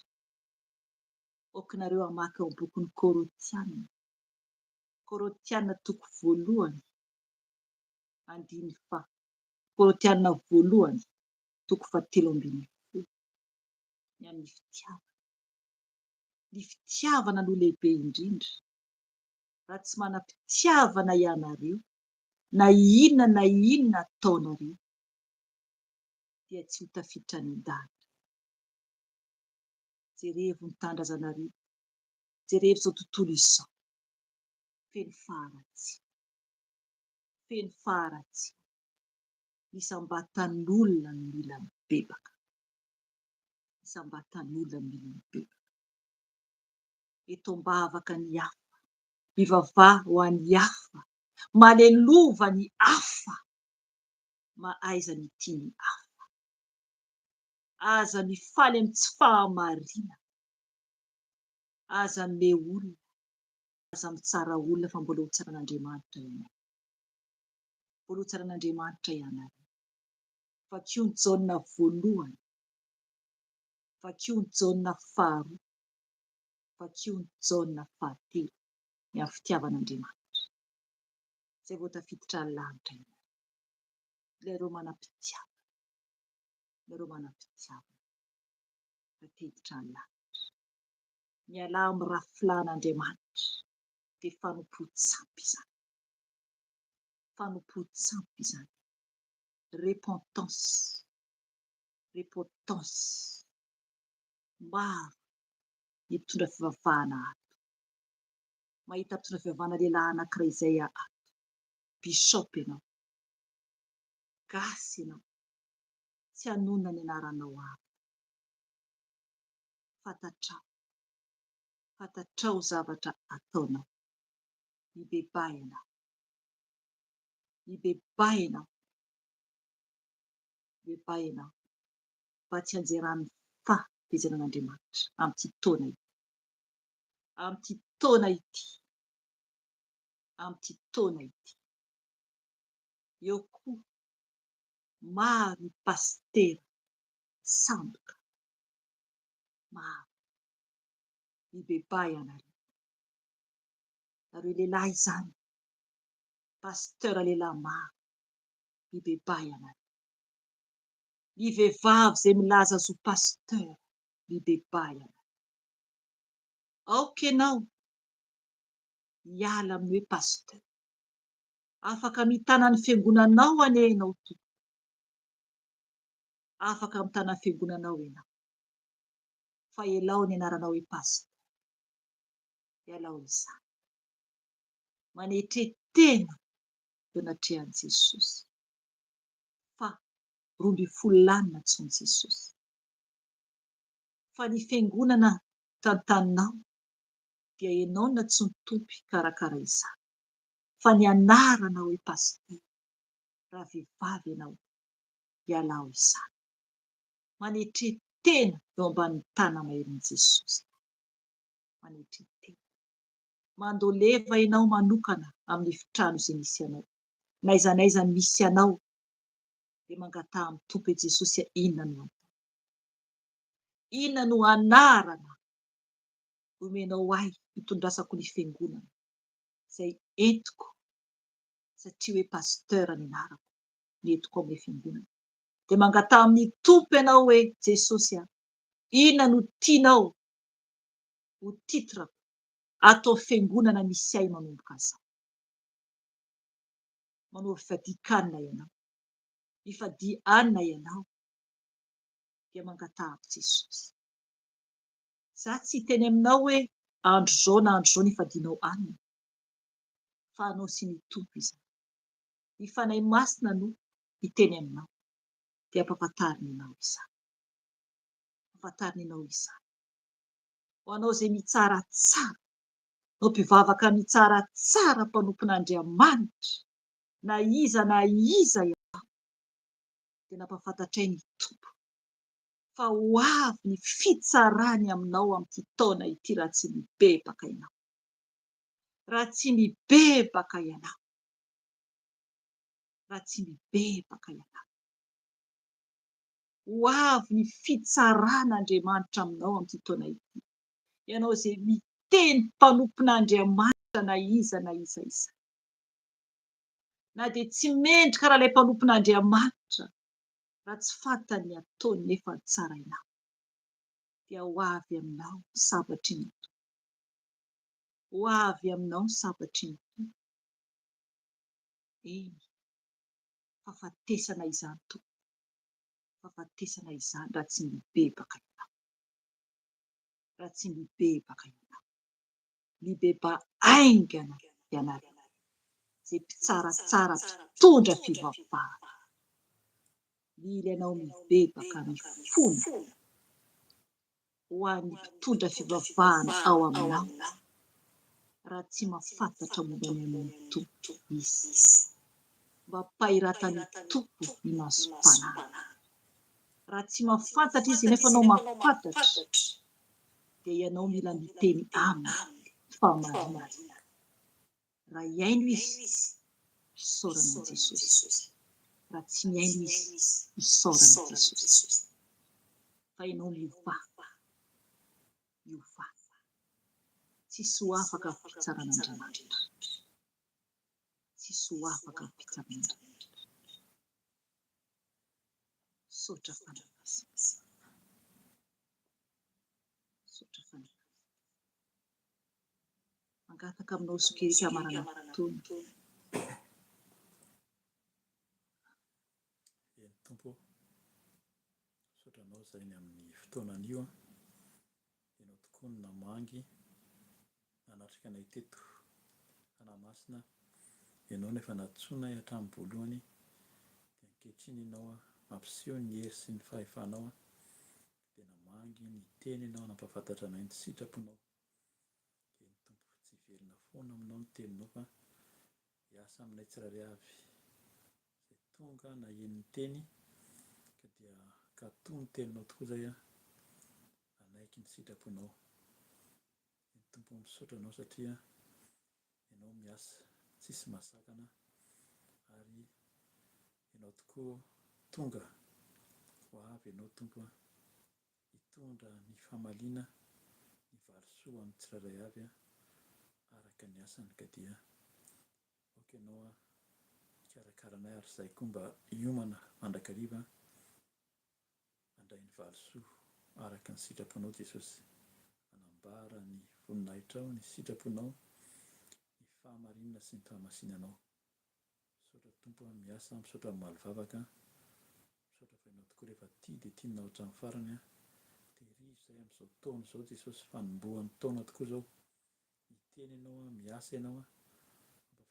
Aokinareo hamaky ao am-bokin'ny Kôrôntianina, Kôrôntianina toko voalohany, andiny faha, Kôrôntianina voalohany toko 7:10. Ny amin'ny fitiavana. Ny fitiavana no lehibe indrindra. Raha tsy manam-pitiavana ianareo, na inona ataonareo, dia tsy ho tafiditra any an-danitra. Jerevy ny tandrazanareo, jerevy izao tontolo izao, feno faharatsiana, feno faharatsiana. Isam-batan'olona no mila mibebaka, isam-batan'olona no mila mibebaka. Eto am-bavaka ny hafa, mivavaha ho an'ny hafa, malelova ny hafa, mahaiza ny tia ny hafa. Aza mifaly amin'ny tsy fahamarina, aza mime olona, aza mitsara olona, fa mbola ho tsaran'Andriamanitra ianareo, mbola ho tsaran'Andriamanitra ianareo. Vakio ny jauna voalohany, vakio ny jauna faharoa, vakio ny jauna fahatelo, ny amin'ny fitiavan'Andriamanitra, izay vao tafiditra ny lanitra ianareo. Ilareo manam-pitiavana, ilareo manam-pitiavana, tafiditra ny lanitra. Miala amin'ny rafilan'Andriamanitra, dia fanompo-tsampy izany, fanompo-tsampy izany. Repentance, repentance. Maro ny mpitondra fivavahana ato. Mahita mpitondra fivavahana lehilahy anankiray izay ato, bisaopy ianao, gasy ianao, tsy hanonona ny anaranao ato. Fantatrao, fantatrao zavatra ataonao. Mibebahy ianao, mibebahy ianao, mibebahy ianao, mba tsy hanjeran'ny fahabeazan'Andriamanitra amin'ity taona ity, amin'ity taona ity, amin'ity taona ity. Eo koa maro ny pasitera samboka, maro. Mibebahy ianareo, nareo lehilahy izany, pasitera lehilahy maro, mibebahy ianareo. Ny vehivavy izay milaza azy ho pasitera, mibebahy ianareo. Aoka ianao hiala amin'ny hoe pasitera, afaka mitana ny fiangonanao anie ianao tompoko, afaka mitana ny fiangonanao ianao, fa ialao ny anaranao hoe pasitera, ialao izany. Manetretena eo anatrehan'i Jesosy. Fa 12 lanina tson Jesosy. Fa ny fiangonana tantaninao dia ianao na tsy nitompo karakara izany. Fa ny anarana hoe pasitera, raha vehivavy ianao, ialao izany. Manetretena eo ambanin'ny tanamaheron'i Jesosy. Manetretena. Mandoleva ianao manokana amin'ny efitrano izay misy anao. N'aiza n'aiza misy anao dia mangataha amin'ny tompo i Jesosy inona no atao. Inona no anarana omenao ahy hitondrasako ny fiangonana izay entiko satria hoe pasitera ny anarako ny entiko amin'ny fiangonana. Dia mangataha amin'ny tompo ianao hoe Jesosy inona no tianao ho titrako atao fiangonana misy ahy manomboka azy. Manao fivadikanina ianao. Mifadihanina ianao dia mangatahako Jesosy. Za tsy hiteny aminao hoe andro zao na andro zao no hifadianao aminy. Fa anao sy ny tompo izany. Ny fanahy masina no hiteny aminao dia ampahafantarina ianao izany. Ampahafantarina ianao izany. Ho anao izay mitsaratsara, no mpivavaka mitsaratsara mpanompon'Andriamanitra, na iza ianao, dia nampahafantatray ny tompo. Fa ho avy ny fitsarany aminao amin'ity taona ity raha tsy mibebaka ianao. Raha tsy mibebaka ianao. Raha tsy mibebaka ianao. Ho avy ny fitsaran'Andriamanitra aminao amin'ity taona ity. Ianao izay miteny mpanompon'Andriamanitra na iza iza. Na dia tsy mendrika raha ilay mpanompon'Andriamanitra raha tsy fantany ataony nefa tsara ianao. Dia ho avy aminao sabatry ny tompo. Ho avy aminao sabatry ny tompo. Eny, fahafatesana izany tompo. Fahafatesana izany raha tsy mibebaka ianao. Raha tsy mibebaka ianao. Mibeba aingana ianao. Izay mpitsaratsara mpitondra fivavahana. Mila ianao mibebaka mifona ho an'ny mpitondra fivavahana ao aminao. Raha tsy mahafantatra momba ny amin'ny tompo izy. Mba ampahiratany tompo ny masom-panahiny. Raha tsy mahafantatra izy nefa anao mahafantatra dia ianao mila miteny aminy fa marina. Raha hiaino izy, isaorana Jesosy. Raha tsy miaino izy, isaorana Jesosy. Fa ianao miovaova. Tsisy ho afaka amin'ny fitsaran'Andriamanitra. Tsisy ho afaka amin'ny fitsaran'Andriamanitra. Saotra fanavazana. Saotra fanavazana. Mangataka aminao sokerika maranatona. Eny tompo, saotranao izay ny amin'ny fotoanan'io ianao tokoa no namangy nanatrika anay teto Anamasina. Ianao nefa natsoina hatramin'ny voalohany dia ankehitriny ianao mampiseho ny hery sy ny fahefanao dia namangy ny teny ianao nampahafantatra anay ny sitraponao. Dia ny tompo tsy velona foana aminao ny teninao fa hiasa aminay tsirairay avy izay tonga na eny ny teny ka dia katoa ny teninao tokoa izay anaiky ny sitraponao. Ny tompo misaotra anao satria ianao miasa tsisy mahazakana ary ianao tokoa tonga ho avy ianao tompo hitondra ny fahamaliana ny valosoa amin'ny tsirairay avy araka ny asany ka dia aoka ianao hikarakara ary izay koa mba hiomana mandrakariva handray ny valosoa araka ny sitraponao Jesosy. Anambara ny voninahitrao ny sitraponao, ny fahamarinana sy ny fahamasinanao. Misaotra tompo miasa, misaotra amin'ny malivavaka, misaotra fa ianao tokoa rehefa tia dia tianao hatramin'ny farany. Tehirizy izay amin'izao taona izao Jesosy, fanombohan'ny taona tokoa izao. Miteny ianao, miasa ianao,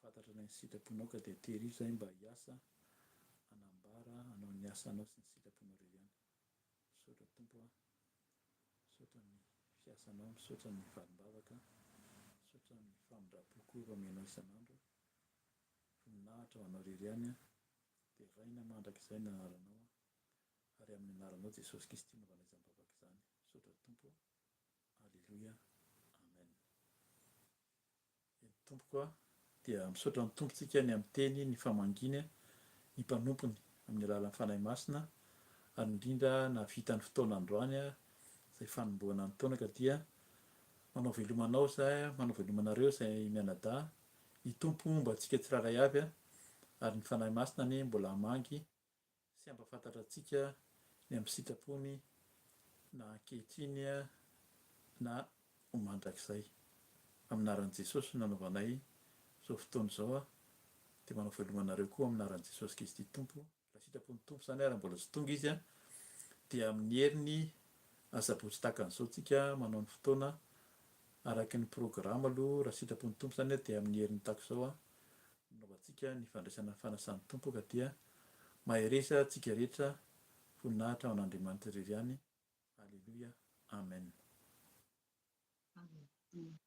fantatra ny sitraponao ka dia tehirivo izay mba hiasa hanambara hanao ny asanao sy ny sitraponao irery ihany. Misaotra Tompo a, misaotra ny fiasanao, misaotra ny valim-bavaka, misaotra ny famindram-poko efa menao isan'andro, voninahitra ho anao irery ihany a, dia raina mandrakizay ny anaranao a, ary amin'ny anaranao Jesosy Kristy naovana izany bavaka izany. Misaotra Tompo, alleluia, amen. Ny Tompoko a dia misaotra ny tompontsika ny amin'ny teny ny famanginy ny mpanompony amin'ny alalan'ny fanahy masina, ary indrindra na vitany fotoana androany a izay fanombohana ny taona ka dia manao velomanao izay, manao velomanareo izay mianadahy, ny tompo mba antsika tsiraray avy a, ary ny fanahy masina ny mbola hamangy sy ampahafantatra antsika ny amin'ny sitrapony na ankehitriny a na ho mandrakizay. Amin'ny anaran'i Jesosy nanaovanay izao fotoana izao a, dia manao velomanareo koa amin'ny anaran'i Jesosy Kristy Tompo. Raha sitrapon'ny Tompo izany ary mbola tsy tonga izy a, dia amin'ny heriny asabotsy tahaka an'izao tsika manao ny fotoana araky ny programa aloha. Raha sitrapon'ny Tompo izany a dia amin'ny heriny tahaka izao a naovantsika ny fandraisana fanasan'ny Tompo ka dia mahay resa tsika rehetra, voninahitra ho an'Andriamanitra irery ihany. Alleluia, amen. Amen.